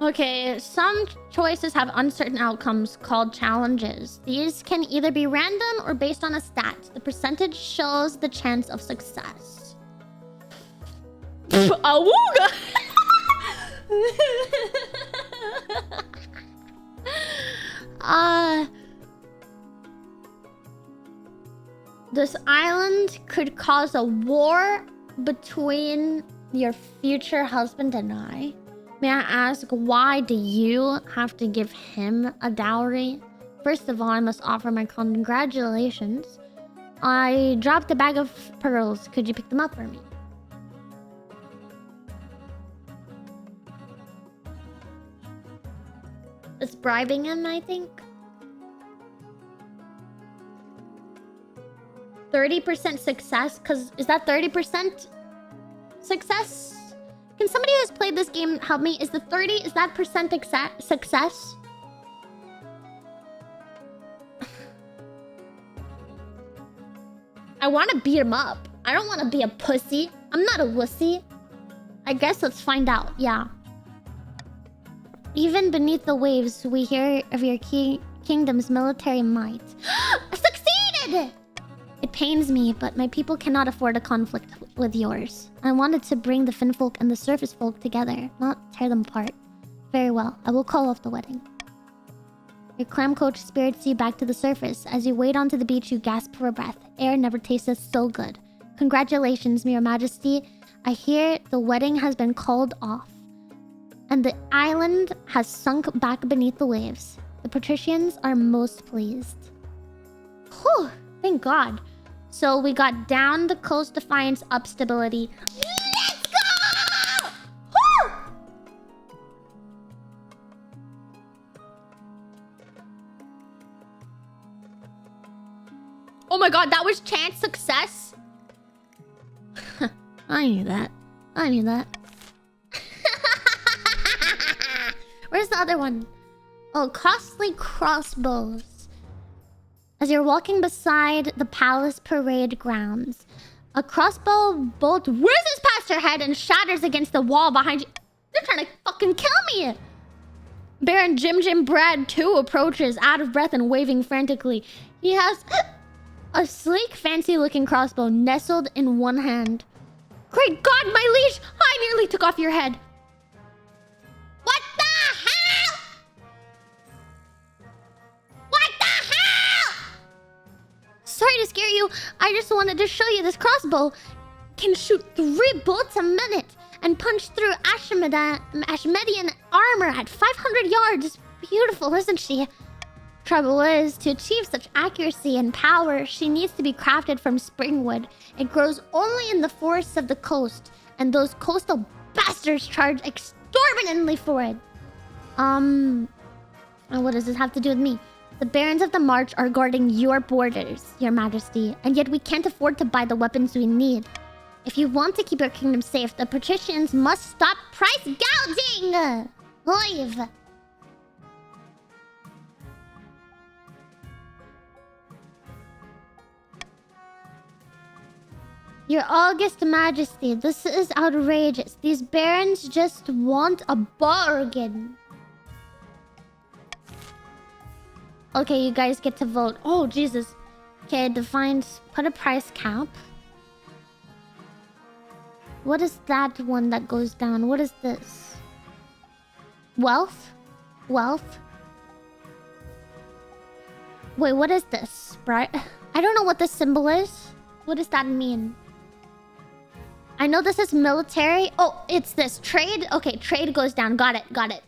Okay, some choices have uncertain outcomes called challenges. These can either be random or based on a stat. The percentage shows the chance of success. Awooga! This island could cause a war between your future husband and I. May I ask, why do you have to give him a dowry? First of all, I must offer my congratulations. I dropped a bag of pearls. Could you pick them up for me? It's bribing him, I think. 30% success? Because is that 30% success? Can somebody who's played this game help me? Is that percent success? I want to beat him up. I don't want to be a pussy. I'm not a wussy. I guess let's find out. Yeah. Even beneath the waves, we hear of your kingdom's military might. Succeeded! It pains me, but my people cannot afford a conflict with yours. I wanted to bring the Finfolk and the Surface Folk together, not tear them apart. Very well, I will call off the wedding. Your clam coach spirits you back to the surface. As you wade onto the beach, you gasp for a breath. Air never tasted so good. Congratulations, Your Majesty. I hear the wedding has been called off, and the island has sunk back beneath the waves. The patricians are most pleased. Whew, thank God. So we got down the coast defiance, up stability. Let's go! Whew! Oh my God, that was chance success? I knew that. I knew that. Where's the other one? Oh, costly crossbows. As you're walking beside the palace parade grounds, a crossbow bolt whizzes past your head and shatters against the wall behind you. They're trying to fucking kill me! Baron Jim Brad too approaches, out of breath and waving frantically. He has a sleek, fancy-looking crossbow nestled in one hand. Great God, my liege! I nearly took off your head. What the hell? What the hell? Sorry to scare you. I just wanted to show you this crossbow can shoot 3 bolts a minute and punch through Ashmedian armor at 500 yards. Beautiful, isn't she? Trouble is, to achieve such accuracy and power, she needs to be crafted from springwood. It grows only in the forests of the coast, and those coastal bastards charge exorbitantly for it. What does this have to do with me? The barons of the March are guarding your borders, Your Majesty, and yet we can't afford to buy the weapons we need. If you want to keep your kingdom safe, the patricians must stop price gouging! Live! Your August Majesty, this is outrageous. These barons just want a bargain. Okay, you guys get to vote. Oh, Jesus. Okay, defines... Put a price cap. What is that one that goes down? What is this? Wealth? Wealth? Wait, what is this? Right? I don't know what this symbol is. What does that mean? I know this is military. Oh, it's this. Trade? Okay, trade goes down. Got it, got it.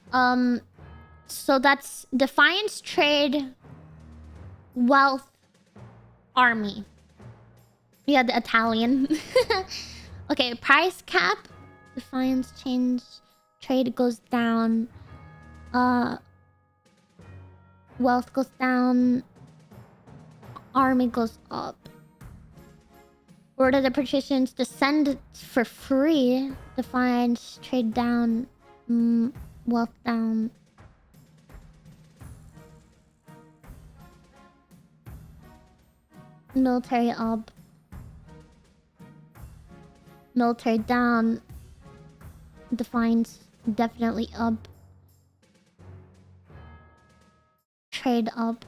So that's defiance, trade, wealth, army. Yeah, the Italian. Okay, price cap. Defiance change. Trade goes down. Wealth goes down. Army goes up. Order the patricians to send for free. Defiance, trade down, wealth down. Military up. Military down. Defiance definitely up. Trade up.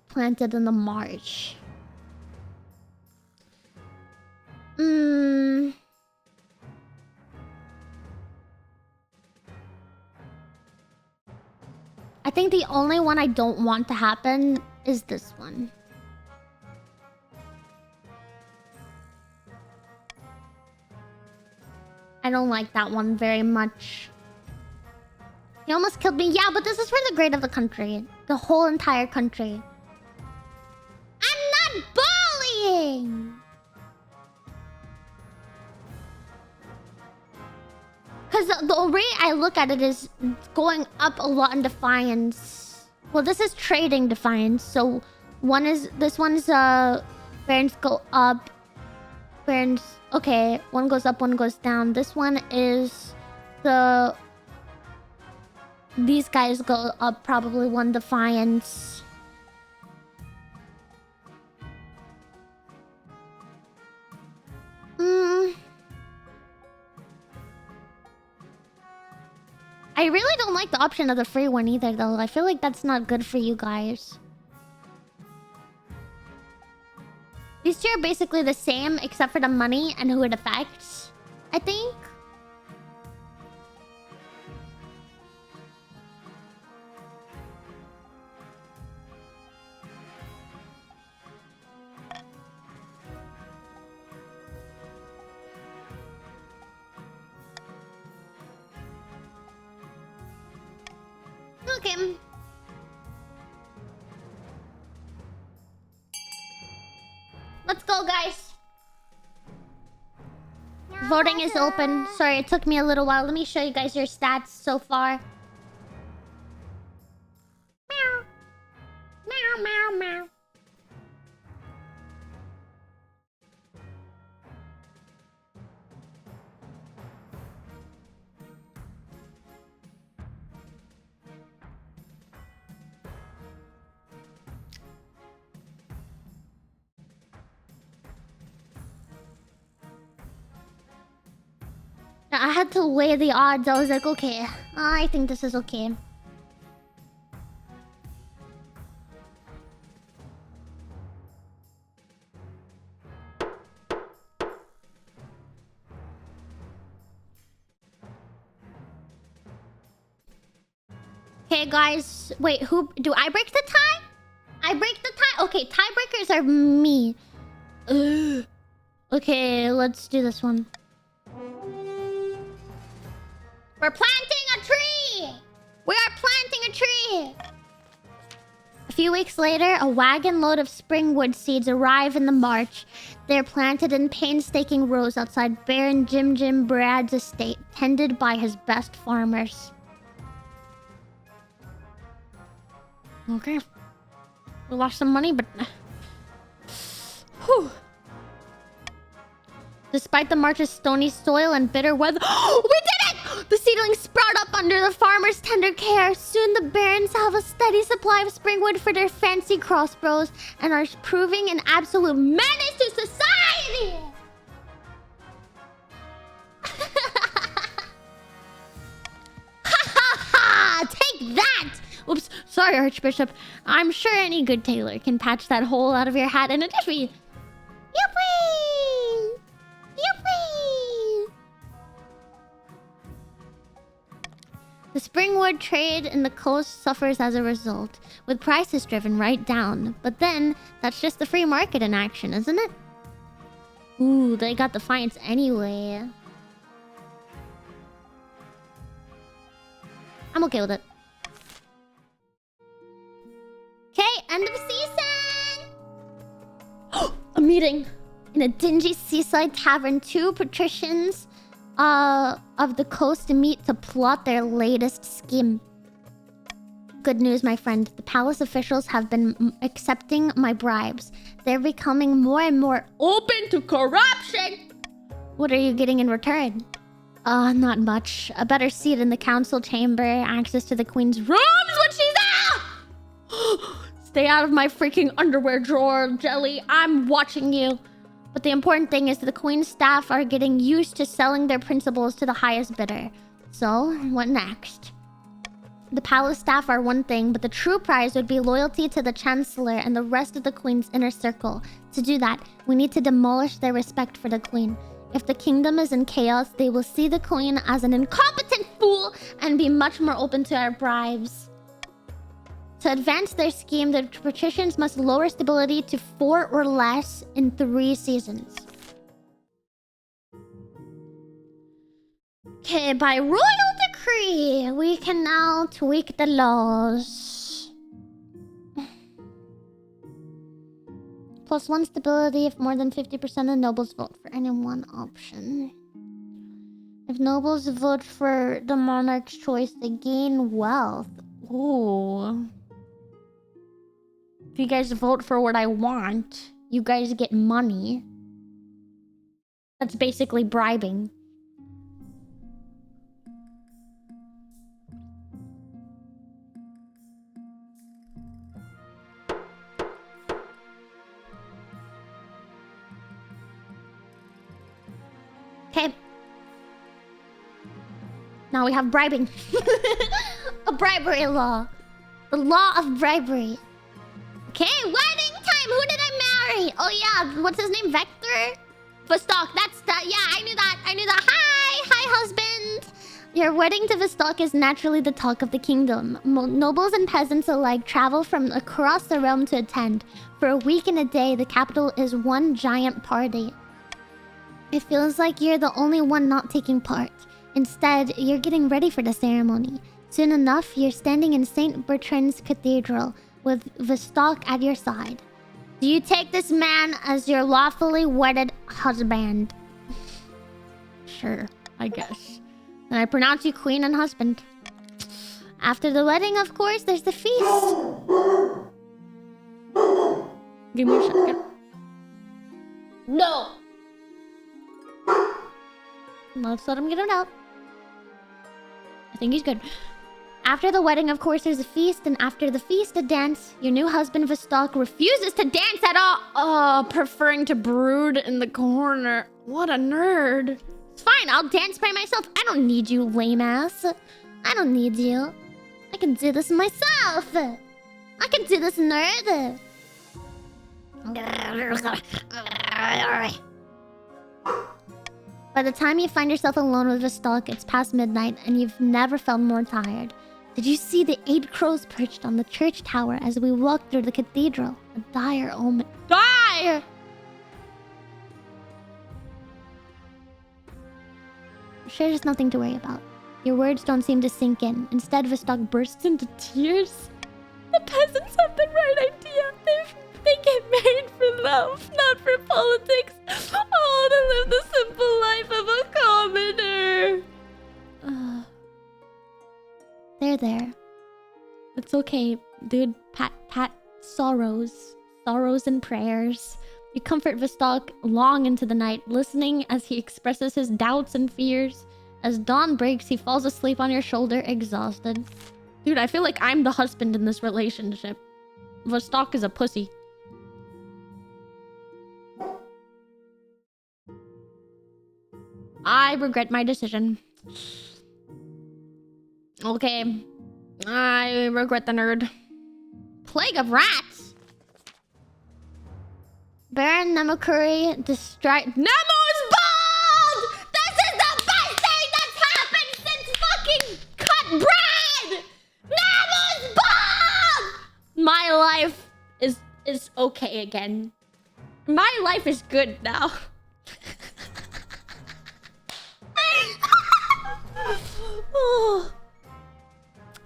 Planted in the march. I think the only one I don't want to happen is this one. I don't like that one very much. He almost killed me. Yeah, but this is for the great of the country. The whole entire country. I'm not bullying! Because the way I look at it is going up a lot in defiance. Well, this is trading defiance. So this one's barons go up. Barons, okay, one goes up, one goes down. This one is these guys go up, probably one defiance. I really don't like the option of the free one either, though. I feel like that's not good for you guys. These two are basically the same, except for the money and who it affects, I think. Okay. Let's go, guys. Voting is open. Sorry, it took me a little while. Let me show you guys your stats so far. Meow. Meow, meow, meow. I had to weigh the odds. I was like, okay, I think this is okay. Okay, guys. Wait, who... Do I break the tie? I break the tie? Okay, tiebreakers are me. Ugh. Okay, let's do this one. We're planting a tree! We are planting a tree! A few weeks later, a wagon load of springwood seeds arrive in the march. They're planted in painstaking rows outside Baron Jim Brad's estate, tended by his best farmers. Okay. We lost some money, but... Whew. Despite the march's stony soil and bitter weather... We did it! The seedlings sprout up under the farmer's tender care. Soon the barons have a steady supply of springwood for their fancy crossbows and are proving an absolute menace to society! Ha ha ha! Take that! Oops, sorry, Archbishop. I'm sure any good tailor can patch that hole out of your hat in a jiffy. Yippee! Yippee! The springwood trade in the coast suffers as a result, with prices driven right down. But then, that's just the free market in action, isn't it? Ooh, they got defiance anyway. I'm okay with it. Okay, end of season! A meeting! In a dingy seaside tavern, two patricians of the coast meet to plot their latest scheme. Good news, my friend. The palace officials have been accepting my bribes. They're becoming more and more open to corruption! What are you getting in return? Not much. A better seat in the council chamber, access to the queen's rooms when she's out! Stay out of my freaking underwear drawer, Jelly. I'm watching you. But the important thing is that the queen's staff are getting used to selling their principles to the highest bidder. So, what next? The palace staff are one thing, but the true prize would be loyalty to the chancellor and the rest of the queen's inner circle. To do that, we need to demolish their respect for the queen. If the kingdom is in chaos, they will see the queen as an incompetent fool and be much more open to our bribes. To advance their scheme, the patricians must lower stability to 4 or less in 3 seasons. Okay, by royal decree, we can now tweak the laws. +1 stability if more than 50% of nobles vote for any one option. If nobles vote for the monarch's choice, they gain wealth. Ooh. If you guys vote for what I want, you guys get money. That's basically bribing. Now we have bribing. A bribery law. The law of bribery. Okay, wedding time. Who did I marry? Oh yeah, what's his name? Vector? Vostok. That's that. Yeah, I knew that. I knew that. Hi, husband. Your wedding to Vostok is naturally the talk of the kingdom. Nobles and peasants alike travel from across the realm to attend. For a week and a day, the capital is one giant party. It feels like you're the only one not taking part. Instead, you're getting ready for the ceremony. Soon enough, you're standing in St. Bertrand's Cathedral with Vostok at your side. Do you take this man as your lawfully wedded husband? Sure, I guess. And I pronounce you queen and husband. After the wedding, of course, there's the feast. Give me a second. No! Let's let him get it out. I think he's good. After the wedding, of course, there's a feast. And after the feast, a dance. Your new husband, Vostok, refuses to dance at all. Oh, preferring to brood in the corner. What a nerd. It's fine, I'll dance by myself. I don't need you, lame ass. I don't need you. I can do this myself. I can do this, nerd. By the time you find yourself alone with Vostok, it's past midnight and you've never felt more tired. Did you see the 8 crows perched on the church tower as we walked through the cathedral? A dire omen. Dire! Sure, there's nothing to worry about. Your words don't seem to sink in. Instead, Vostok bursts into tears. The peasants have the right idea. They get married for love, not for politics. Oh, to live the simple life of a commoner. There. It's okay, dude. Pat. Sorrows and prayers. You comfort Vostok long into the night, listening as he expresses his doubts and fears. As dawn breaks, he falls asleep on your shoulder, exhausted. Dude, I feel like I'm the husband in this relationship. Vostok is a pussy. I regret my decision. Okay. I regret the nerd. Plague of rats! Baron Namakuri distract. Nemo's bald! This is the best thing that's happened since fucking cut bread! Nemo's bald! My life is okay again. My life is good now. Oh.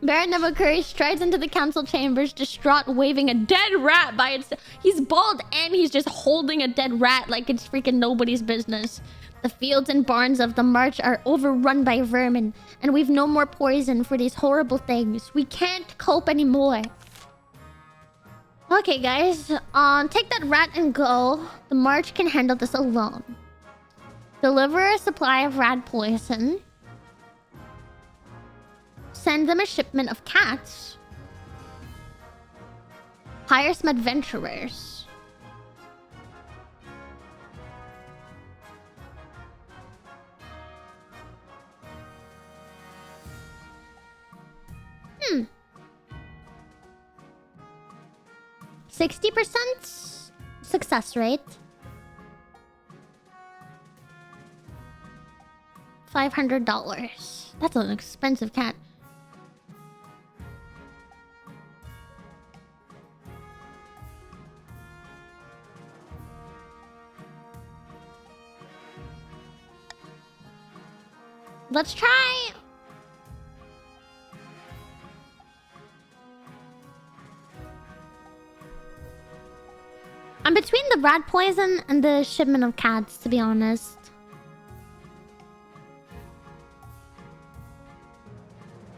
Baron Namakuri strides into the council chambers, distraught, waving a dead rat by its... He's bald and he's just holding a dead rat like it's freaking nobody's business. The fields and barns of the march are overrun by vermin, and we've no more poison for these horrible things. We can't cope anymore. Okay, guys. Take that rat and go. The march can handle this alone. Deliver a supply of rat poison. Send them a shipment of cats. Hire some adventurers. Hmm. 60% success rate. $500. That's an expensive cat. Let's try... I'm between the rat poison and the shipment of cats, to be honest.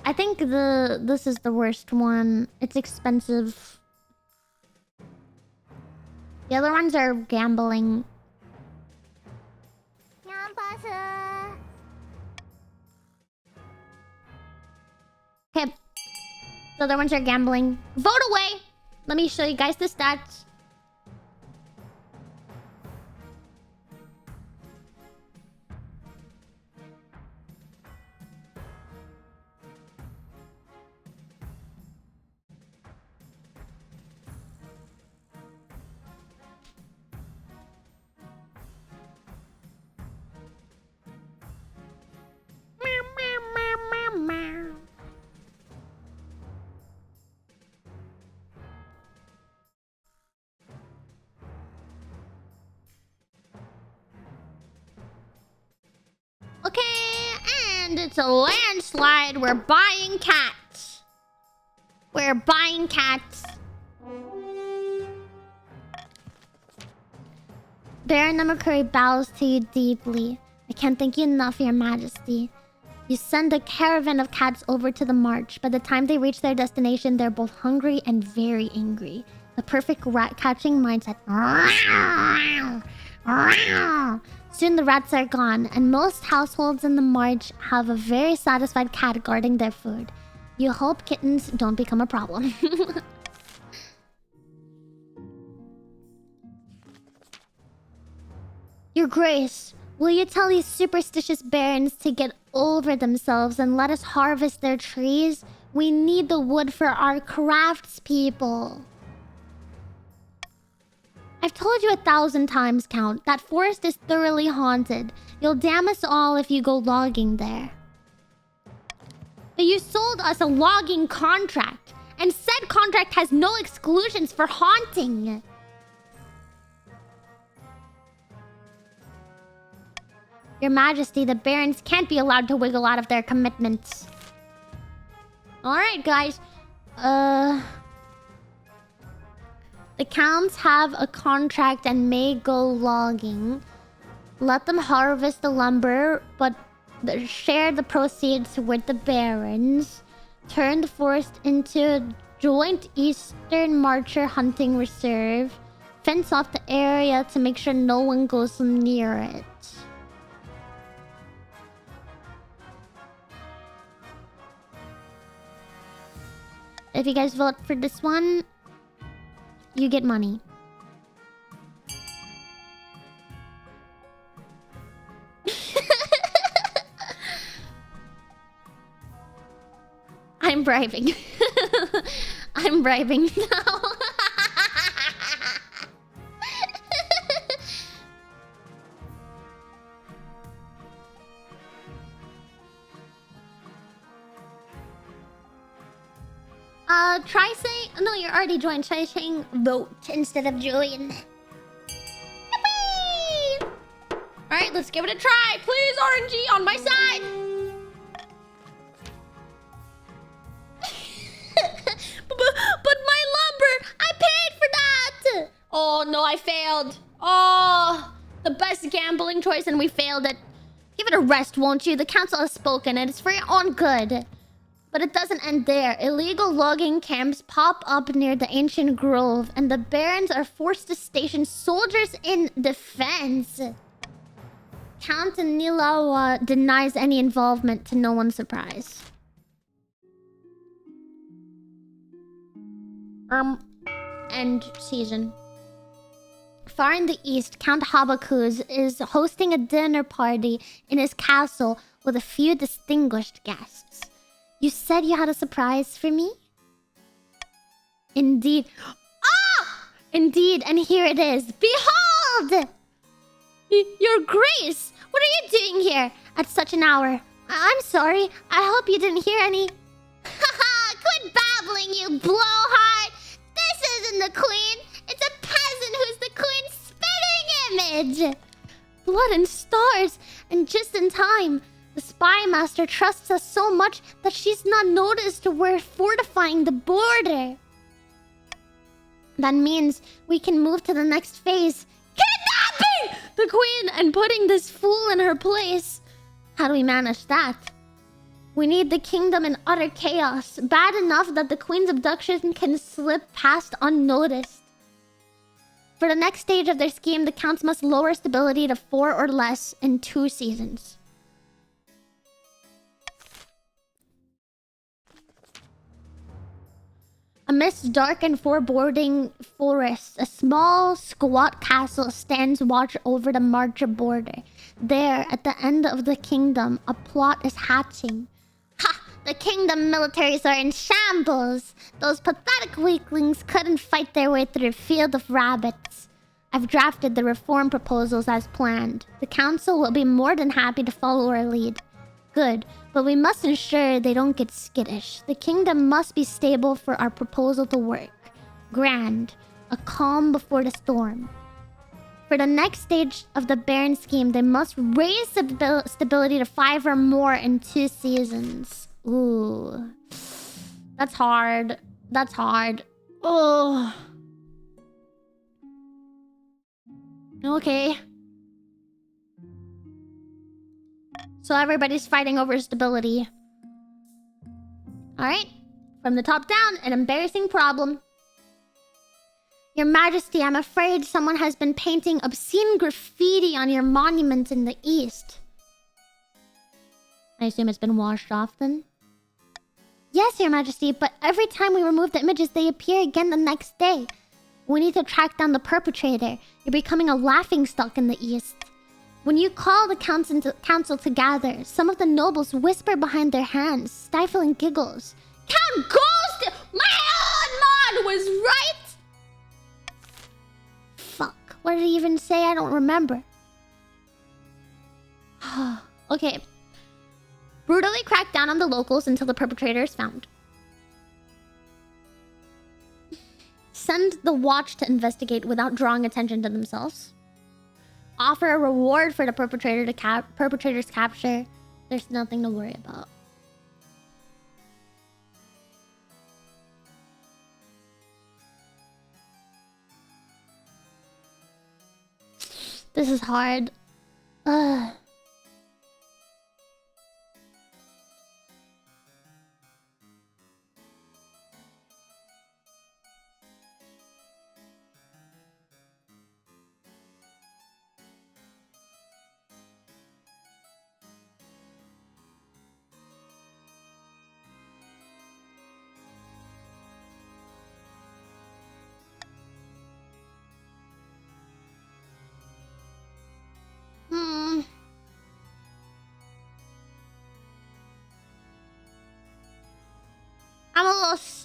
I think this is the worst one. It's expensive. The other ones are gambling. Okay. The other ones are gambling. Vote away! Let me show you guys the stats. Okay, and it's a landslide. We're buying cats. We're buying cats. Baron Namakuri bows to you deeply. I can't thank you enough, Your Majesty. You send a caravan of cats over to the march. By the time they reach their destination, they're both hungry and very angry. The perfect rat-catching mindset. Soon the rats are gone, and most households in the march have a very satisfied cat guarding their food. You hope kittens don't become a problem. Your Grace, will you tell these superstitious barons to get over themselves and let us harvest their trees? We need the wood for our craftspeople. I've told you 1,000 times, Count. That forest is thoroughly haunted. You'll damn us all if you go logging there. But you sold us a logging contract, and said contract has no exclusions for haunting. Your Majesty, the barons can't be allowed to wiggle out of their commitments. Alright, guys. The counts have a contract and may go logging. Let them harvest the lumber, but share the proceeds with the barons. Turn the forest into a joint Eastern Marcher hunting reserve. Fence off the area to make sure no one goes near it. If you guys vote for this one, you get money. I'm bribing. I'm bribing now. Try saying... No, you're already joined. Try saying vote instead of join. Alright, let's give it a try. Please, RNG on my side. but my lumber, I paid for that. Oh, no, I failed. Oh, the best gambling choice and we failed it. Give it a rest, won't you? The council has spoken and it's for your own good. But it doesn't end there. Illegal logging camps pop up near the ancient grove, and the barons are forced to station soldiers in defense. Count Nilawa denies any involvement, to no one's surprise. End season. Far in the east, Count Habakuz is hosting a dinner party in his castle with a few distinguished guests. You said you had a surprise for me? Indeed. Ah! Indeed, and here it is. Behold! Your Grace! What are you doing here at such an hour? I'm sorry. I hope you didn't hear any... Haha! Quit babbling, you blowhard! This isn't the queen! It's a peasant who's the queen's spitting image! Blood and stars! And just in time... The spy master trusts us so much that she's not noticed we're fortifying the border. That means we can move to the next phase. Kidnapping the queen and putting this fool in her place. How do we manage that? We need the kingdom in utter chaos. Bad enough that the queen's abduction can slip past unnoticed. For the next stage of their scheme, the counts must lower stability to 4 or less in 2 seasons. Amidst dark and foreboding forests, a small, squat castle stands watch over the Marcher border. There, at the end of the kingdom, a plot is hatching. Ha! The kingdom militaries are in shambles! Those pathetic weaklings couldn't fight their way through a field of rabbits. I've drafted the reform proposals as planned. The council will be more than happy to follow our lead. Good, but we must ensure they don't get skittish. The kingdom must be stable for our proposal to work. Grand. A calm before the storm. For the next stage of the Baron scheme, they must raise stability to 5 or more in 2 seasons. Ooh. That's hard. That's hard. Oh. Okay. So everybody's fighting over stability. Alright. From the top down, an embarrassing problem. Your Majesty, I'm afraid someone has been painting obscene graffiti on your monument in the east. I assume it's been washed off then? Yes, Your Majesty, but every time we remove the images, they appear again the next day. We need to track down the perpetrator. You're becoming a laughingstock in the east. When you call the council to gather, some of the nobles whisper behind their hands, stifling giggles. Count Ghost! My own mod was right! Fuck. What did he even say? I don't remember. Okay. Brutally crack down on the locals until the perpetrator is found. Send the watch to investigate without drawing attention to themselves. Offer a reward for the perpetrator's capture. There's nothing to worry about. This is hard. Ugh.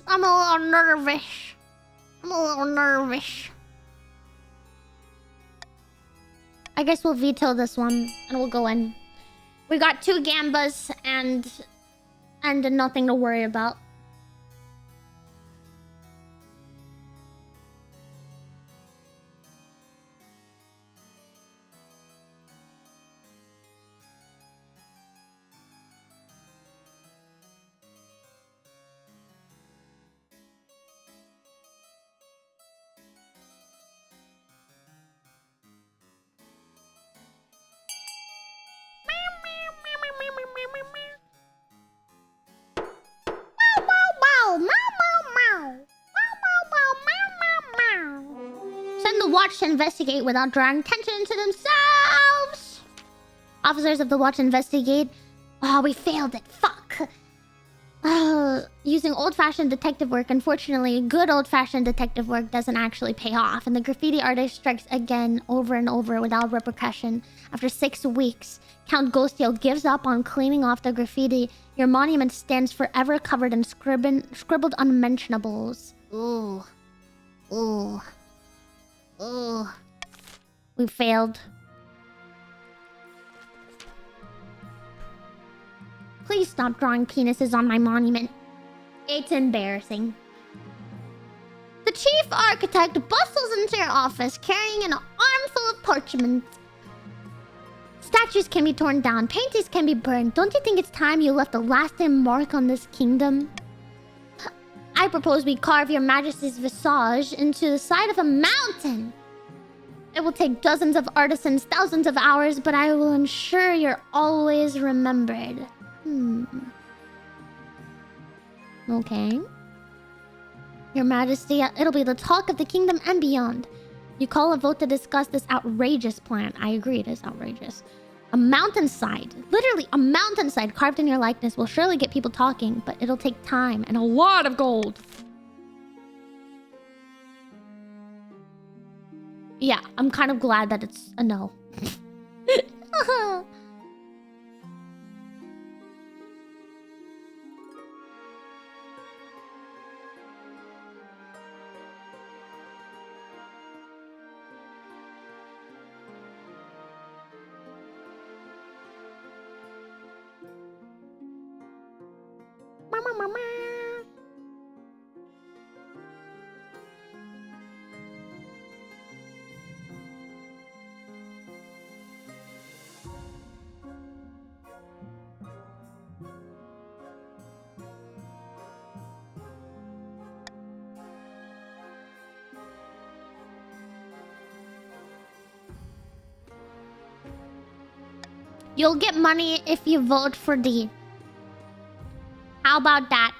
I'm a little nervous. I'm a little nervous. I guess we'll veto this one and we'll go in. We got 2 gambas and nothing to worry about. Send the watch to investigate without drawing attention to themselves. Officers of the watch investigate. Oh, we failed it. Fuck. Using old-fashioned detective work. Unfortunately, good old-fashioned detective work doesn't actually pay off, and the graffiti artist strikes again over and over without repercussion. After 6 weeks, Count Ghostiel gives up on cleaning off the graffiti. Your monument stands forever covered in scribbled unmentionables. Ooh. Ooh. Ooh. We failed. Please stop drawing penises on my monument. It's embarrassing. The chief architect bustles into your office carrying an armful of parchments. Statues can be torn down, paintings can be burned. Don't you think it's time you left a lasting mark on this kingdom? I propose we carve your majesty's visage into the side of a mountain. It will take dozens of artisans, thousands of hours, but I will ensure you're always remembered. Okay. Your Majesty, it'll be the talk of the kingdom and beyond. You call a vote to discuss this outrageous plan. I agree, it is outrageous. A mountainside, literally a mountainside carved in your likeness will surely get people talking, but it'll take time and a lot of gold. Yeah, I'm kind of glad that it's a no. You'll get money if you vote for D. How about that?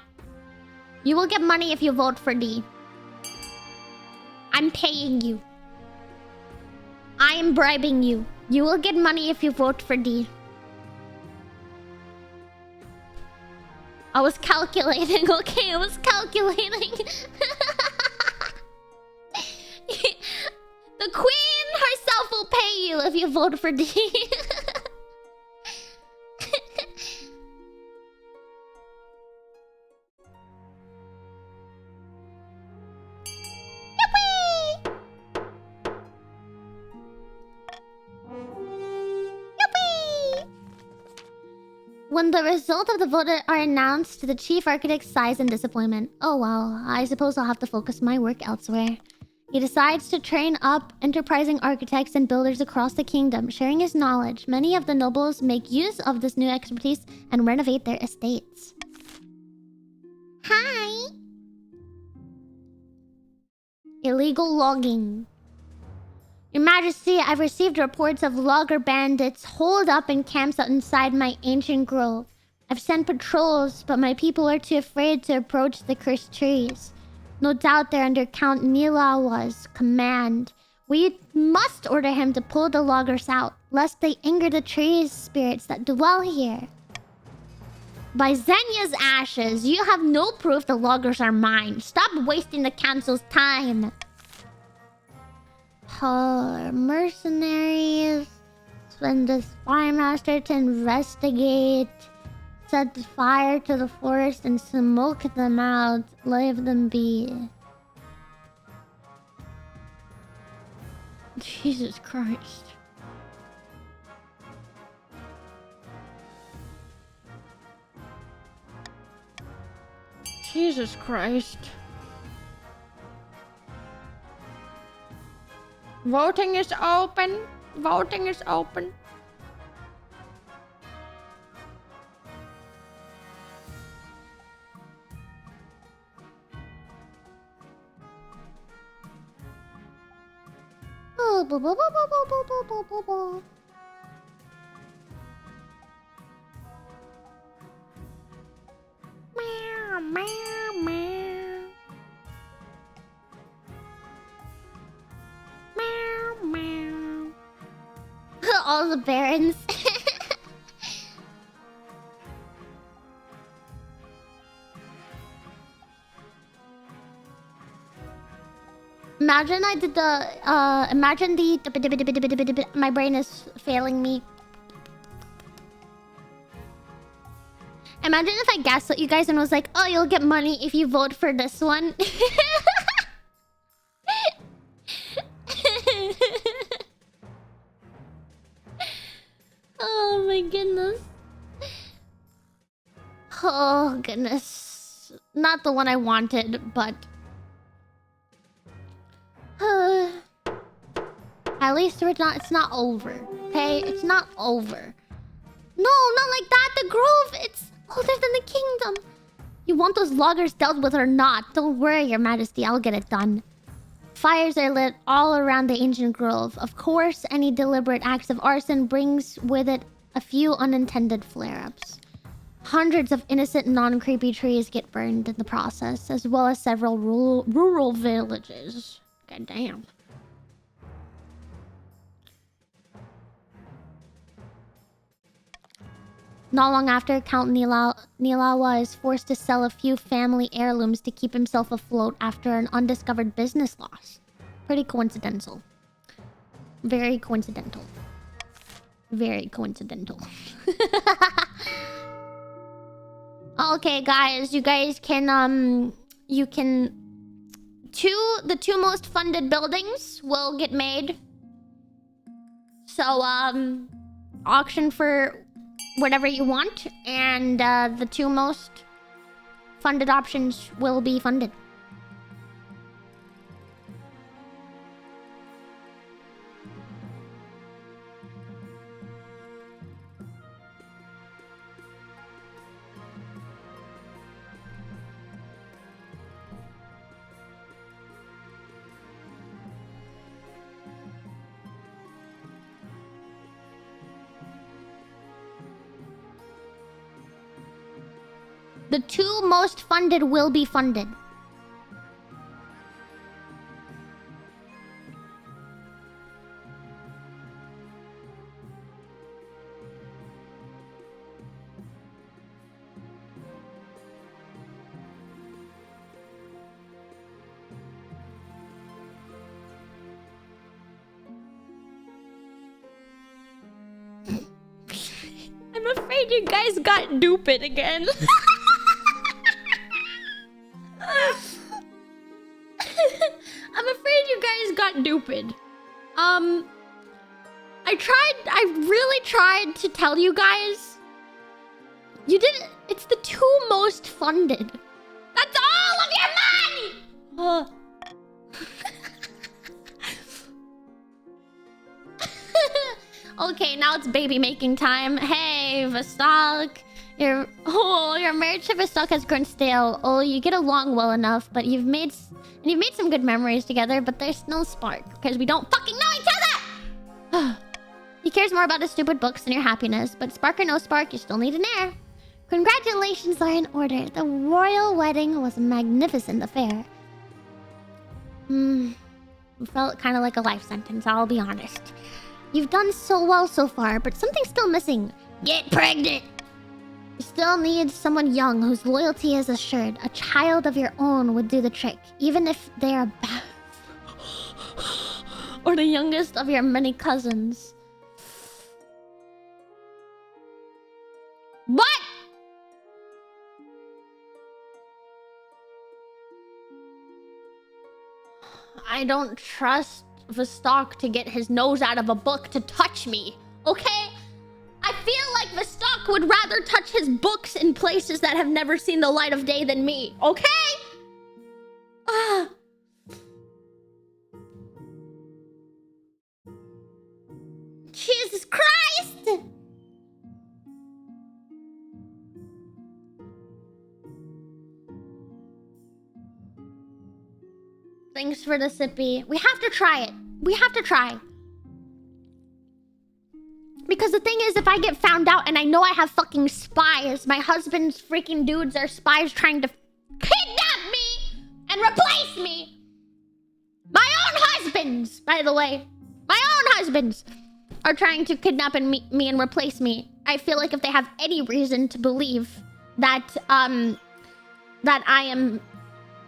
You will get money if you vote for D. I'm paying you. I am bribing you. You will get money if you vote for D. I was calculating, okay? I was calculating. The queen herself will pay you if you vote for D. Yippee! Yippee! When the result of the vote are announced, the chief architect sighs in disappointment. Oh well, I suppose I'll have to focus my work elsewhere. He decides to train up enterprising architects and builders across the kingdom, sharing his knowledge. Many of the nobles make use of this new expertise and renovate their estates. Hi! Illegal logging. Your Majesty, I've received reports of logger bandits holed up in camps inside my ancient grove. I've sent patrols, but my people are too afraid to approach the cursed trees. No doubt they're under Count Nilawa's command. We must order him to pull the loggers out, lest they anger the tree's spirits that dwell here. By Zenya's ashes, you have no proof the loggers are mine. Stop wasting the council's time. Mercenaries. Send the spy master to investigate. Set fire to the forest and smoke them out. Leave them be. Jesus Christ. Jesus Christ. Voting is open. Voting is open. Meow, meow, meow. Meow, meow. All the barons. Imagine I did the imagine the my brain is failing me. Imagine if I gaslit you guys and was like, oh, you'll get money if you vote for this one. Oh my goodness. Oh goodness. Not the one I wanted, but at least it's not over. Okay? It's not over. No, not like that. The grove, it's older than the kingdom. You want those loggers dealt with or not? Don't worry, Your Majesty. I'll get it done. Fires are lit all around the ancient grove. Of course, any deliberate acts of arson brings with it a few unintended flare-ups. Hundreds of innocent, non-creepy trees get burned in the process, as well as several rural villages. God damn. Not long after, Count Nilawa is forced to sell a few family heirlooms to keep himself afloat after an undiscovered business loss. Pretty coincidental. Very coincidental. Very coincidental. Okay, guys. You guys can, the two most funded buildings will get made. So, auction for whatever you want, and the two most funded options will be funded. The 2 most funded will be funded. I'm afraid you guys got stupid again. I'm afraid you guys got stupid. I really tried to tell you guys. You didn't. It's the 2 most funded. That's all of your money! Okay, now it's baby making time. Hey, Vostok. Your marriage to Vostok has grown stale. Oh, you get along well enough, but you've made some good memories together, but there's no spark because we don't fucking know each other. He cares more about his stupid books than your happiness, but spark or no spark, you still need an heir. Congratulations are in order. The royal wedding was a magnificent affair. It felt kind of like a life sentence, I'll be honest. You've done so well so far, but something's still missing. Get pregnant! You still need someone young whose loyalty is assured. A child of your own would do the trick, even if they are bad. Or the youngest of your many cousins. What? I don't trust Vostok to get his nose out of a book to touch me, okay? I feel like Vostok would rather touch his books in places that have never seen the light of day than me, okay? Jesus Christ! Thanks for the sippy. We have to try it. We have to try. Because the thing is, if I get found out and I know I have fucking spies, my husband's freaking dudes are spies trying to kidnap me and replace me. My own husbands, by the way. My own husbands are trying to kidnap me and replace me. I feel like if they have any reason to believe that, that I am...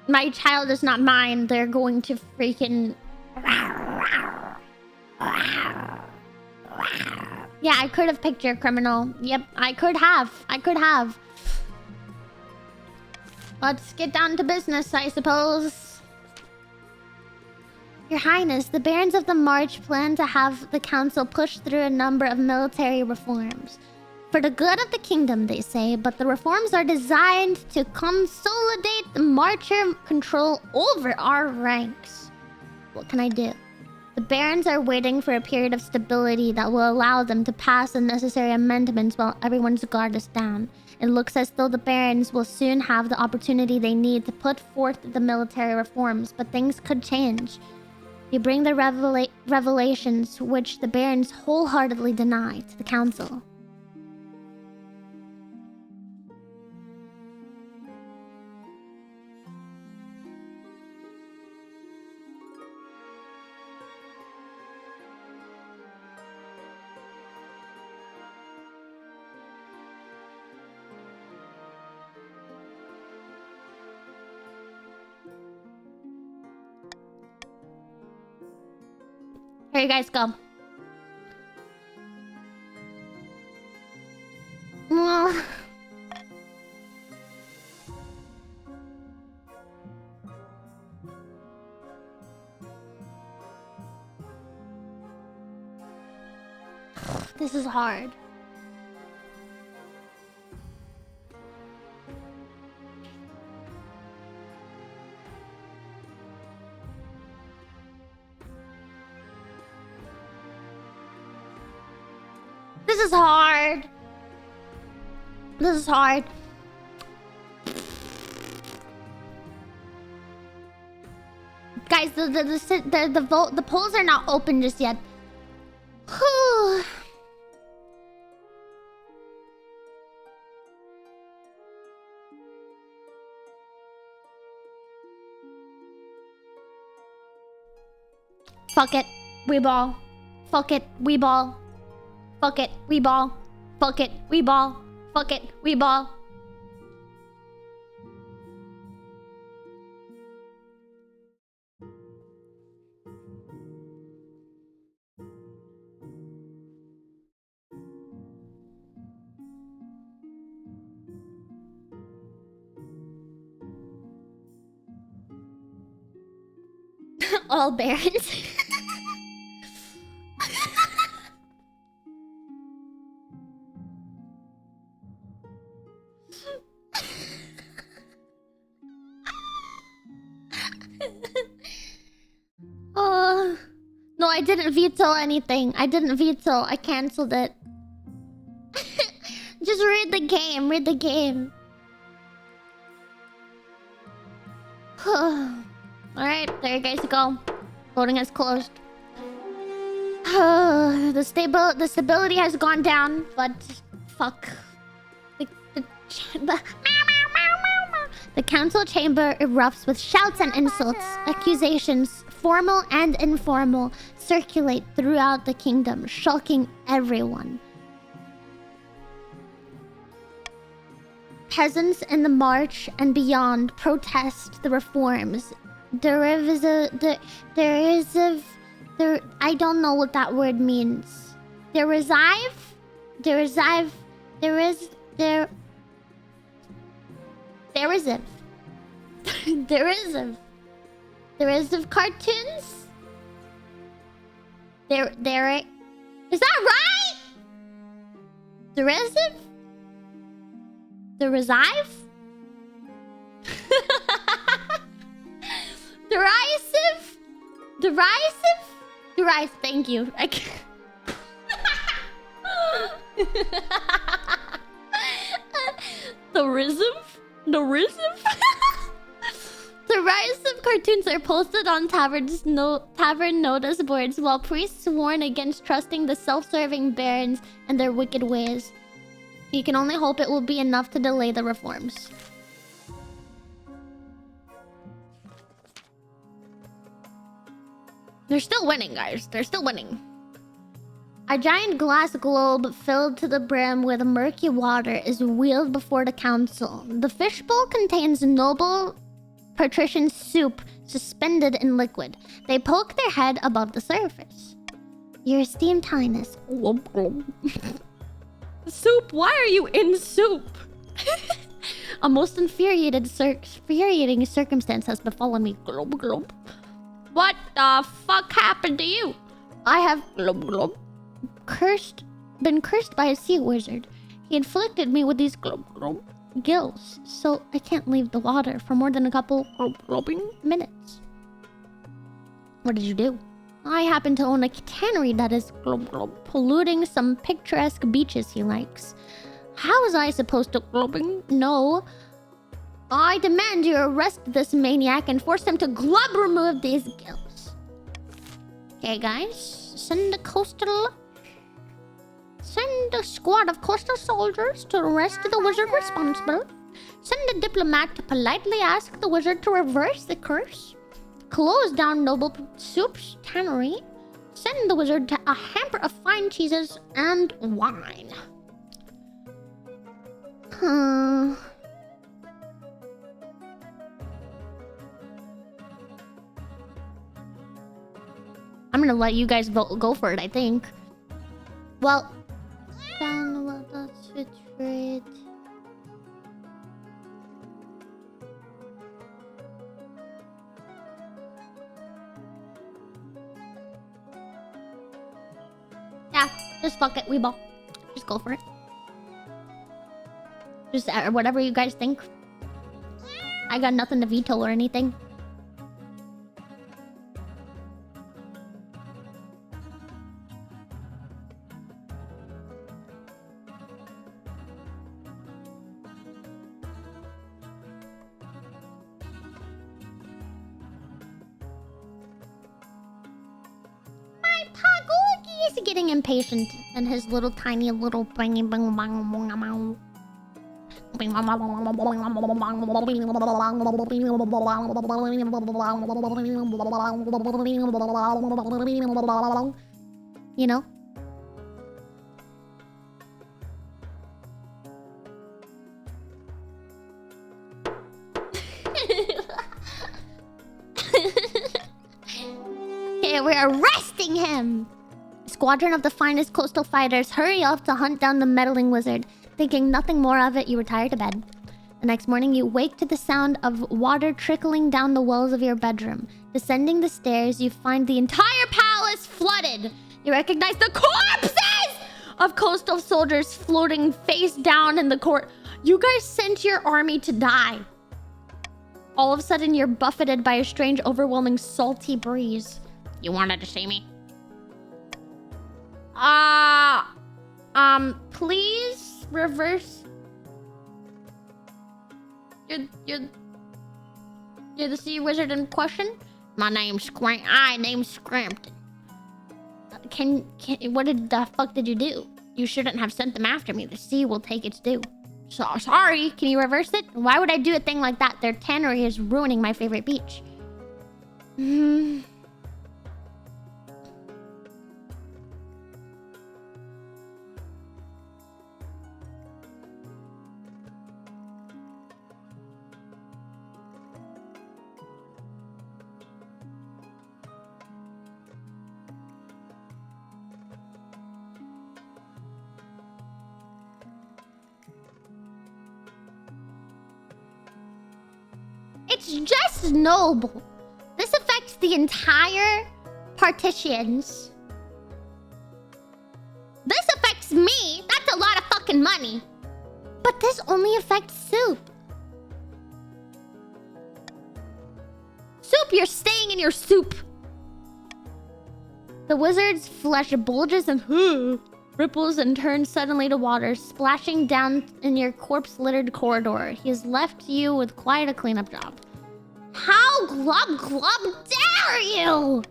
my child is not mine, they're going to freaking... Yeah, I could have picked your criminal. Yep, I could have. Let's get down to business, I suppose. Your Highness, the Barons of the March plan to have the council push through a number of military reforms. For the good of the kingdom, they say, but the reforms are designed to consolidate the Marcher control over our ranks. What can I do? The Barons are waiting for a period of stability that will allow them to pass the necessary amendments while everyone's guard is down. It looks as though the Barons will soon have the opportunity they need to put forth the military reforms, but things could change. You bring the revelations which the Barons wholeheartedly deny to the council. Here you guys go. This is hard. This is hard. This is hard. Guys, the polls are not open just yet. Whew. Fuck it. We ball. Fuck it. We ball. Fuck it. We ball. Fuck it. We ball. Fuck it. We ball. All barons. Oh no, I didn't veto anything. I didn't veto. I canceled it. Just read the game. Read the game. Alright, there you guys go. Voting is closed. The stability has gone down, but fuck. The council chamber erupts with shouts and insults. Accusations, formal and informal, circulate throughout the kingdom, shocking everyone. Peasants in the march and beyond protest the reforms. I don't know what that word means. Derisive cartoons. There. Is that right? Derisive. Derisive? Derisive? Derisive? Derisive, thank you. I can't... Derisive? Derisive cartoons are posted on tavern notice boards while priests warn against trusting the self-serving barons and their wicked ways. You can only hope it will be enough to delay the reforms. They're still winning, guys. They're still winning. A giant glass globe filled to the brim with murky water is wheeled before the council. The fishbowl contains noble patrician soup suspended in liquid. They poke their head above the surface. Your esteemed highness. Soup? Why are you in soup? A most infuriating circumstance has befallen me. Glob, glob. What the fuck happened to you? I have been cursed by a sea wizard. He inflicted me with these gills, so I can't leave the water for more than a couple minutes. What did you do? I happen to own a tannery that is polluting some picturesque beaches he likes. How was I supposed to know? I demand you arrest this maniac and force him to remove these gills. Okay, guys. Send a squad of coastal soldiers to arrest the wizard responsible. Send a diplomat to politely ask the wizard to reverse the curse. Close down Noble Soup's tannery. Send the wizard a hamper of fine cheeses and wine. I'm gonna let you guys go for it, I think. Well, trade. Yeah, just fuck it, weeball. Just go for it. Just whatever you guys think. I got nothing to veto or anything. Getting impatient and his little tiny little bangy bang bang bang bang. You know? Okay, we're arresting him! A squadron of the finest coastal fighters hurry off to hunt down the meddling wizard. Thinking nothing more of it, you retire to bed. The next morning, you wake to the sound of water trickling down the walls of your bedroom. Descending the stairs, you find the entire palace flooded. You recognize the corpses of coastal soldiers floating face down in the court. You guys sent your army to die. All of a sudden, you're buffeted by a strange, overwhelming, salty breeze. You wanted to see me? Please reverse. You're the sea wizard in question? My name's Scrampton. What the fuck did you do? You shouldn't have sent them after me. The sea will take its due. So sorry. Can you reverse it? Why would I do a thing like that? Their tannery is ruining my favorite beach. It's just noble. This affects the entire partitions. This affects me. That's a lot of fucking money. But this only affects Soup. Soup, you're staying in your soup. The wizard's flesh bulges and ripples and turns suddenly to water, splashing down in your corpse-littered corridor. He has left you with quite a cleanup job. How dare you!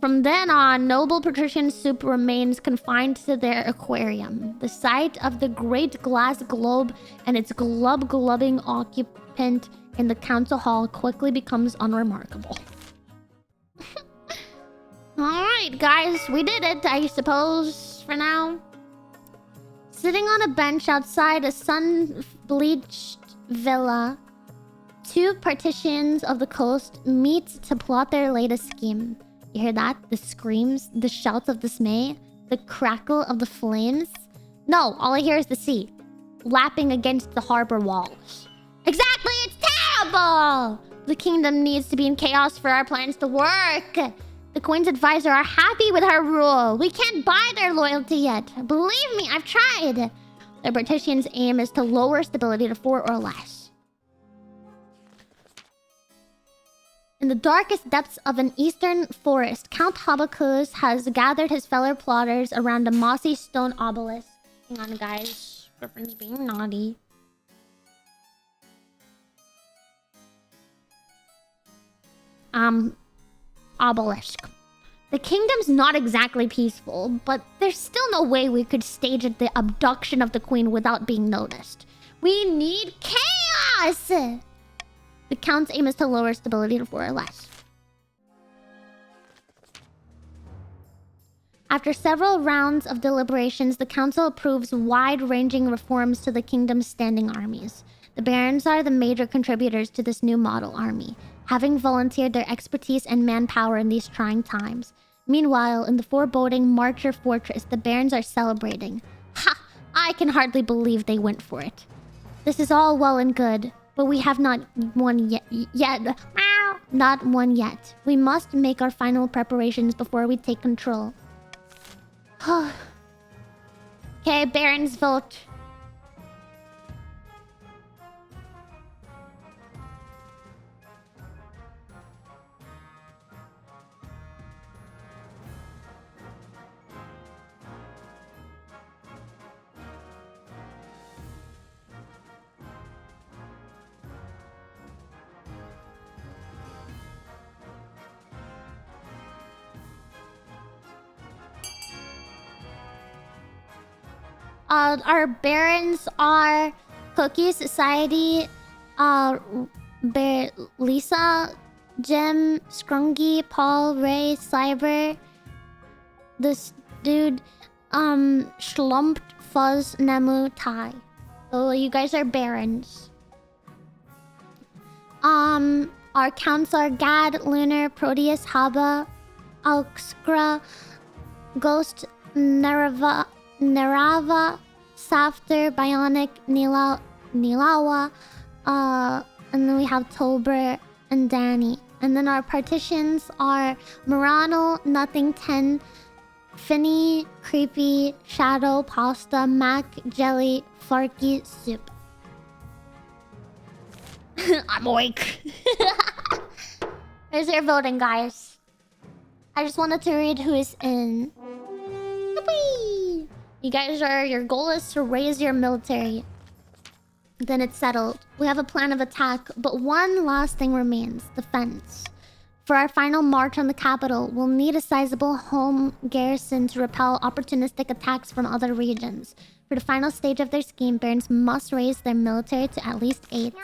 From then on, noble patrician Soup remains confined to their aquarium. The sight of the great glass globe and its glubbing occupant in the council hall quickly becomes unremarkable. Alright, guys, we did it, I suppose, for now. Sitting on a bench outside a sun-bleached villa, two partitions of the coast meet to plot their latest scheme. You hear that? The screams, the shouts of dismay, the crackle of the flames. No, all I hear is the sea, lapping against the harbor walls. Exactly, it's terrible! The kingdom needs to be in chaos for our plans to work. The Queen's advisors are happy with her rule. We can't buy their loyalty yet. Believe me, I've tried. The Britishans' aim is to lower stability to 4 or less. In the darkest depths of an eastern forest, Count Habakkuk has gathered his fellow plotters around a mossy stone obelisk. Hang on, guys. Griffin's being naughty. Obelisk. The kingdom's not exactly peaceful, but there's still no way we could stage the abduction of the queen without being noticed. We need chaos! The count's aim is to lower stability to 4 or less. After several rounds of deliberations, the council approves wide-ranging reforms to the kingdom's standing armies. The barons are the major contributors to this new model army, having volunteered their expertise and manpower in these trying times. Meanwhile, in the foreboding Marcher Fortress, the barons are celebrating. Ha! I can hardly believe they went for it. This is all well and good, but we have not won yet. Not one yet. We must make our final preparations before we take control. Okay, barons vote. Our barons are Cookie Society, Lisa, Jim, Scrungy, Paul, Ray, Cyber, this dude, Schlumped, Fuzz, Nemu, Tai. So you guys are barons. Our counts are Gad, Lunar, Proteus, Haba, Alxgra, Ghost, Narava, Safter, Bionic, Nilawa, and then we have Tolbert and Danny. And then our partitions are Murano, Nothing 10, Finny, Creepy, Shadow, Pasta, Mac, Jelly, Farky, Soup. I'm awake. There's your voting, guys. I just wanted to read who is in. Whee! You guys your goal is to raise your military. Then it's settled. We have a plan of attack, but one last thing remains: defense. For our final march on the capital, we'll need a sizable home garrison to repel opportunistic attacks from other regions. For the final stage of their scheme, Barons must raise their military to at least 8.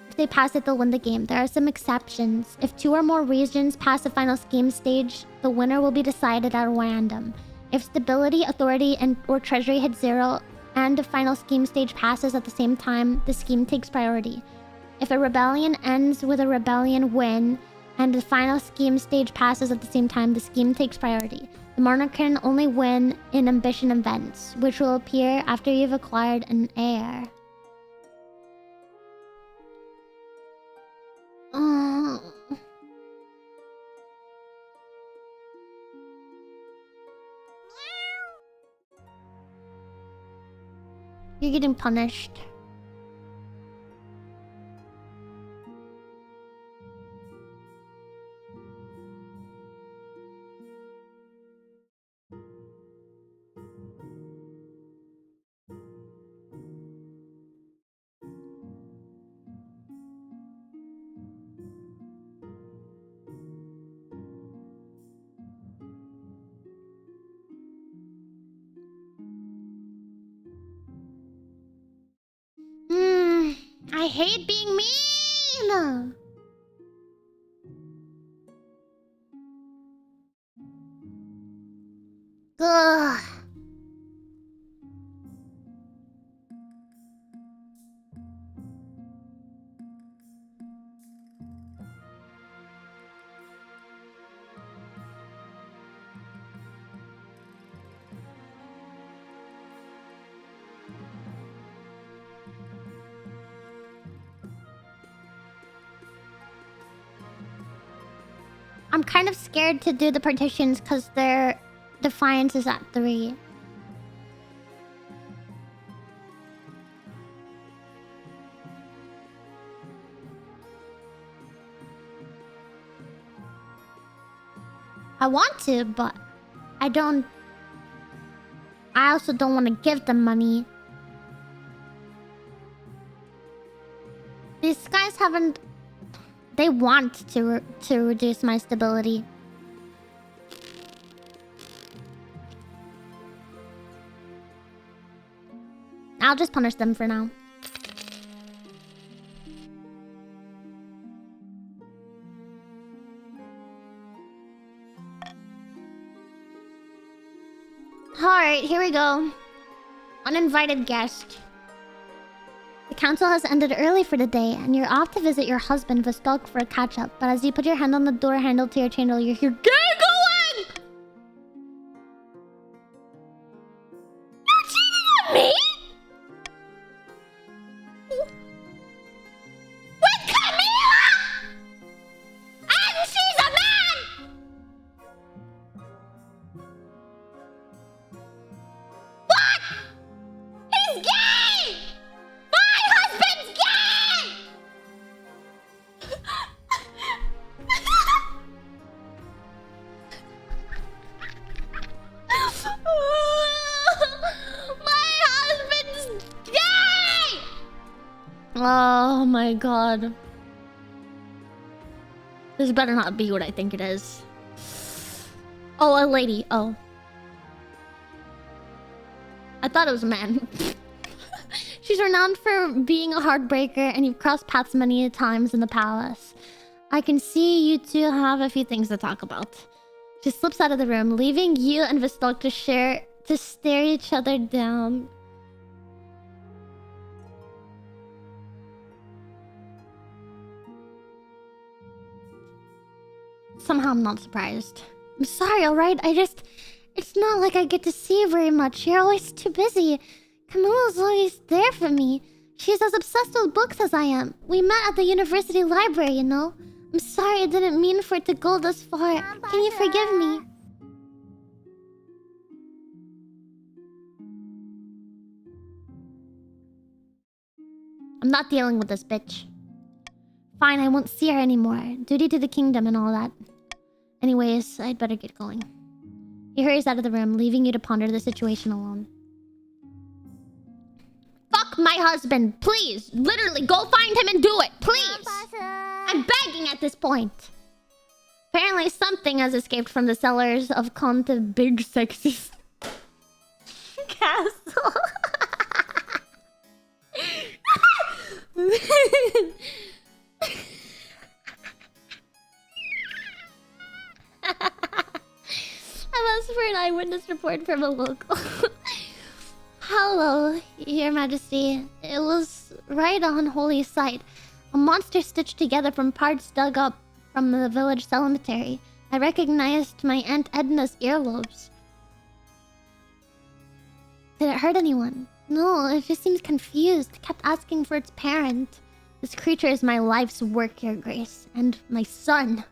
If they pass it, they'll win the game. There are some exceptions. If 2 or more regions pass the final scheme stage, the winner will be decided at random. If stability, authority, or treasury hit 0, and the final scheme stage passes at the same time, the scheme takes priority. If a rebellion ends with a rebellion win, and the final scheme stage passes at the same time, the scheme takes priority. The monarch can only win in ambition events, which will appear after you've acquired an heir. You're getting punished. I hate being mean! Ugh. I'm kind of scared to do the partitions because their defiance is at 3. I want to, but I don't... I also don't want to give them money. These guys haven't... They want to reduce my stability. I'll just punish them for now. Alright, here we go. Uninvited guest. The council has ended early for the day, and you're off to visit your husband, Vostok, for a catch-up. But as you put your hand on the door handle to your chamber, you hear giggling! You're cheating on me?! With Camila! And she's a man! What?! He's gay! My husband's gay! My husband's gay! Oh my god. This better not be what I think it is. Oh, a lady. Oh. I thought it was a man. She's renowned for being a heartbreaker, and you've crossed paths many times in the palace. I can see you two have a few things to talk about. She slips out of the room, leaving you and Vostok to stare each other down. Somehow I'm not surprised. I'm sorry, alright? It's not like I get to see you very much. You're always too busy. Camilla's always there for me. She's as obsessed with books as I am. We met at the university library, you know? I'm sorry I didn't mean for it to go this far. Can you forgive me? I'm not dealing with this bitch. Fine, I won't see her anymore. Duty to the kingdom and all that. Anyways, I'd better get going. He hurries out of the room, leaving you to ponder the situation alone. Fuck my husband, please! Literally, go find him and do it, please! I'm begging at this point. Apparently something has escaped from the cellars of Conte Big Sexy Castle. I'm asked for an eyewitness report from a local. Hello, Your Majesty. It was right on holy site. A monster stitched together from parts dug up from the village cemetery. I recognized my Aunt Edna's earlobes. Did it hurt anyone? No, it just seems confused. It kept asking for its parent. This creature is my life's work, Your Grace, and my son.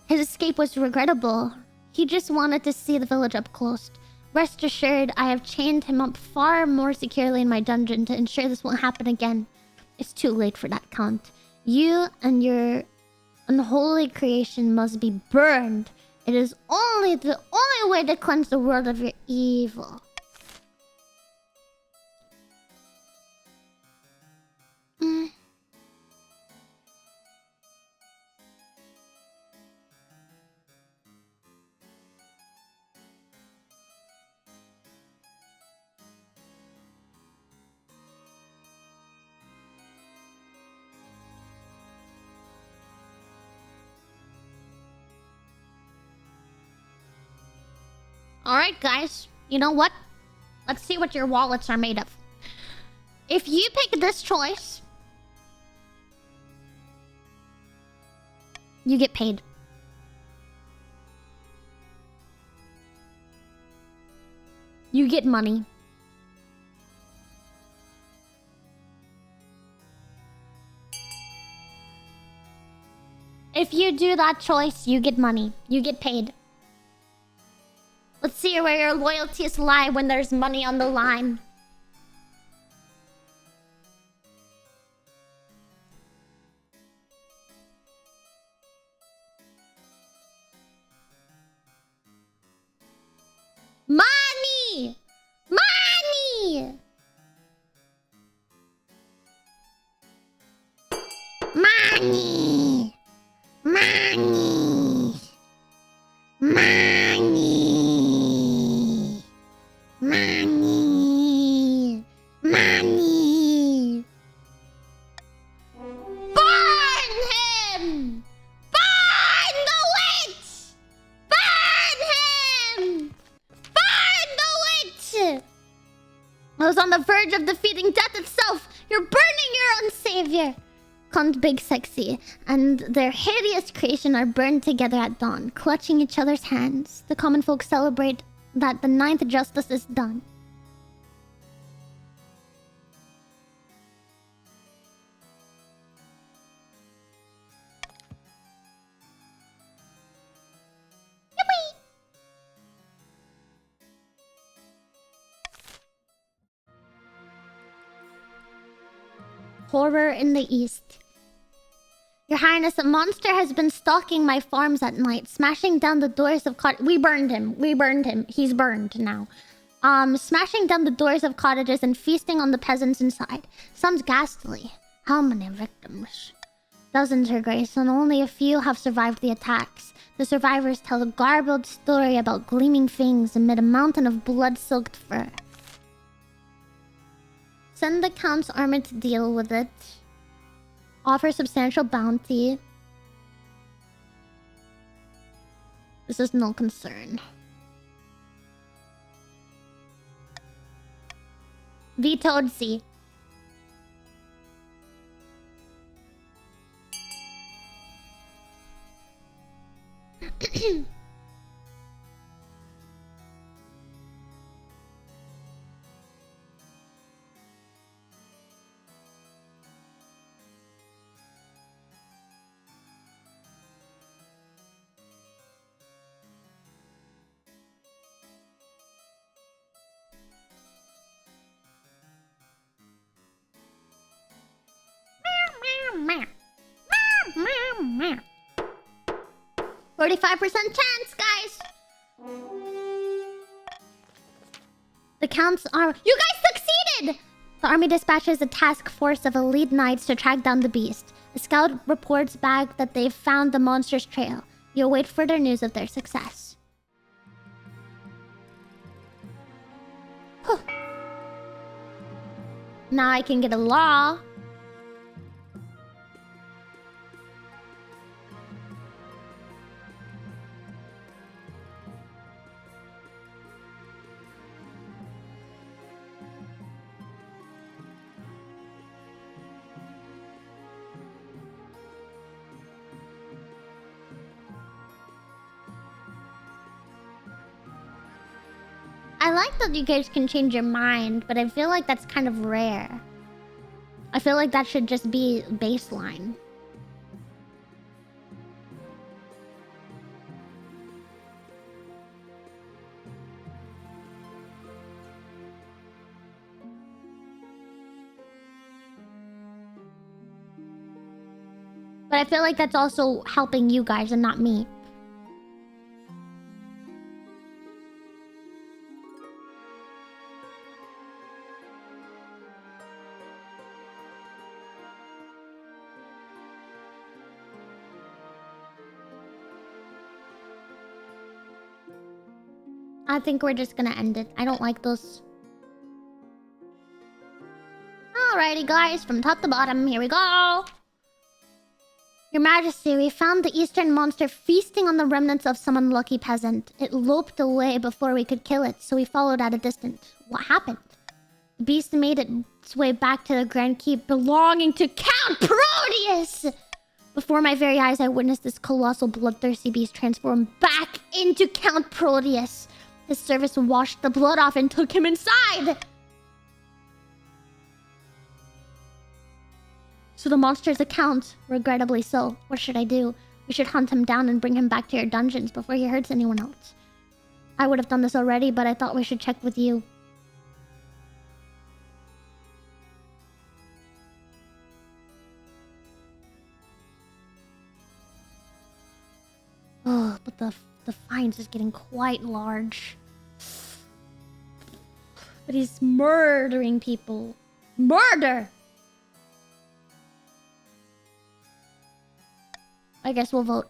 His escape was regrettable. He just wanted to see the village up close. Rest assured, I have chained him up far more securely in my dungeon to ensure this won't happen again. It's too late for that, Count. You and your unholy creation must be burned. It is the only way to cleanse the world of your evil. Alright, guys. You know what? Let's see what your wallets are made of. If you pick this choice, you get paid. You get money. If you do that choice, you get money. You get paid. Let's see where your loyalties lie when there's money on the line. Money! Money! Money! Money! Money! Money! Money! Burn him! Burn the witch! Burn him! Burn the witch! I was on the verge of defeating death itself. You're burning your own savior. Cunt Big Sexy and their hideous creation are burned together at dawn, clutching each other's hands. The common folk celebrate that the ninth justice is done. Yippee! Horror in the East. Your Highness, a monster has been stalking my farms at night, smashing down the doors of We burned him. We burned him. He's burned now. Smashing down the doors of cottages and feasting on the peasants inside. Sounds ghastly. How many victims? Dozens, Her Grace, and only a few have survived the attacks. The survivors tell a garbled story about gleaming fangs amid a mountain of blood-soaked fur. Send the Count's army to deal with it. Offer substantial bounty. This is no concern. Vetoed C. Meow, meow, meow, meow. 45% chance, guys. The Count's army. You guys succeeded! The army dispatches a task force of elite knights to track down the beast. A scout reports back that they've found the monster's trail. You await further news of their success. Whew. Now I can get a law. I like that you guys can change your mind, but I feel like that's kind of rare. I feel like that should just be baseline. But I feel like that's also helping you guys and not me. I think we're just gonna end it. I don't like those. Alrighty, guys, from top to bottom, here we go. Your Majesty, we found the eastern monster feasting on the remnants of some unlucky peasant. It loped away before we could kill it, so we followed at a distance. What happened? The beast made its way back to the Grand Keep belonging to Count Proteus! Before my very eyes, I witnessed this colossal bloodthirsty beast transform back into Count Proteus. His servants washed the blood off and took him inside! So the monster's a count. Regrettably so. What should I do? We should hunt him down and bring him back to your dungeons before he hurts anyone else. I would have done this already, but I thought we should check with you. Oh, but the fines is getting quite large. But he's murdering people. Murder! I guess we'll vote.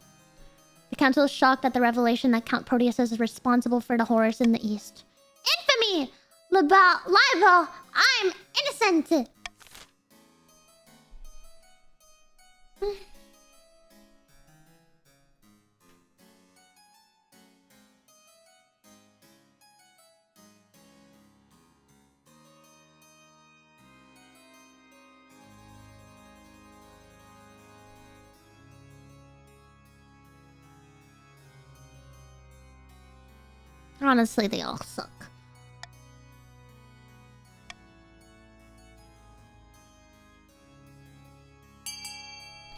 The council is shocked at the revelation that Count Proteus is responsible for the horrors in the east. Infamy! Libel! I'm innocent! Honestly, they all suck.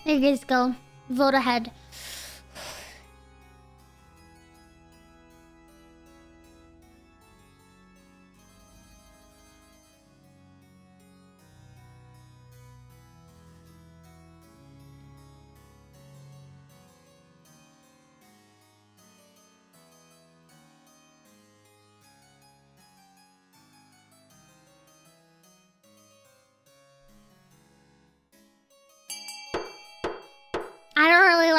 There you guys go. Vote ahead.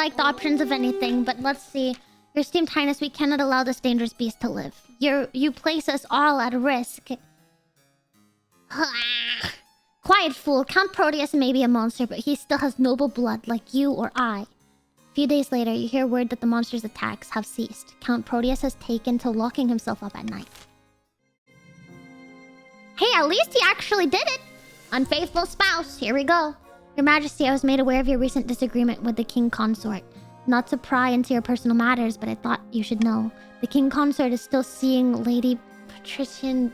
like the options of anything, but let's see. Your esteemed highness, we cannot allow this dangerous beast to live. You place us all at risk. Quiet fool. Count Proteus may be a monster, but he still has noble blood like you or I. A few days later, you hear word that the monster's attacks have ceased. Count Proteus has taken to locking himself up at night. Hey, at least he actually did it! Unfaithful spouse, here we go. Your Majesty, I was made aware of your recent disagreement with the King Consort. Not to pry into your personal matters, but I thought you should know. The King Consort is still seeing Lady Patrician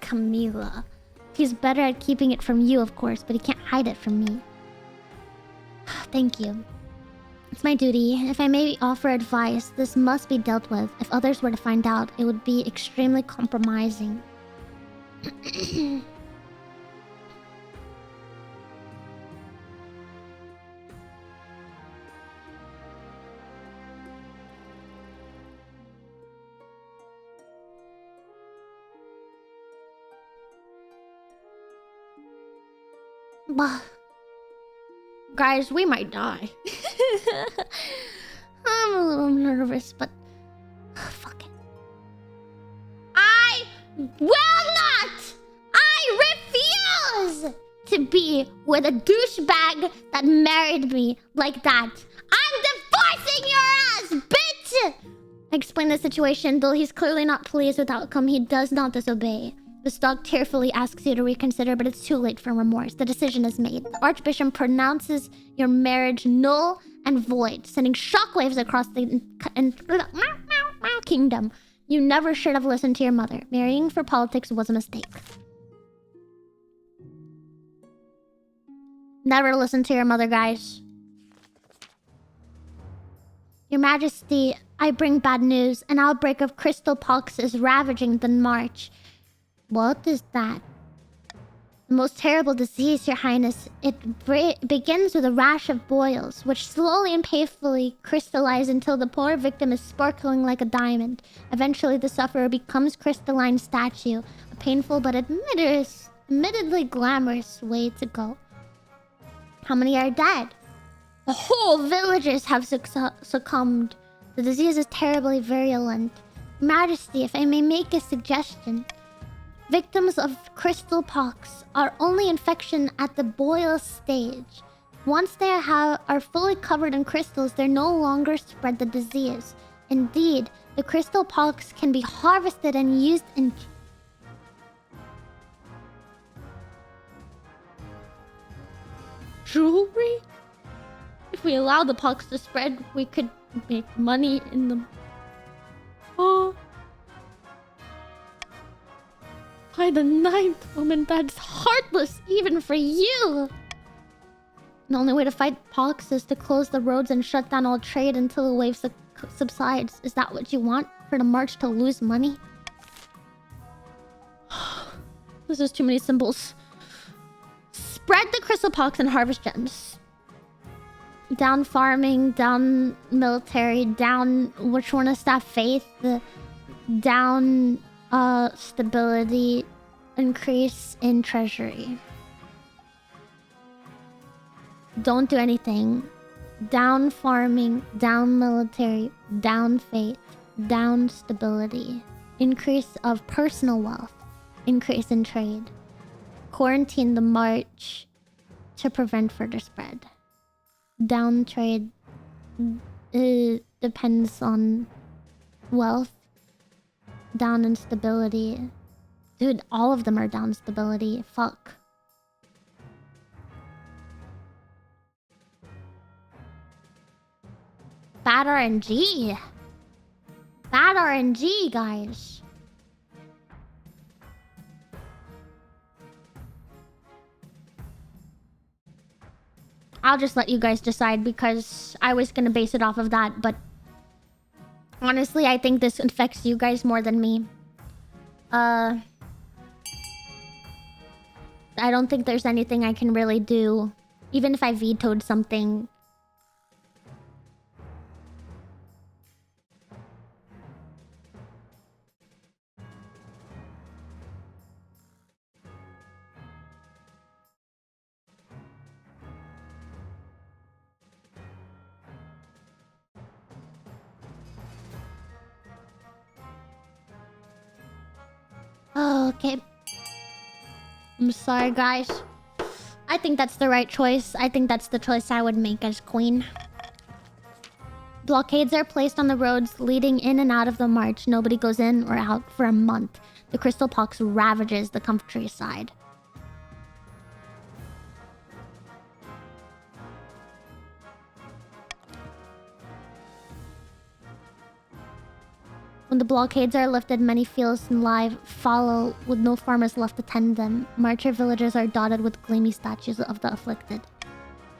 Camilla. He's better at keeping it from you, of course, but he can't hide it from me. Thank you. It's my duty. If I may offer advice, this must be dealt with. If others were to find out, it would be extremely compromising. Guys, we might die. I'm a little nervous, but fuck it. I will not! I refuse to be with a douchebag that married me like that. I'm divorcing your ass, bitch! I explain the situation. Though he's clearly not pleased with the outcome, he does not disobey. The stock tearfully asks you to reconsider, but it's too late for remorse. The decision is made. The Archbishop pronounces your marriage null and void, sending shockwaves across the kingdom. You never should have listened to your mother. Marrying for politics was a mistake. Never listen to your mother, guys. Your Majesty, I bring bad news. An outbreak of crystal pox is ravaging the march. What is that? The most terrible disease, Your Highness. It begins with a rash of boils, which slowly and painfully crystallize until the poor victim is sparkling like a diamond. Eventually, the sufferer becomes crystalline statue. A painful but admittedly glamorous way to go. How many are dead? The whole villages have succumbed. The disease is terribly virulent. Majesty, if I may make a suggestion. Victims of crystal pox are only infection at the boil stage. Once they are fully covered in crystals, they no longer spread the disease. Indeed, the crystal pox can be harvested and used in... jewelry? If we allow the pox to spread, we could make money in the... Oh... By the ninth woman, that's heartless even for you! The only way to fight pox is to close the roads and shut down all trade until the wave subsides. Is that what you want? For the march to lose money? This is too many symbols. Spread the crystal pox and harvest gems. Down farming, down military, down... Which one is that? Faith? Down... stability, increase in treasury. Don't do anything. Down farming, down military, down faith, down stability. Increase of personal wealth, increase in trade. Quarantine the march to prevent further spread. Down trade depends on wealth. Down in stability. Dude, all of them are down stability. Fuck. Bad RNG. Bad RNG, guys. I'll just let you guys decide because I was gonna base it off of that, but... honestly, I think this affects you guys more than me. I don't think there's anything I can really do. Even if I vetoed something. Oh, okay. I'm sorry, guys. I think that's the right choice. I think that's the choice I would make as queen. Blockades are placed on the roads leading in and out of the march. Nobody goes in or out for a month. The crystal pox ravages the countryside. When the blockades are lifted, many fields and live follow with no farmers left to tend them. Marcher villages are dotted with gleamy statues of the afflicted.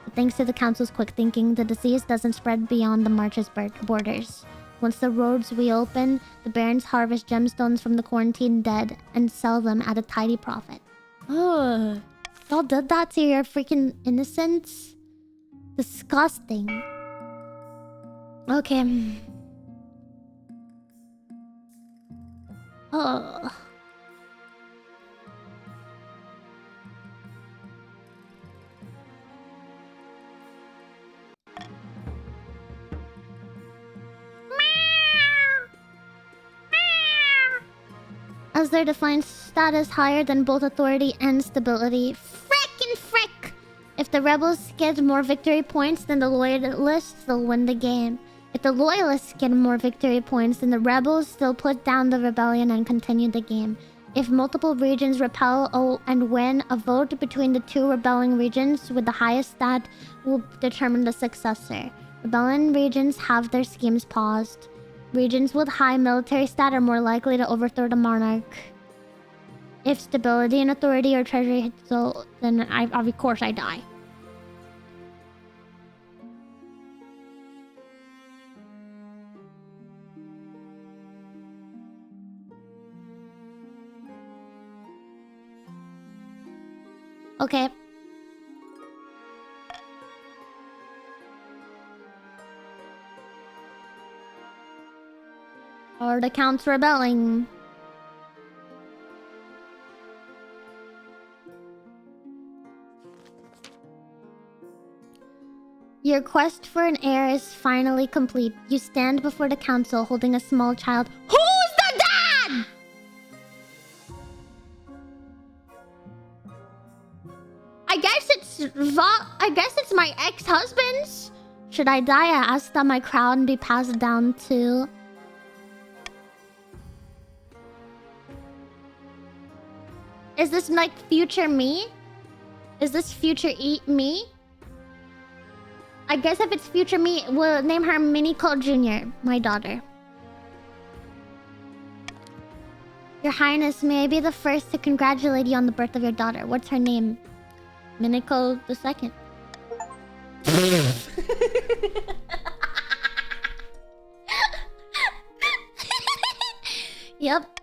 But thanks to the council's quick thinking, the disease doesn't spread beyond the march's borders. Once the roads reopen, the barons harvest gemstones from the quarantined dead and sell them at a tidy profit. Oh, y'all did that to your freaking innocents? Disgusting. Okay. Oh. As their defined status higher than both authority and stability. Frickin' frick! If the rebels get more victory points than the loyalists, they'll win the game. If the loyalists get more victory points than the rebels, they'll put down the rebellion and continue the game. If multiple regions repel and win, a vote between the two rebelling regions with the highest stat will determine the successor. Rebellion regions have their schemes paused. Regions with high military stat are more likely to overthrow the monarch. If stability and authority or treasury hits so, then of course I die. Okay. Or the Count's rebelling. Your quest for an heir is finally complete. You stand before the council holding a small child. Who's the dad? I guess it's my ex-husband's. Should I die, I ask that my crown be passed down to... Is this like future me? Is this future me? I guess if it's future me, we'll name her Miniko Jr., my daughter. Your Highness, may I be the first to congratulate you on the birth of your daughter. What's her name? Miniko II. Yep.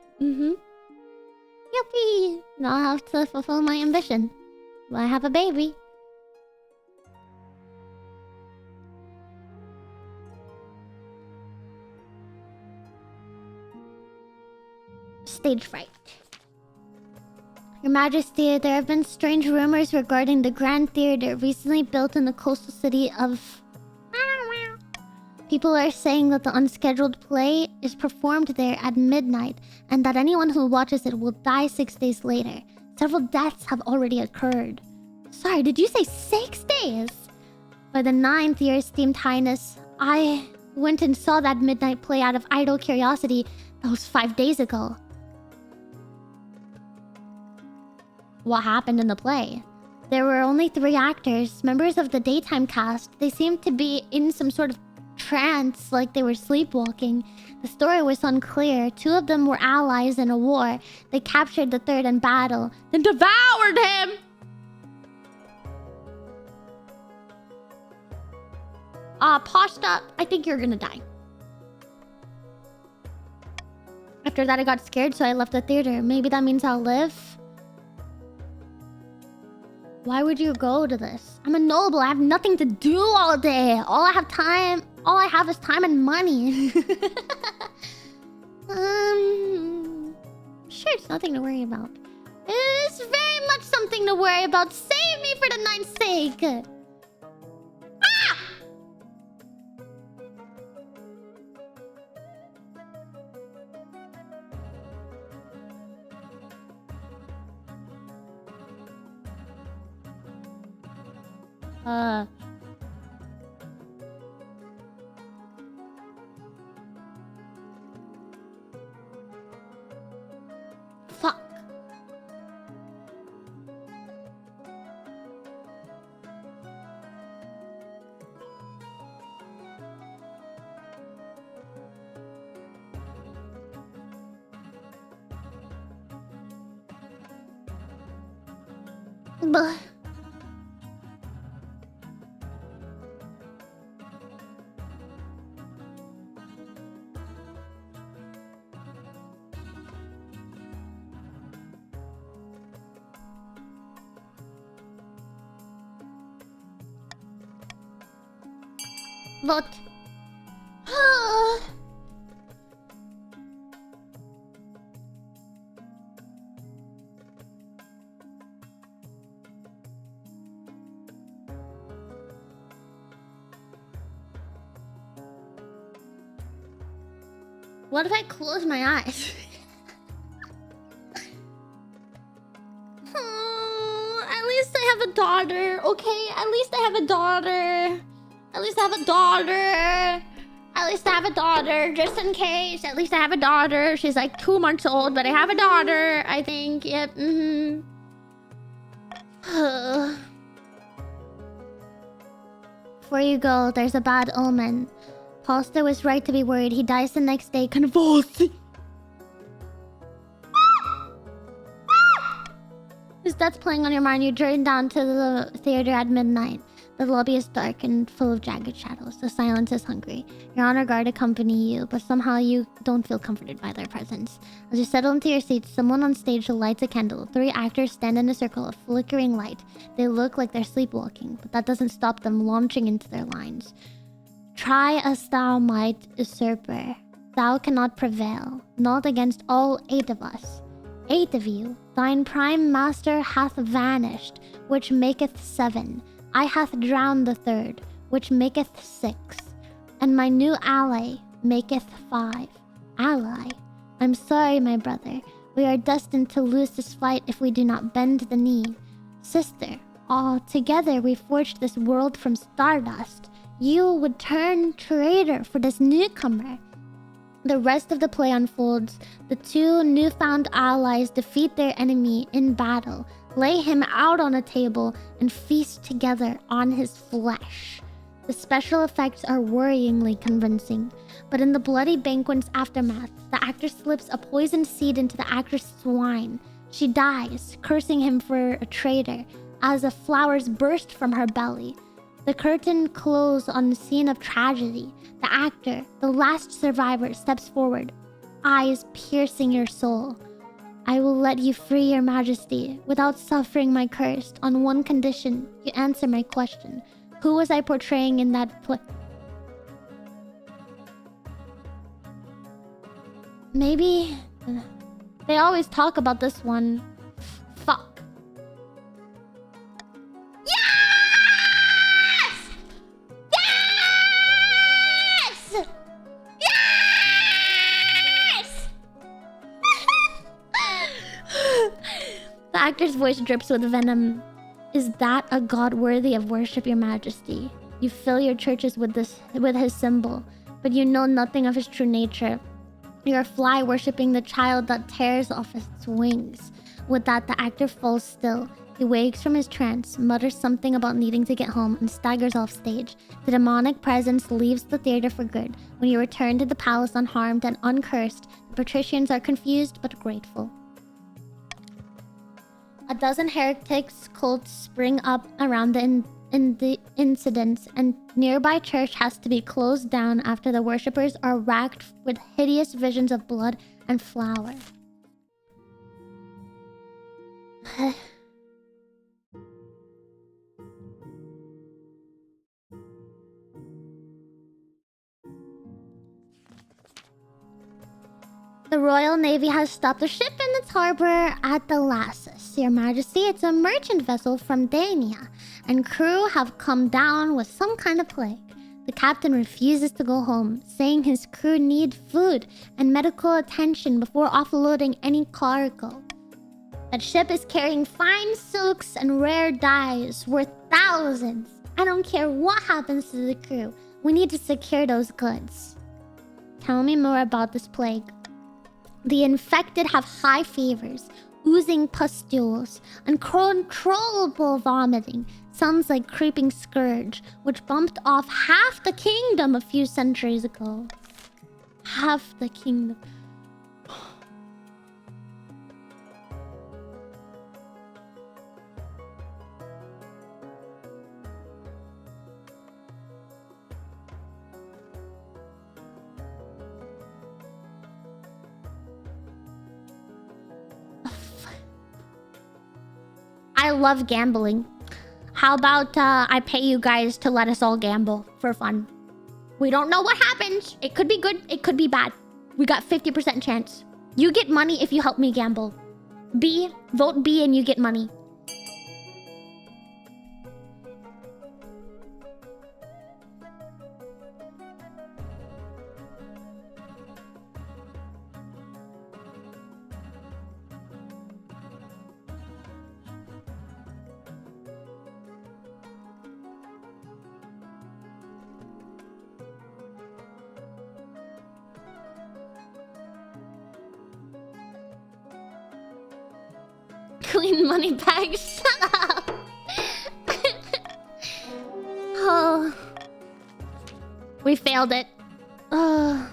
Yuppie. Now I have to fulfill my ambition. I have a baby. Stage fright. Your Majesty, there have been strange rumors regarding the Grand Theater recently built in the coastal city of... People are saying that the unscheduled play is performed there at midnight and that anyone who watches it will die 6 days later. Several deaths have already occurred. Sorry, did you say 6 days? By the 9th, your esteemed highness, I went and saw that midnight play out of idle curiosity. That was 5 days ago. What happened in the play? There were only 3 actors, members of the daytime cast. They seemed to be in some sort of trance, like they were sleepwalking. The story was unclear. 2 of them were allies in a war. They captured the 3rd in battle, then devoured him! Pasta, I think you're gonna die. After that, I got scared, so I left the theater. Maybe that means I'll live? Why would you go to this? I'm a noble. I have nothing to do all day. All I have is time and money. Sure, it's nothing to worry about. It's very much something to worry about. Save me for the night's sake. Ah! Fuck. But But what if I close my eyes? Oh, at least I have a daughter, okay? At least I have a daughter. At least I have a daughter. At least I have a daughter, just in case. At least I have a daughter. She's like 2 months old, but I have a daughter, I think. Yep, Before you go, there's a bad omen. Polster was right to be worried. He dies the next day, convulsing. His death's playing on your mind. You journey down to the theater at midnight. The lobby is dark and full of jagged shadows. The silence is hungry. Your honor guard accompany you, but somehow you don't feel comforted by their presence. As you settle into your seats, someone on stage lights a candle. 3 actors stand in a circle of flickering light. They look like they're sleepwalking, but that doesn't stop them launching into their lines. Try as thou might, usurper, thou cannot prevail, not against all 8 of us. 8 of you, thine prime master hath vanished, which maketh 7. I hath drowned the 3rd, which maketh 6. And my new ally maketh 5. Ally? I'm sorry, my brother. We are destined to lose this fight if we do not bend the knee. Sister, all together we forged this world from stardust. You would turn traitor for this newcomer. The rest of the play unfolds. The 2 newfound allies defeat their enemy in battle, lay him out on a table, and feast together on his flesh. The special effects are worryingly convincing, but in the bloody banquet's aftermath, the actor slips a poisoned seed into the actress's wine. She dies, cursing him for a traitor, as the flowers burst from her belly. The curtain closes on the scene of tragedy. The actor, the last survivor, steps forward, eyes piercing your soul. I will let you free, your majesty, without suffering my curse, on one condition. You answer my question. Who was I portraying in that play? Maybe... They always talk about this one. Fuck. The actor's voice drips with venom. Is that a god worthy of worship, your majesty? You fill your churches with his symbol, but you know nothing of his true nature. You're a fly worshipping the child that tears off its wings. With that, the actor falls still. He wakes from his trance, mutters something about needing to get home, and staggers off stage. The demonic presence leaves the theater for good. When you return to the palace unharmed and uncursed, the patricians are confused but grateful. A dozen heretics cults spring up around the incidents, and nearby church has to be closed down after the worshippers are racked with hideous visions of blood and flour. The Royal Navy has stopped a ship in its harbor at the Lassus. Your Majesty, it's a merchant vessel from Dania, and crew have come down with some kind of plague. The captain refuses to go home, saying his crew need food and medical attention before offloading any cargo. That ship is carrying fine silks and rare dyes worth thousands. I don't care what happens to the crew. We need to secure those goods. Tell me more about this plague. The infected have high fevers, oozing pustules, uncontrollable vomiting. Sounds like creeping scourge, which bumped off half the kingdom a few centuries ago. Half the kingdom. I love gambling. How about I pay you guys to let us all gamble for fun? We don't know what happens. It could be good, it could be bad. We got 50% chance. You get money if you help me gamble. B, vote B and you get money. Clean money bag, shut up. Oh. We failed it. The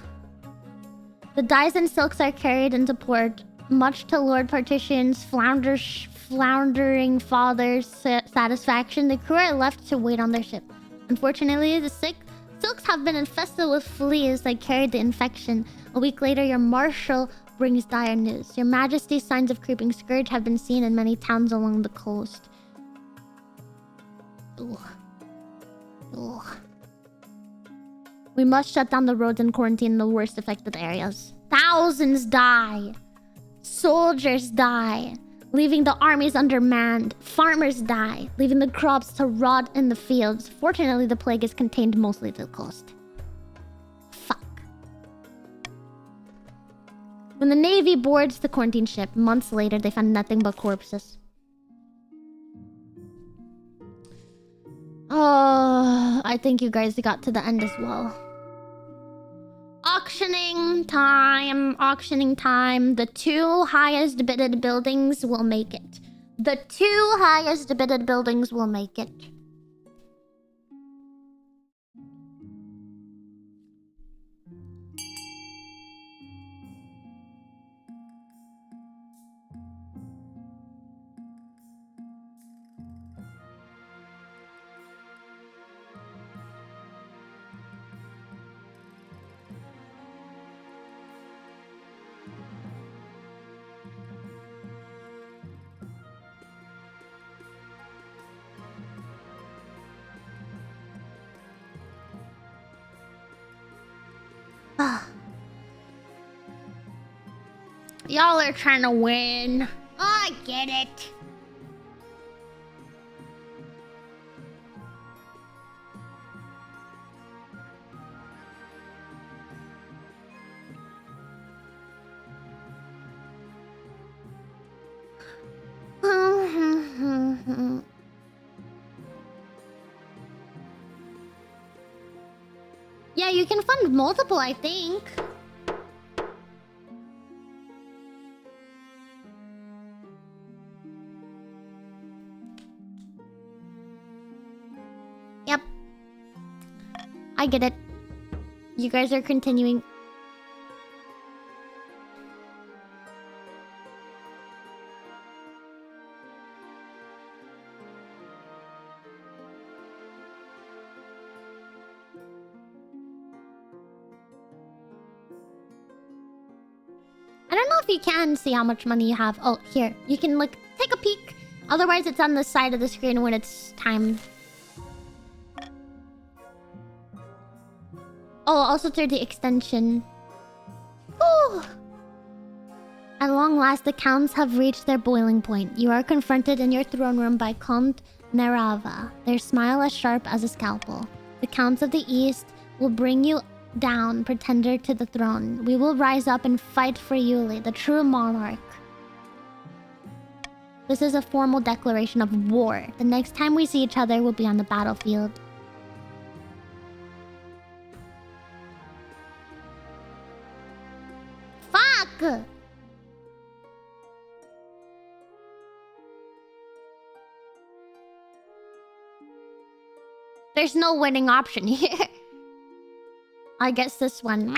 dyes and silks are carried into port, much to Lord Partition's floundering father's satisfaction. The crew are left to wait on their ship. Unfortunately, the silks have been infested with fleas that carried the infection. A week later, your marshal brings dire news. Your Majesty, signs of creeping scourge have been seen in many towns along the coast. Ugh. Ugh. We must shut down the roads and quarantine the worst affected areas. Thousands die. Soldiers die, leaving the armies undermanned. Farmers die, leaving the crops to rot in the fields. Fortunately, the plague is contained mostly to the coast. When the Navy boards the quarantine ship, months later, they found nothing but corpses. Oh, I think you guys got to the end as well. Auctioning time, auctioning time. The 2 highest bidded buildings will make it. The 2 highest bidded buildings will make it. Y'all are trying to win. Oh, I get it. Yeah, you can fund multiple, I think. Yep. I get it. You guys are continuing. I don't know if you can see how much money you have. Oh, here. You can, like, take a peek. Otherwise, it's on the side of the screen when it's timed. Oh, also through the extension. Whew. At long last, the counts have reached their boiling point. You are confronted in your throne room by Count Nerava, their smile as sharp as a scalpel. The counts of the East will bring you down, pretender to the throne. We will rise up and fight for Yuli, the true monarch. This is a formal declaration of war. The next time we see each other will be on the battlefield. Fuck! There's no winning option here. I guess this one.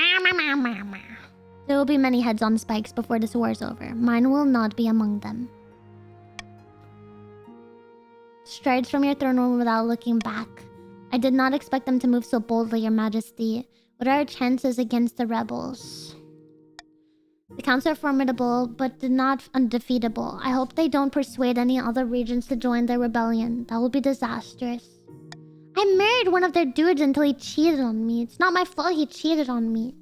There will be many heads on spikes before this war is over. Mine will not be among them. Strides from your throne room without looking back. I did not expect them to move so boldly, Your Majesty. What are our chances against the rebels? The counts are formidable, but not undefeatable. I hope they don't persuade any other regions to join their rebellion. That would be disastrous. I married one of their dudes until he cheated on me. It's not my fault he cheated on me.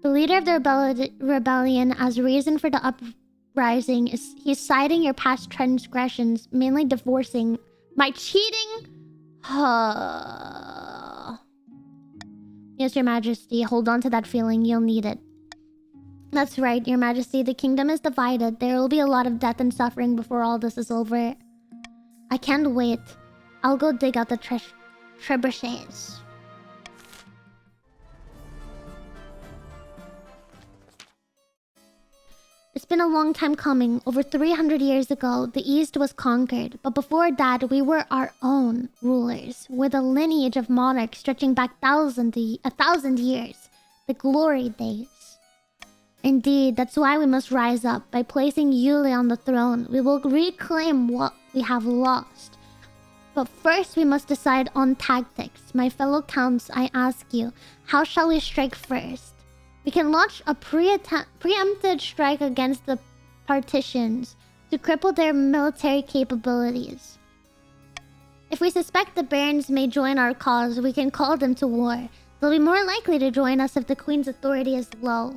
The leader of the rebellion, as reason for the uprising, is he's citing your past transgressions, mainly divorcing. My cheating? Yes, Your Majesty. Hold on to that feeling. You'll need it. That's right, Your Majesty. The kingdom is divided. There will be a lot of death and suffering before all this is over. I can't wait. I'll go dig out the trebuchets. It's been a long time coming. Over 300 years ago, the East was conquered. But before that, we were our own rulers. With a lineage of monarchs stretching back a thousand years. The glory days. Indeed, that's why we must rise up. By placing Yuli on the throne, we will reclaim what we have lost. But first, we must decide on tactics. My fellow counts, I ask you, how shall we strike first? We can launch a preempted strike against the partitions to cripple their military capabilities. If we suspect the barons may join our cause, we can call them to war. They'll be more likely to join us if the queen's authority is low.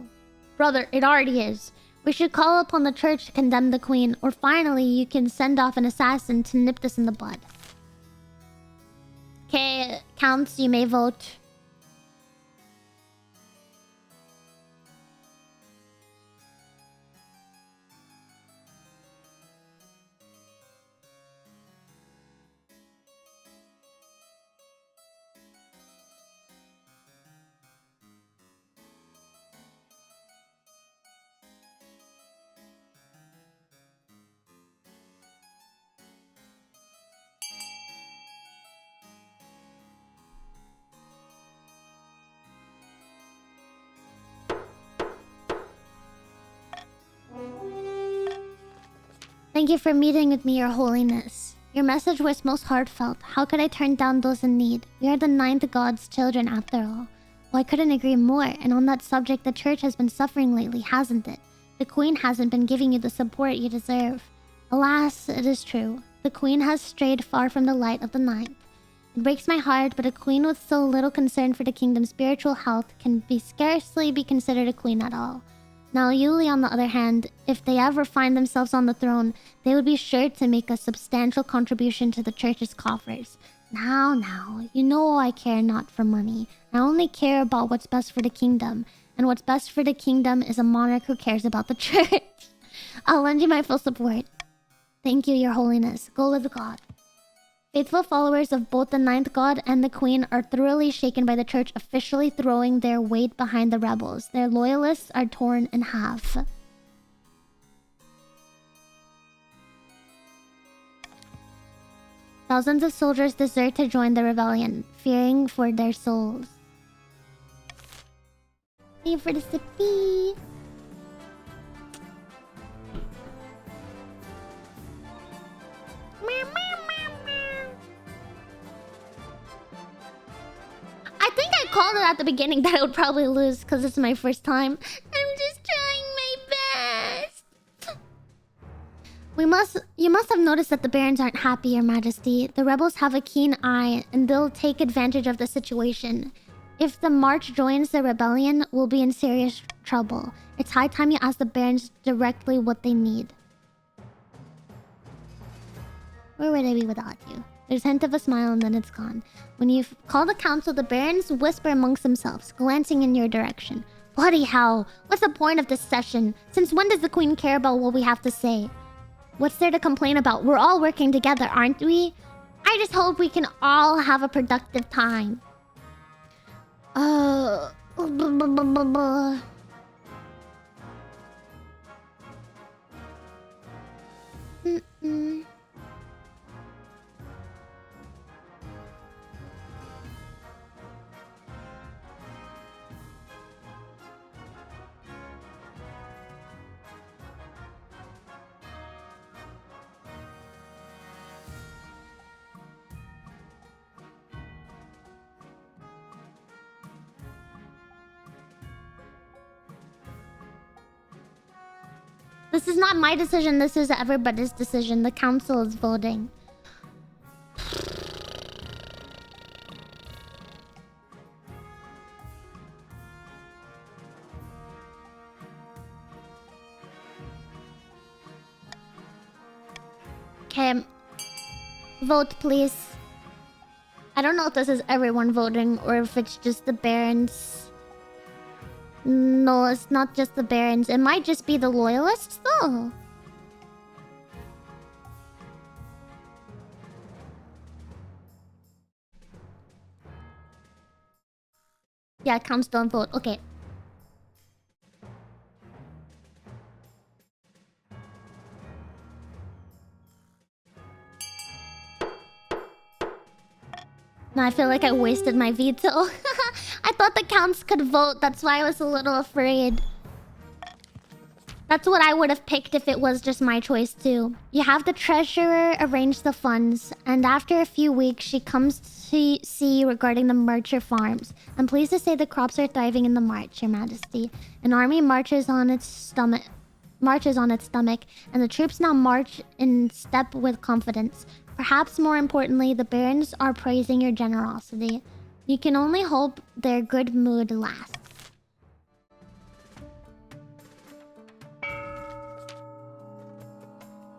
Brother, it already is. We should call upon the church to condemn the queen, or finally, you can send off an assassin to nip this in the bud. Okay, counts, you may vote. Thank you for meeting with me, Your Holiness. Your message was most heartfelt. How could I turn down those in need? We are the ninth god's children, after all. Well, I couldn't agree more, and on that subject, the church has been suffering lately, hasn't it? The queen hasn't been giving you the support you deserve. Alas, it is true. The queen has strayed far from the light of the ninth. It breaks my heart, but a queen with so little concern for the kingdom's spiritual health can scarcely be considered a queen at all. Now, Yuli, on the other hand, if they ever find themselves on the throne, they would be sure to make a substantial contribution to the church's coffers. Now, you know I care not for money. I only care about what's best for the kingdom. And what's best for the kingdom is a monarch who cares about the church. I'll lend you my full support. Thank you, Your Holiness. Go with God. Faithful followers of both the ninth god and the queen are thoroughly shaken by the church officially throwing their weight behind the rebels. Their loyalists are torn in half. Thousands of soldiers desert to join the rebellion, fearing for their souls. Thank you for the sippy. I think I called it at the beginning that I would probably lose because it's my first time. I'm just trying my best. You must have noticed that the barons aren't happy, Your Majesty. The rebels have a keen eye and they'll take advantage of the situation. If the march joins the rebellion, we'll be in serious trouble. It's high time you ask the barons directly what they need. Where would I be without you? There's a hint of a smile and then it's gone. When you call the council, the barons whisper amongst themselves, glancing in your direction. Bloody hell! What's the point of this session? Since when does the queen care about what we have to say? What's there to complain about? We're all working together, aren't we? I just hope we can all have a productive time. Blah, blah, blah, blah, blah. Mm-mm. This is not my decision, this is everybody's decision. The council is voting. Okay. Vote, please. I don't know if this is everyone voting or if it's just the barons. No, it's not just the barons. It might just be the loyalists, though. Yeah, counts don't vote. Okay. No, I feel like I wasted my veto. I thought the counts could vote. That's why I was a little afraid. That's what I would have picked if it was just my choice too. You have the treasurer arrange the funds, and after a few weeks, she comes to see you regarding the Marcher farms. I'm pleased to say the crops are thriving in the March, Your Majesty. An army marches on its stomach, and the troops now march in step with confidence. Perhaps more importantly, the barons are praising your generosity. You can only hope their good mood lasts.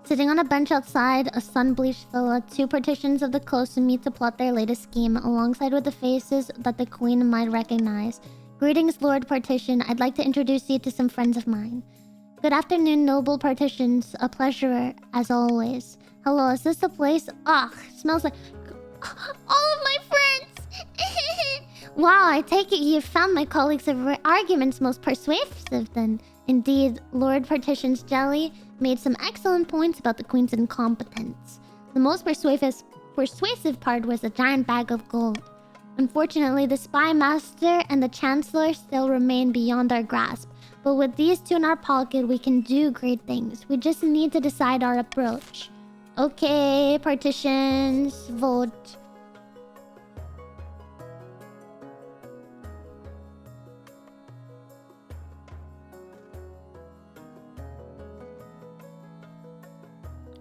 Sitting on a bench outside a sun-bleached villa, two partitions of the coast meet to plot their latest scheme, alongside with the faces that the queen might recognize. Greetings, Lord Partition. I'd like to introduce you to some friends of mine. Good afternoon, noble partitions. A pleasure, as always. Hello, is this the place? Ugh, smells like... all of my friends! Wow, I take it you found my colleagues' arguments most persuasive then. Indeed, Lord Partition's jelly made some excellent points about the Queen's incompetence. The most persuasive part was the giant bag of gold. Unfortunately, the Spy Master and the Chancellor still remain beyond our grasp. But with these two in our pocket, we can do great things. We just need to decide our approach. Okay, partitions, vote.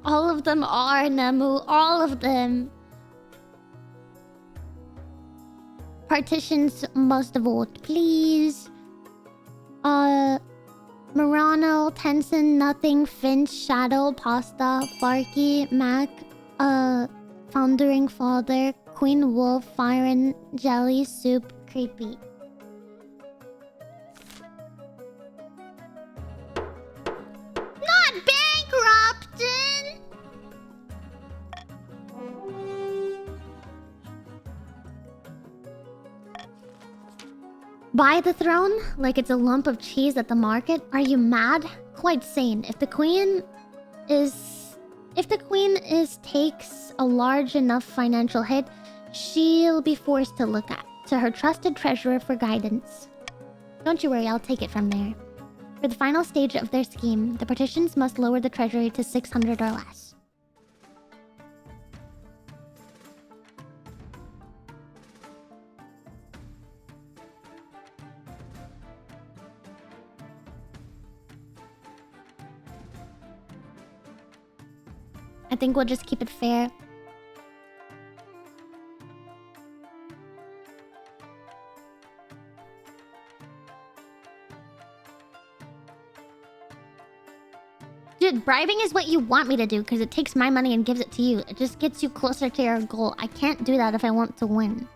All of them are, Nemu. All of them. Partitions must vote, please. Murano, Tenson, Nothing, Finch, Shadow, Pasta, Farky, Mac, Foundering Father, Queen Wolf, Firen, Jelly, Soup, Creepy. Not bankrupting! Buy the throne like it's a lump of cheese at the market? Are you mad? Quite sane. If the queen takes a large enough financial hit, she'll be forced to look to her trusted treasurer for guidance. Don't you worry, I'll take it from there. For the final stage of their scheme, the partitions must lower the treasury to 600 or less. I think we'll just keep it fair. Dude, bribing is what you want me to do because it takes my money and gives it to you. It just gets you closer to your goal. I can't do that if I want to win.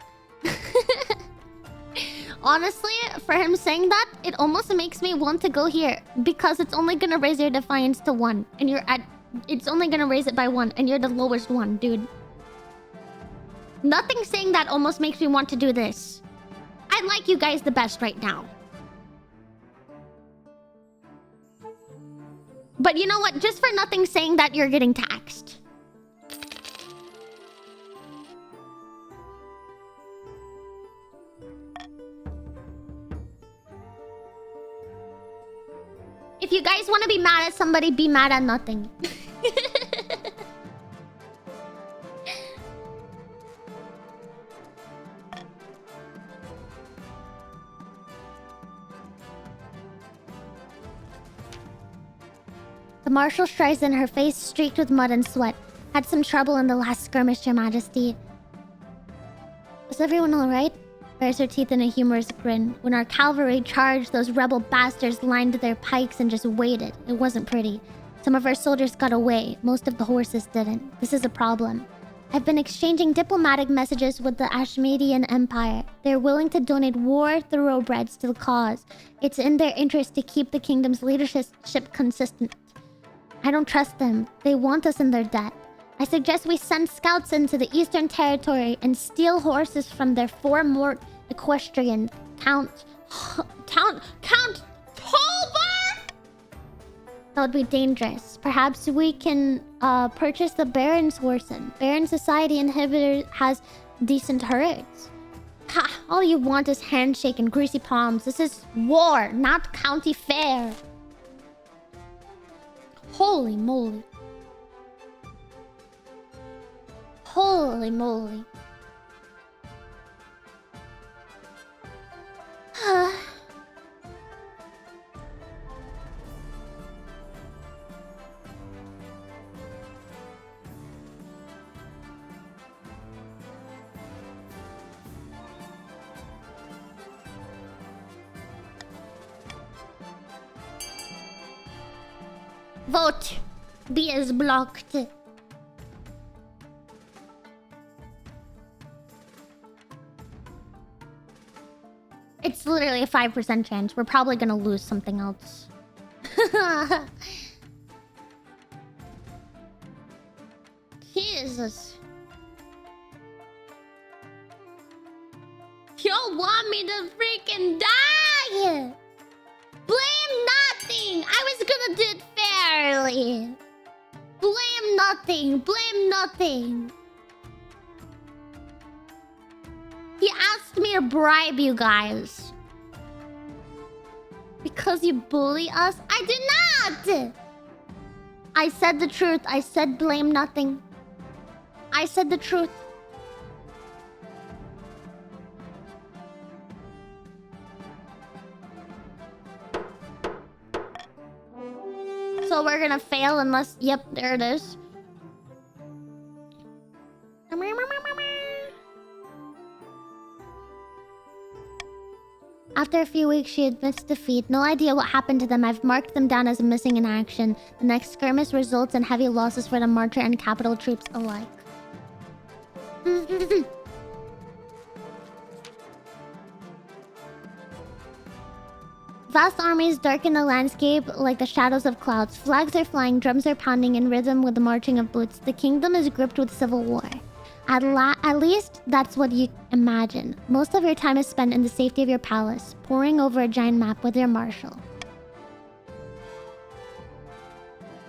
Honestly, for him saying that, it almost makes me want to go here because it's only gonna raise your defiance to 1 and you're at It's only gonna raise it by 1, and you're the lowest one, dude. Nothing saying that almost makes me want to do this. I like you guys the best right now. But you know what? Just for nothing saying that, you're getting taxed. If you guys want to be mad at somebody, be mad at nothing. The Marshal Streisand, her face streaked with mud and sweat. Had some trouble in the last skirmish, Your Majesty. Is everyone alright? Bares her teeth in a humorous grin. When our cavalry charged, those rebel bastards lined their pikes and just waited. It wasn't pretty. Some of our soldiers got away. Most of the horses didn't. This is a problem. I've been exchanging diplomatic messages with the Ashmedian Empire. They're willing to donate war thoroughbreds to the cause. It's in their interest to keep the kingdom's leadership consistent. I don't trust them. They want us in their debt. I suggest we send scouts into the Eastern Territory and steal horses from their four-mort equestrian Count Tolvar! That would be dangerous. Perhaps we can purchase the Baron's horses. Baron Society Inhibitor has decent herds. Ha! All you want is handshake and greasy palms. This is war, not county fair. Holy moly. Holy moly. Vote. B is blocked. It's literally a 5% chance. We're probably gonna lose something else. Jesus. Y'all want me to freaking die! Blame nothing! I was gonna do it fairly. Blame nothing. Blame nothing. He asked me to bribe you guys. Because you bully us? I did not! I said the truth. I said blame nothing. I said the truth. So we're gonna fail unless... Yep, there it is. After a few weeks, she admits defeat. No idea what happened to them. I've marked them down as missing in action. The next skirmish results in heavy losses for the Marcher and capital troops alike. Vast armies darken the landscape like the shadows of clouds. Flags are flying, drums are pounding in rhythm with the marching of boots. The kingdom is gripped with civil war. At least, that's what you imagine. Most of your time is spent in the safety of your palace, poring over a giant map with your marshal.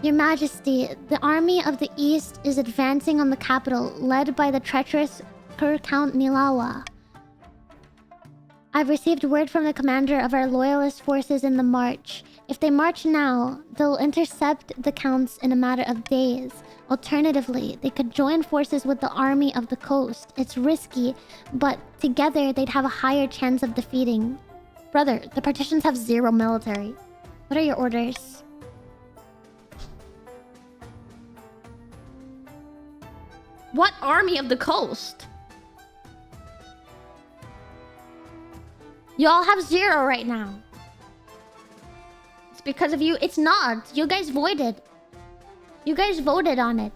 Your Majesty, the army of the East is advancing on the capital, led by the treacherous Count Nilawa. I've received word from the commander of our loyalist forces in the march. If they march now, they'll intercept the counts in a matter of days. Alternatively, they could join forces with the army of the coast. It's risky, but together they'd have a higher chance of defeating. Brother, the partitions have 0 military. What are your orders? What army of the coast? Y'all have 0 right now. It's because of you. It's not. You guys voted. You guys voted on it.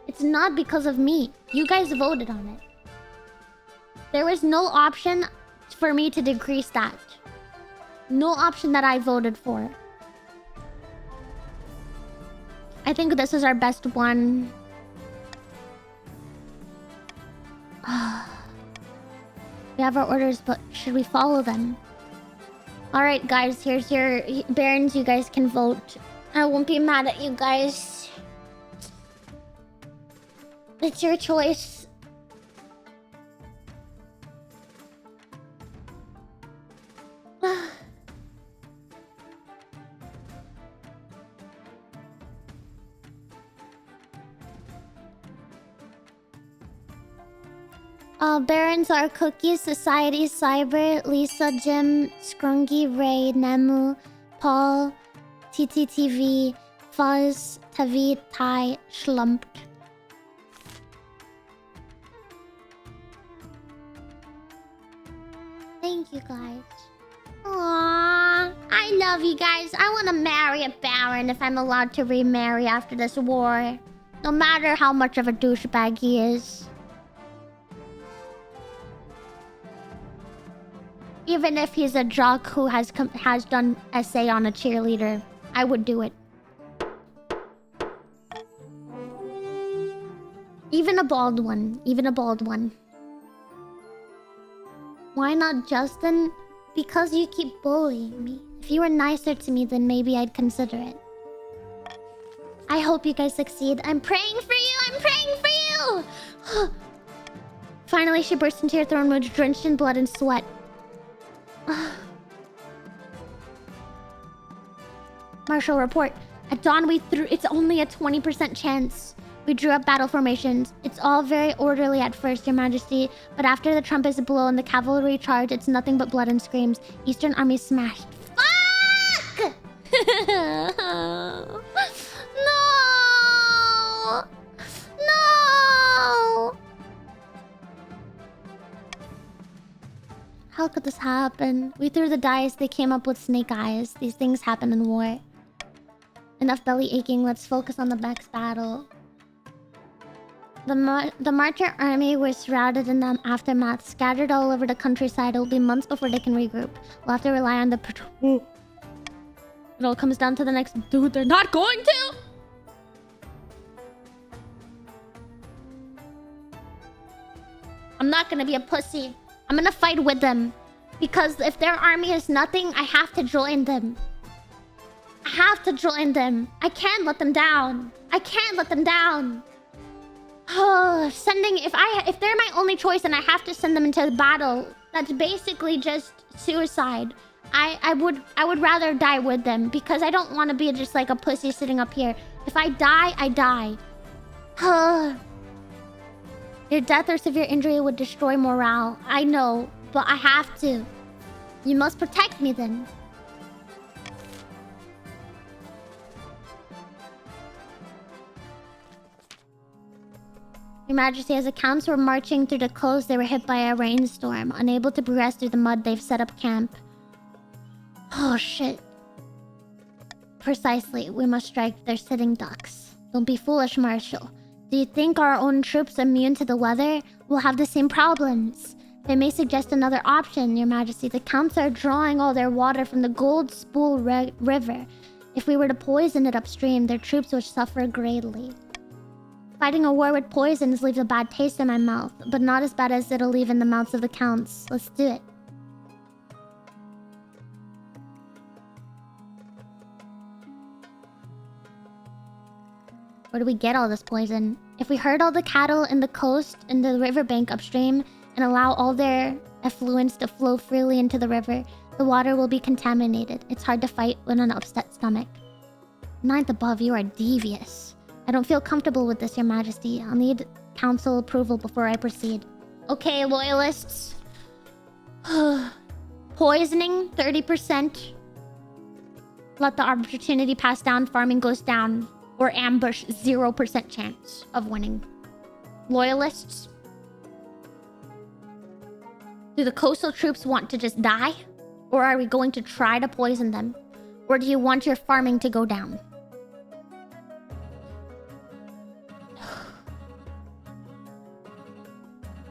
It's not because of me. You guys voted on it. There was no option for me to decrease that. No option that I voted for. I think this is our best one. We have our orders, but should we follow them? Alright, guys, here's your Barons. You guys can vote. I won't be mad at you guys. It's your choice. Barons are Cookie, Society, Cyber, Lisa, Jim, Scrungy, Ray, Nemu, Paul, TTTV, Fuzz, Tavi, Tai, Schlumped. Thank you, guys. Aww, I love you guys. I want to marry a Baron if I'm allowed to remarry after this war. No matter how much of a douchebag he is. Even if he's a jock who has done essay on a cheerleader, I would do it. Even a bald one. Even a bald one. Why not Justin? Because you keep bullying me. If you were nicer to me, then maybe I'd consider it. I hope you guys succeed. I'm praying for you! I'm praying for you! Finally, she burst into your throne room, drenched in blood and sweat. Marshal, report. At dawn, it's only a 20% chance. We drew up battle formations. It's all very orderly at first, Your Majesty, but after the trumpets blow and the cavalry charge, it's nothing but blood and screams. Eastern army smashed. Fuck! No! No! How could this happen? We threw the dice, they came up with snake eyes. These things happen in war. Enough belly aching, let's focus on the next battle. The Marcher army was routed in the aftermath, scattered all over the countryside. It will be months before they can regroup. We'll have to rely on the patrol. It all comes down to the next... Dude, they're not going to! I'm not gonna be a pussy. I'm gonna fight with them. Because if their army is nothing, I have to join them. I have to join them. I can't let them down. I can't let them down. If they're my only choice and I have to send them into the battle, that's basically just suicide. I would rather die with them because I don't want to be just like a pussy sitting up here. If I die, I die. Your death or severe injury would destroy morale. I know, but I have to. You must protect me then. Your Majesty, as accounts were marching through the coast, they were hit by a rainstorm. Unable to progress through the mud, they've set up camp. Oh, shit. Precisely. We must strike their sitting ducks. Don't be foolish, Marshal. Do you think our own troops immune to the weather will have the same problems? They may suggest another option, Your Majesty. The Counts are drawing all their water from the Gold Spool River. If we were to poison it upstream, their troops would suffer greatly. Fighting a war with poisons leaves a bad taste in my mouth, but not as bad as it'll leave in the mouths of the Counts. Let's do it. Where do we get all this poison? If we herd all the cattle in the coast and the riverbank upstream and allow all their effluents to flow freely into the river, the water will be contaminated. It's hard to fight with an upset stomach. Ninth above, you are devious. I don't feel comfortable with this, Your Majesty. I'll need council approval before I proceed. Okay, loyalists. Poisoning, 30%. Let the opportunity pass down, farming goes down. Or ambush, 0% chance of winning. Loyalists. Do the coastal troops want to just die? Or are we going to try to poison them? Or do you want your farming to go down?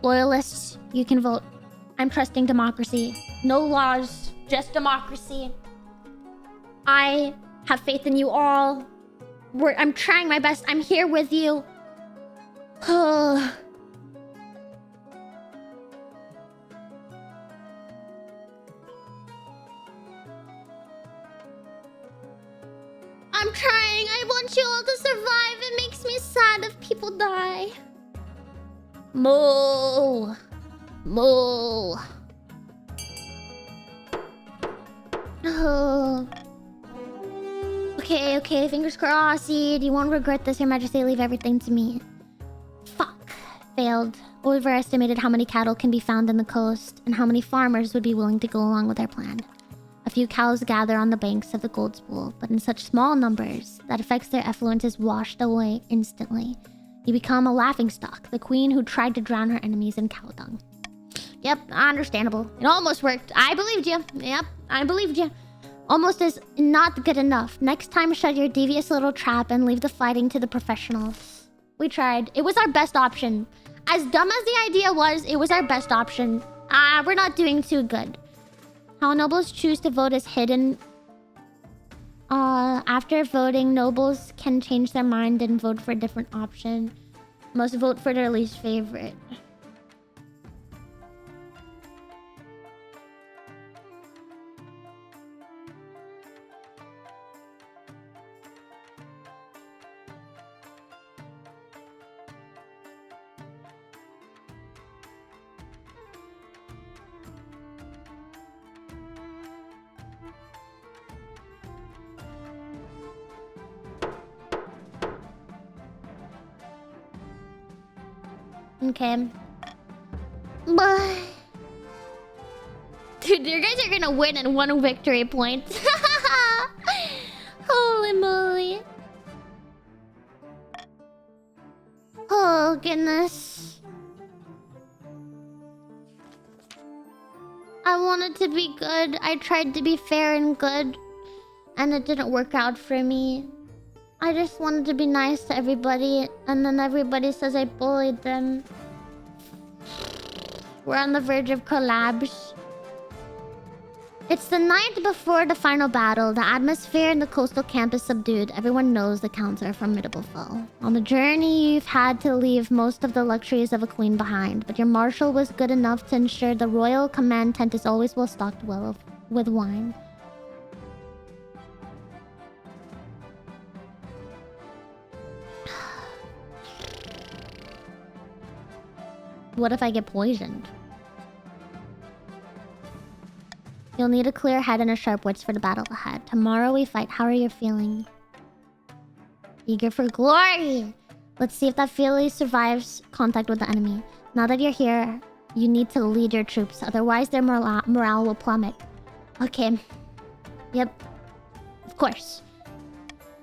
Loyalists, you can vote. I'm trusting democracy. No laws, just democracy. I have faith in you all. I'm trying my best. I'm here with you. Oh. I'm trying. I want you all to survive. It makes me sad if people die. Moo. Moo. Oh. Okay, fingers crossed. You won't regret this, Your Majesty. Leave everything to me. Fuck. Failed. Overestimated how many cattle can be found in the coast and how many farmers would be willing to go along with our plan. A few cows gather on the banks of the gold spool, but in such small numbers that affects their effluent is washed away instantly. You become a laughingstock, the queen who tried to drown her enemies in cow dung. Yep, understandable. It almost worked. I believed you. Yep, I believed you. Almost is not good enough. Next time, shut your devious little trap and leave the fighting to the professionals. We tried. It was our best option. As dumb as the idea was, it was our best option. We're not doing too good. How nobles choose to vote is hidden. After voting, nobles can change their mind and vote for a different option. Must vote for their least favorite. Okay. But... Dude, you guys are gonna win in 1 victory point. Holy moly. Oh, goodness. I wanted to be good. I tried to be fair and good. And it didn't work out for me. I just wanted to be nice to everybody, and then everybody says I bullied them. We're on the verge of collapse. It's the night before the final battle. The atmosphere in the coastal camp is subdued. Everyone knows the counts are a formidable foe. On the journey, you've had to leave most of the luxuries of a queen behind, but your marshal was good enough to ensure the royal command tent is always well stocked with wine. What if I get poisoned? You'll need a clear head and a sharp wits for the battle ahead. Tomorrow we fight. How are you feeling? Eager for glory! Let's see if that Philly survives contact with the enemy. Now that you're here, you need to lead your troops. Otherwise, their morale will plummet. Okay. Yep. Of course.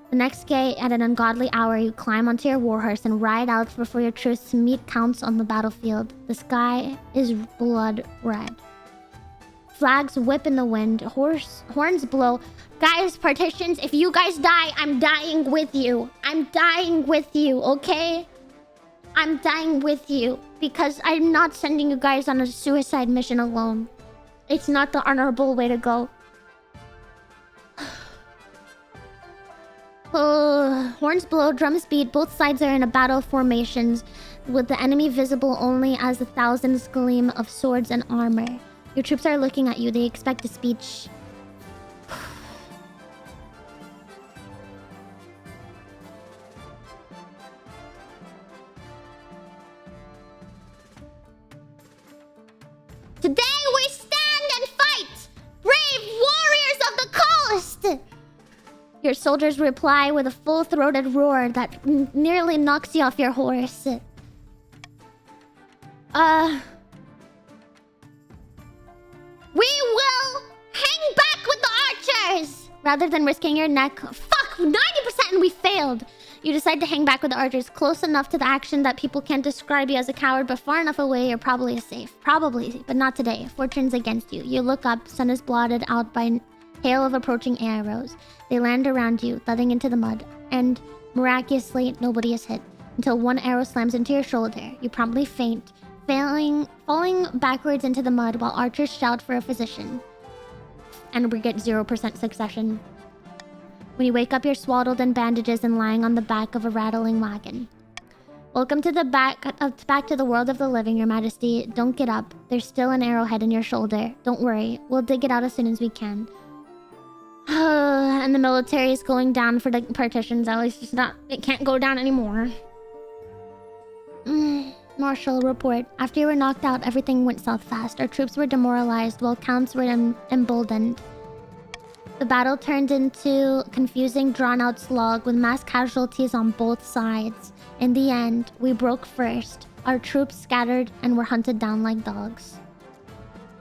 The next day, at an ungodly hour, you climb onto your warhorse and ride out before your troops to meet counts on the battlefield. The sky is blood red. Flags whip in the wind. Horns blow. Guys, partitions, if you guys die, I'm dying with you. I'm dying with you, okay? I'm dying with you. Because I'm not sending you guys on a suicide mission alone. It's not the honorable way to go. Horns blow, drums beat. Both sides are in a battle formations, with the enemy visible only as the thousands gleam of swords and armor. Your troops are looking at you. They expect a speech. Today we stand and fight! Brave warriors of the coast! Your soldiers reply with a full-throated roar that nearly knocks you off your horse. We will hang back with the archers! Rather than risking your neck... Fuck! 90% and we failed! You decide to hang back with the archers, close enough to the action that people can't describe you as a coward, but far enough away you're probably safe. Probably, but not today. Fortune's against you. You look up, sun is blotted out by hail of approaching arrows. They land around you, thudding into the mud. And, miraculously, nobody is hit. Until one arrow slams into your shoulder. You promptly faint, falling backwards into the mud while archers shout for a physician. And we get 0% succession. When you wake up, you're swaddled in bandages and lying on the back of a rattling wagon. Welcome to the back to the world of the living, Your Majesty. Don't get up. There's still an arrowhead in your shoulder. Don't worry. We'll dig it out as soon as we can. And the military is going down for the partitions. At least it can't go down anymore. Marshal, report. After you were knocked out, everything went south fast. Our troops were demoralized while counts were emboldened. The battle turned into confusing, drawn-out slog with mass casualties on both sides. In the end, we broke first. Our troops scattered and were hunted down like dogs.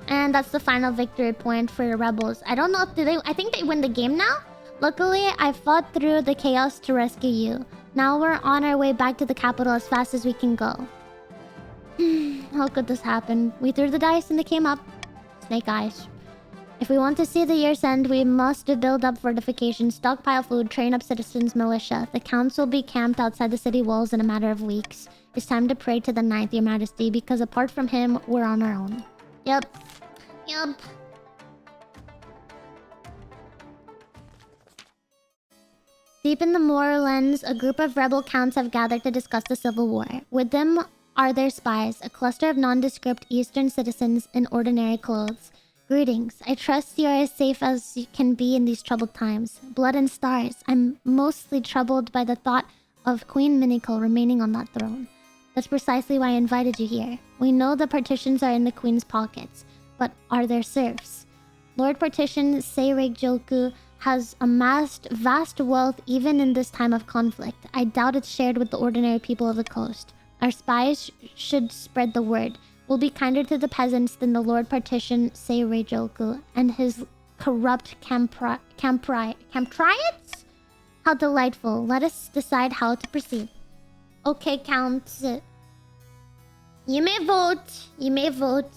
And that's the final victory point for the rebels. I don't know if I think they win the game now? Luckily, I fought through the chaos to rescue you. Now we're on our way back to the capital as fast as we can go. How could this happen? We threw the dice and they came up. Snake eyes. If we want to see the year's end, we must build up fortifications, stockpile food, train up citizens, militia. The counts will be camped outside the city walls in a matter of weeks. It's time to pray to the Ninth, Your Majesty, because apart from him, we're on our own. Yep. Deep in the moorlands, a group of rebel counts have gathered to discuss the civil war. With them are their spies, a cluster of nondescript Eastern citizens in ordinary clothes. Greetings. I trust you are as safe as you can be in these troubled times. Blood and stars. I'm mostly troubled by the thought of Queen Minicle remaining on that throne. That's precisely why I invited you here. We know the partitions are in the Queen's pockets, but are there serfs? Lord Partition Seireg has amassed vast wealth even in this time of conflict. I doubt it's shared with the ordinary people of the coast. Our spies should spread the word. We'll be kinder to the peasants than the Lord Partition Seireg and his corrupt Campriots? How delightful. Let us decide how to proceed. Okay, Count. You may vote. You may vote.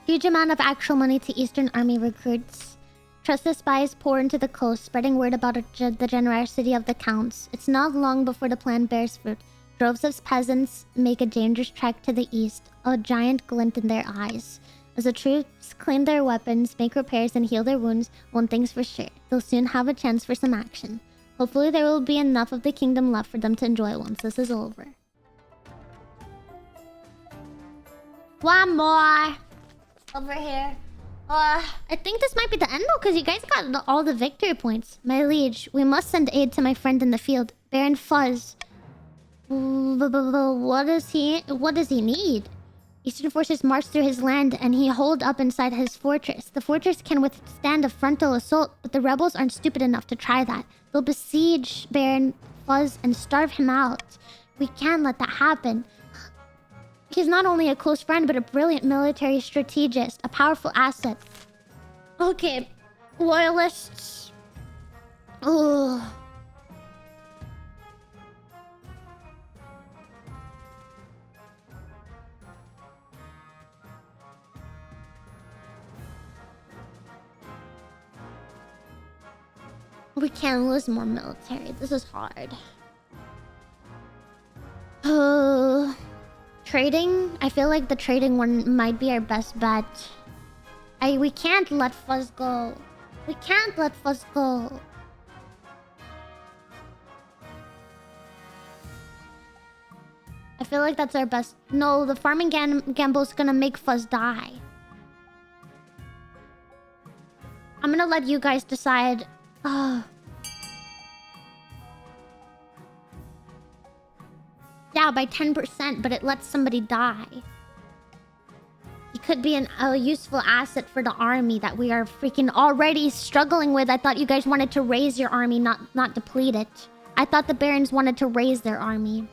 Huge amount of actual money to Eastern Army recruits. Trusted spies pour into the coast, spreading word about the generosity of the counts. It's not long before the plan bears fruit. Droves of peasants make a dangerous trek to the east, a giant glint in their eyes. As the troops clean their weapons, make repairs, and heal their wounds, one thing's for sure. They'll soon have a chance for some action. Hopefully there will be enough of the kingdom left for them to enjoy once this is over. One more! Over here. I think this might be the end though, because you guys got all the victory points. My liege, we must send aid to my friend in the field, Baron Fuzz. What does he need? Eastern forces marched through his land and he holed up inside his fortress. The fortress can withstand a frontal assault, but the rebels aren't stupid enough to try that. They'll besiege Baron Fuzz and starve him out. We can't let that happen. He's not only a close friend, but a brilliant military strategist, a powerful asset. Okay, loyalists. Ugh. We can't lose more military. This is hard. Trading? I feel like the trading one might be our best bet. We can't let Fuzz go. We can't let Fuzz go. I feel like that's our best... No, the farming gamble's gonna make Fuzz die. I'm gonna let you guys decide. Yeah, by 10%, but it lets somebody die. He could be a useful asset for the army that we are freaking already struggling with. I thought you guys wanted to raise your army, not deplete it. I thought the barons wanted to raise their army.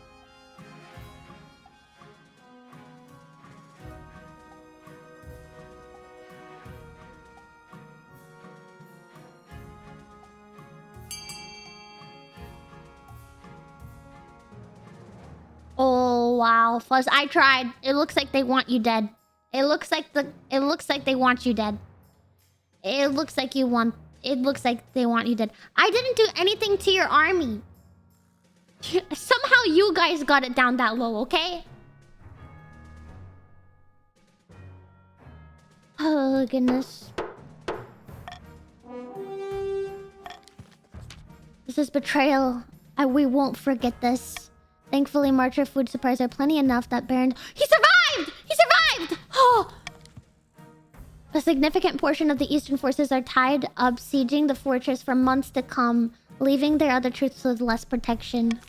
wow. Fuzz, I tried. It looks like they want you dead. It looks like they want you dead. It looks like they want you dead. I didn't do anything to your army. Somehow you guys got it down that low, okay? Oh, goodness. This is betrayal. We won't forget this. Thankfully, Marcher food supplies are plenty enough that Baron... He survived! He survived! Oh! A significant portion of the Eastern forces are tied up sieging the fortress for months to come, leaving their other troops with less protection.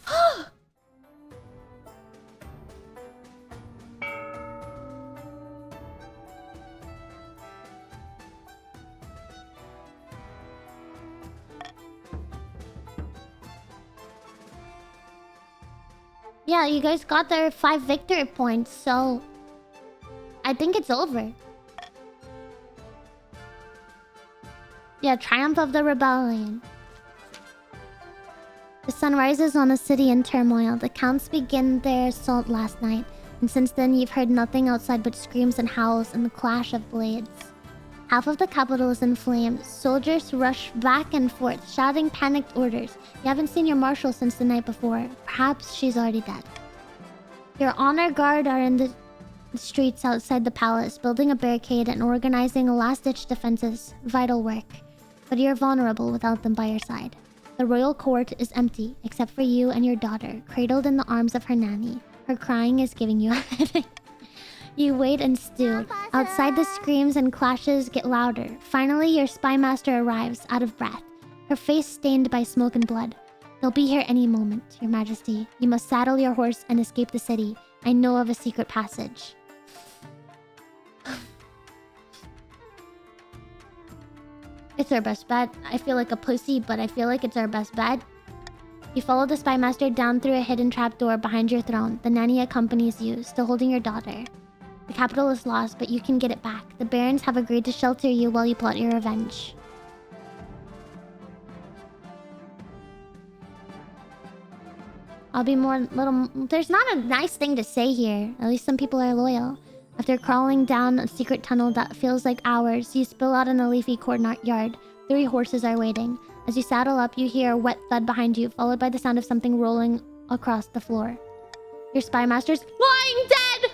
Yeah, you guys got their 5 victory points, so... I think it's over. Yeah, triumph of the rebellion. The sun rises on a city in turmoil. The counts begin their assault last night, and since then you've heard nothing outside but screams and howls and the clash of blades. Half of the capital is in flames. Soldiers rush back and forth, shouting panicked orders. You haven't seen your marshal since the night before. Perhaps she's already dead. Your honor guard are in the streets outside the palace, building a barricade and organizing a last-ditch defenses. Vital work. But you're vulnerable without them by your side. The royal court is empty, except for you and your daughter, cradled in the arms of her nanny. Her crying is giving you a headache. You wait and stew. Outside, the screams and clashes get louder. Finally, your spy master arrives, out of breath, her face stained by smoke and blood. They'll be here any moment, Your Majesty. You must saddle your horse and escape the city. I know of a secret passage. It's our best bet. I feel like a pussy, but I feel like it's our best bet. You follow the spy master down through a hidden trapdoor behind your throne. The nanny accompanies you, still holding your daughter. The capital is lost, but you can get it back. The barons have agreed to shelter you while you plot your revenge. I'll be more little... There's not a nice thing to say here. At least some people are loyal. After crawling down a secret tunnel that feels like hours, you spill out in a leafy courtyard. 3 horses are waiting. As you saddle up, you hear a wet thud behind you, followed by the sound of something rolling across the floor. Your spy master's lying dead!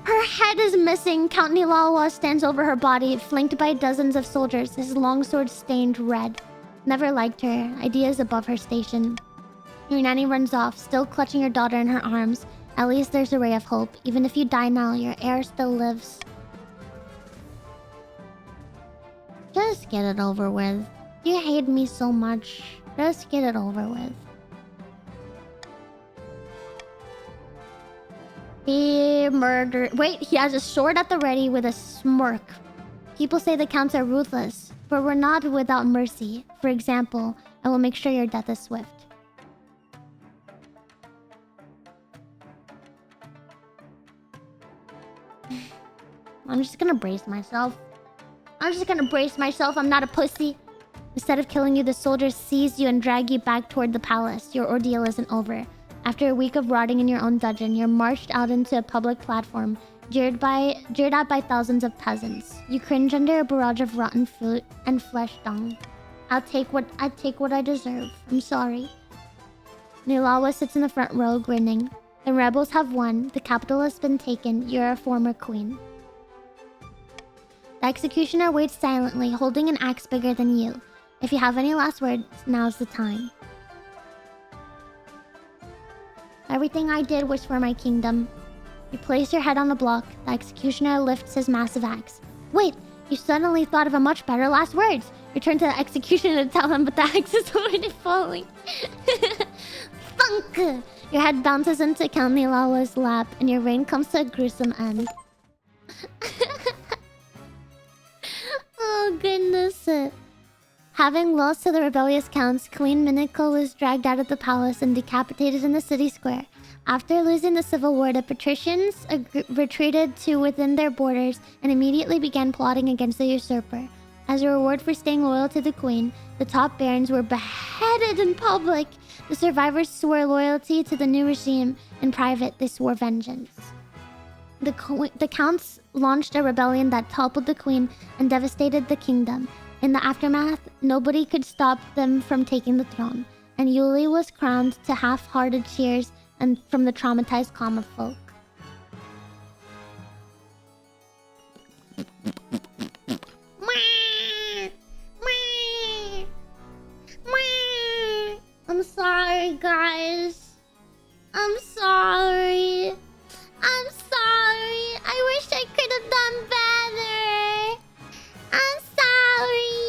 Her head is missing. Count Nilawa stands over her body, flanked by dozens of soldiers, his longsword stained red. Never liked her. Ideas above her station. Your nanny runs off, still clutching your daughter in her arms. At least there's a ray of hope. Even if you die now, your heir still lives. Just get it over with. You hate me so much. Just get it over with. He murdered... Wait, he has a sword at the ready with a smirk. People say the counts are ruthless, but we're not without mercy. For example, I will make sure your death is swift. I'm just gonna brace myself. I'm not a pussy. Instead of killing you, the soldiers seize you and drag you back toward the palace. Your ordeal isn't over. After a week of rotting in your own dungeon, you're marched out into a public platform, jeered at by thousands of peasants. You cringe under a barrage of rotten fruit and flesh dung. I take what I deserve. I'm sorry. Nilawa sits in the front row, grinning. The rebels have won. The capital has been taken. You're a former queen. The executioner waits silently, holding an axe bigger than you. If you have any last words, now's the time. Everything I did was for my kingdom. You place your head on the block. The executioner lifts his massive axe. Wait, you suddenly thought of a much better last words. You turn to the executioner to tell him, but the axe is already falling. Thunk! Your head bounces into Count Nilawa's lap, and your reign comes to a gruesome end. Oh, goodness. Having lost to the rebellious counts, Queen Minako was dragged out of the palace and decapitated in the city square. After losing the civil war, the patricians retreated to within their borders and immediately began plotting against the usurper. As a reward for staying loyal to the queen, the top barons were beheaded in public. The survivors swore loyalty to the new regime. In private, they swore vengeance. The counts launched a rebellion that toppled the queen and devastated the kingdom. In the aftermath, nobody could stop them from taking the throne, and Yuli was crowned to half-hearted cheers and from the traumatized common folk. I'm sorry, guys. I'm sorry. I'm sorry. I wish I could have done better. I'm sorry.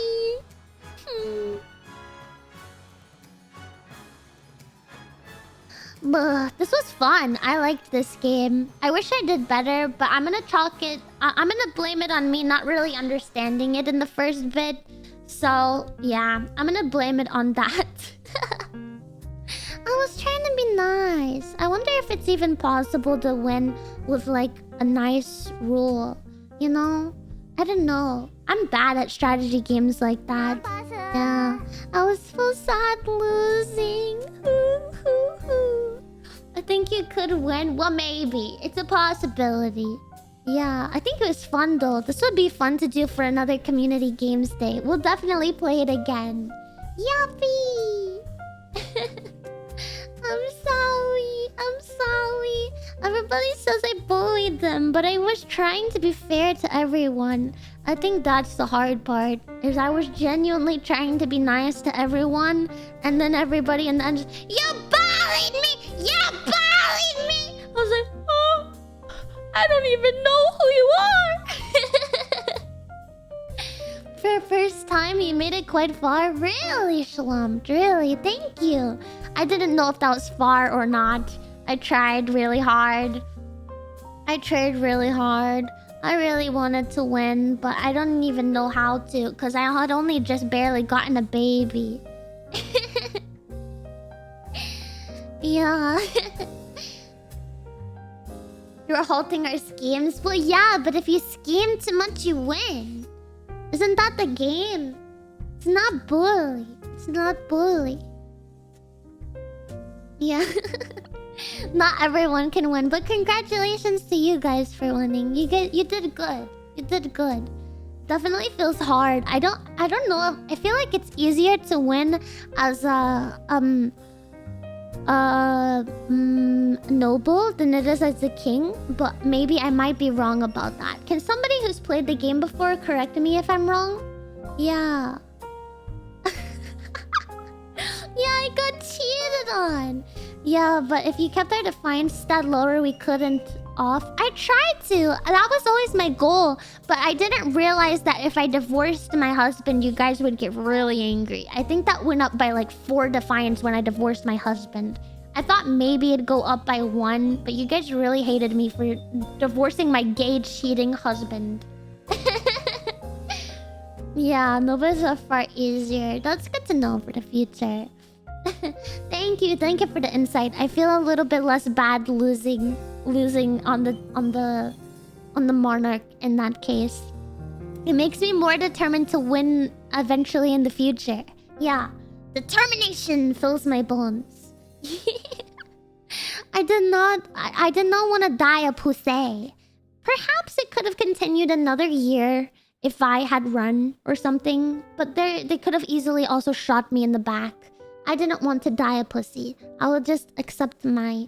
This was fun. I liked this game. I wish I did better, but I'm gonna chalk it... I'm gonna blame it on me not really understanding it in the first bit. So, yeah. I'm gonna blame it on that. I was trying to be nice. I wonder if it's even possible to win with, like, a nice rule. You know? I don't know. I'm bad at strategy games like that. Yeah. I was so sad losing. I think you could win. Well, maybe. It's a possibility. Yeah, I think it was fun though. This would be fun to do for another community games day. We'll definitely play it again. Yuppie! I'm sorry. I'm sorry. Everybody says I bullied them, but I was trying to be fair to everyone. I think that's the hard part, is I was genuinely trying to be nice to everyone, and then everybody and then just, you bullied me! You bullied me! I was like, oh, I don't even know who you are! For first time, you made it quite far. Really, Shalom? Really? Thank you. I didn't know if that was far or not. I tried really hard. I really wanted to win, but I don't even know how to, because I had only just barely gotten a baby. Yeah. You're halting our schemes? Well, yeah, but if you scheme too much, you win. Isn't that the game? It's not bully. It's not bully. Yeah. Not everyone can win, but congratulations to you guys for winning. You did good. You did good. Definitely feels hard. I don't know. I feel like it's easier to win as a noble than it is as a king, but maybe I might be wrong about that. Can somebody who's played the game before correct me if I'm wrong? Yeah. Yeah, I got cheated on. Yeah, but if you kept our defiant stat lower, we couldn't off. I tried to. That was always my goal. But I didn't realize that if I divorced my husband, you guys would get really angry. I think that went up by like 4 defiance when I divorced my husband. I thought maybe it'd go up by 1, but you guys really hated me for divorcing my gay cheating husband. Yeah, Nova's are far easier. That's good to know for the future. Thank you for the insight. I feel a little bit less bad losing on the monarch in that case. It makes me more determined to win eventually in the future. Yeah, determination fills my bones. I did not want to die a pussy. Perhaps it could have continued another year if I had run or something, but they could have easily also shot me in the back. I didn't want to die a pussy. I will just accept my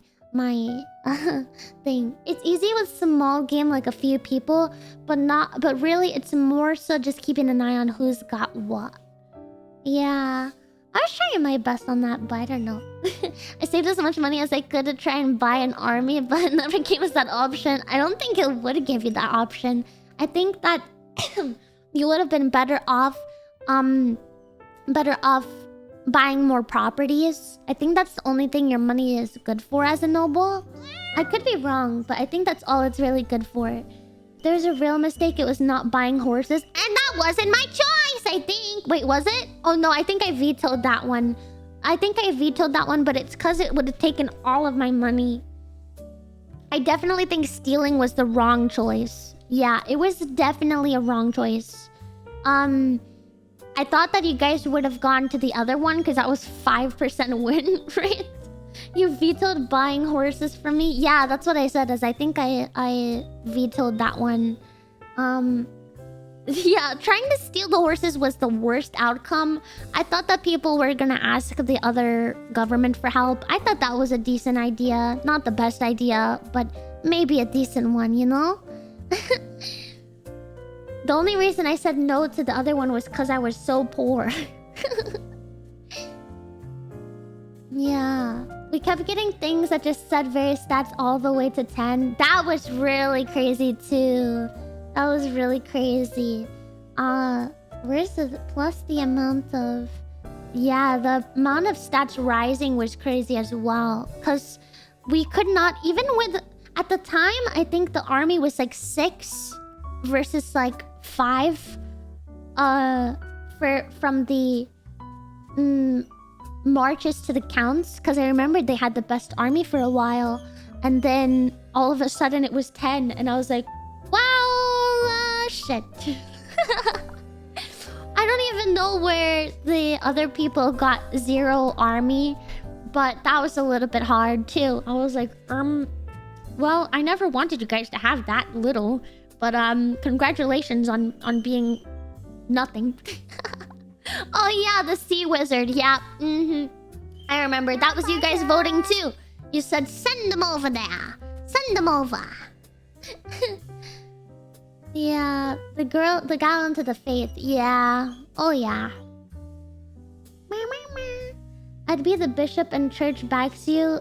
thing. It's easy with small game like a few people, but really it's more so just keeping an eye on who's got what. Yeah. I was trying my best on that, but I don't know. I saved as much money as I could to try and buy an army, but it never gave us that option. I don't think it would give you that option. I think that you would have been better off buying more properties. I think that's the only thing your money is good for as a noble. I could be wrong, but I think that's all it's really good for. There's a real mistake. It was not buying horses, and that wasn't my choice, I think. Wait, was it? Oh no, I think I vetoed that one. But it's because it would have taken all of my money. I definitely think stealing was the wrong choice. Yeah, it was definitely a wrong choice. I I thought that you guys would have gone to the other one because that was 5% win rate. You vetoed buying horses from me? Yeah, that's what I said. As I think I vetoed that one. Yeah, trying to steal the horses was the worst outcome. I thought that people were gonna ask the other government for help. I thought that was a decent idea. Not the best idea, but maybe a decent one, you know? The only reason I said no to the other one was because I was so poor. Yeah. We kept getting things that just said various stats all the way to 10. That was really crazy too. That was really crazy. Where's the plus the amount of... Yeah, the amount of stats rising was crazy as well. Because we could not... Even with... At the time, I think the army was like 6 versus like 5. From the... marches to the counts. Because I remember they had the best army for a while. And then all of a sudden it was 10. And I was like, wow, shit. I don't even know where the other people got 0 army. But that was a little bit hard too. I was like, well, I never wanted you guys to have that little. But congratulations on being nothing. Oh yeah, the sea wizard. Yeah. I remember. That was you guys voting too. You said send them over there. Send them over. Yeah, the gal into the faith. Yeah. Oh yeah. I'd be the bishop and church backs you.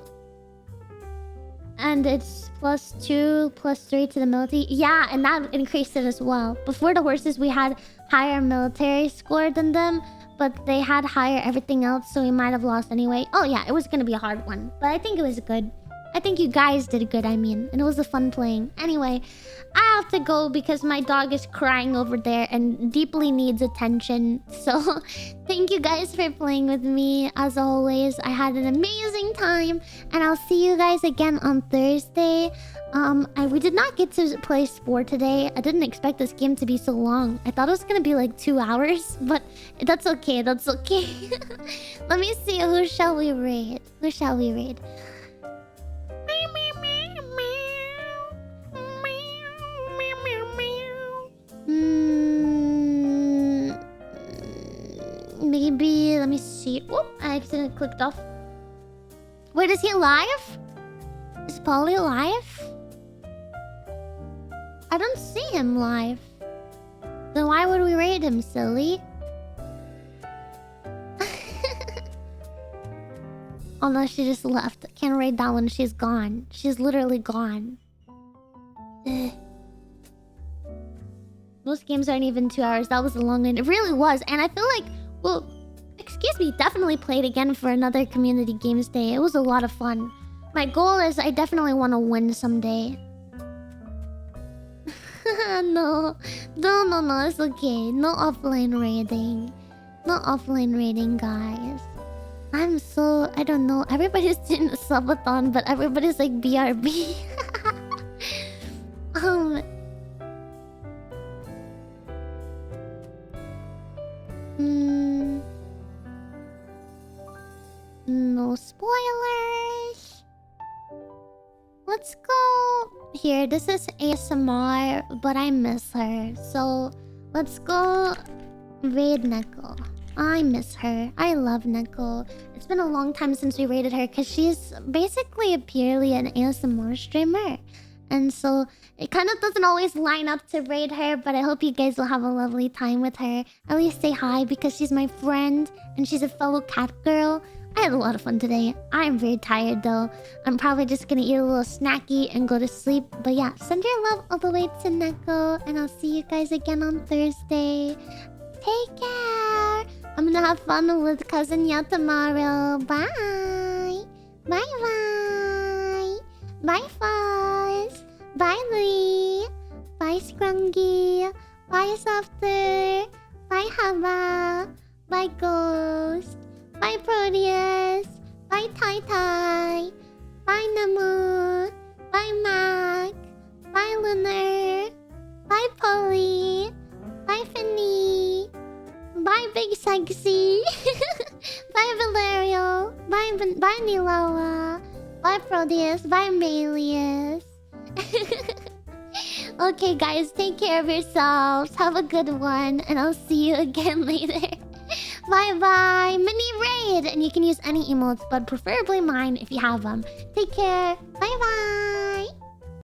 And it's +2, +3 to the military. Yeah, and that increased it as well. Before the horses, we had higher military score than them. But they had higher everything else, so we might have lost anyway. Oh yeah, it was gonna be a hard one. But I think it was good. I think you guys did good, I mean. And it was a fun playing. Anyway, I have to go because my dog is crying over there and deeply needs attention. So, thank you guys for playing with me. As always, I had an amazing time. And I'll see you guys again on Thursday. We did not get to play Spore today. I didn't expect this game to be so long. I thought it was gonna be like 2 hours. But that's okay, that's okay. Let me see, who shall we raid? Who shall we raid? Maybe, let me see. Oh, I accidentally clicked off. Wait, is he alive? Is Polly alive? I don't see him live. Then why would we raid him, silly? Oh no, she just left. Can't raid that one, she's gone. She's literally gone. Most games aren't even 2 hours. That was a long one. It really was. And I feel like, well, excuse me, definitely played again for another community games day. It was a lot of fun. My goal is I definitely want to win someday. No, it's okay. No offline raiding. No offline raiding, guys. I'm so... I don't know. Everybody's doing a subathon, but everybody's like BRB. No spoilers. Let's go. Here, this is ASMR, but I miss her. So, let's go raid Neko. I miss her. I love Neko. It's been a long time since we raided her because she's basically purely an ASMR streamer. And so it kind of doesn't always line up to raid her, but I hope you guys will have a lovely time with her. At least say hi because she's my friend and she's a fellow cat girl. I had a lot of fun today. I'm very tired though. I'm probably just gonna eat a little snacky and go to sleep. But yeah, send your love all the way to Neko and I'll see you guys again on Thursday. Take care. I'm gonna have fun with Cousin Ya tomorrow. Bye. Bye-bye. Bye, Fuzz. Bye, Lee. Bye, Scrungy. Bye, Softer. Bye, Haba. Bye, Ghost. Bye, Proteus. Bye, Tai Tai. Bye, Namu. Bye, Mac. Bye, Lunar. Bye, Polly. Bye, Finny. Bye, Bye, Big Sexy. Bye, Valerio. Bye, Niloa. Bye, Proteus. Bye, Malius. Okay, guys, take care of yourselves. Have a good one, and I'll see you again later. Bye-bye. Mini raid, and you can use any emotes, but preferably mine if you have them. Take care. Bye-bye.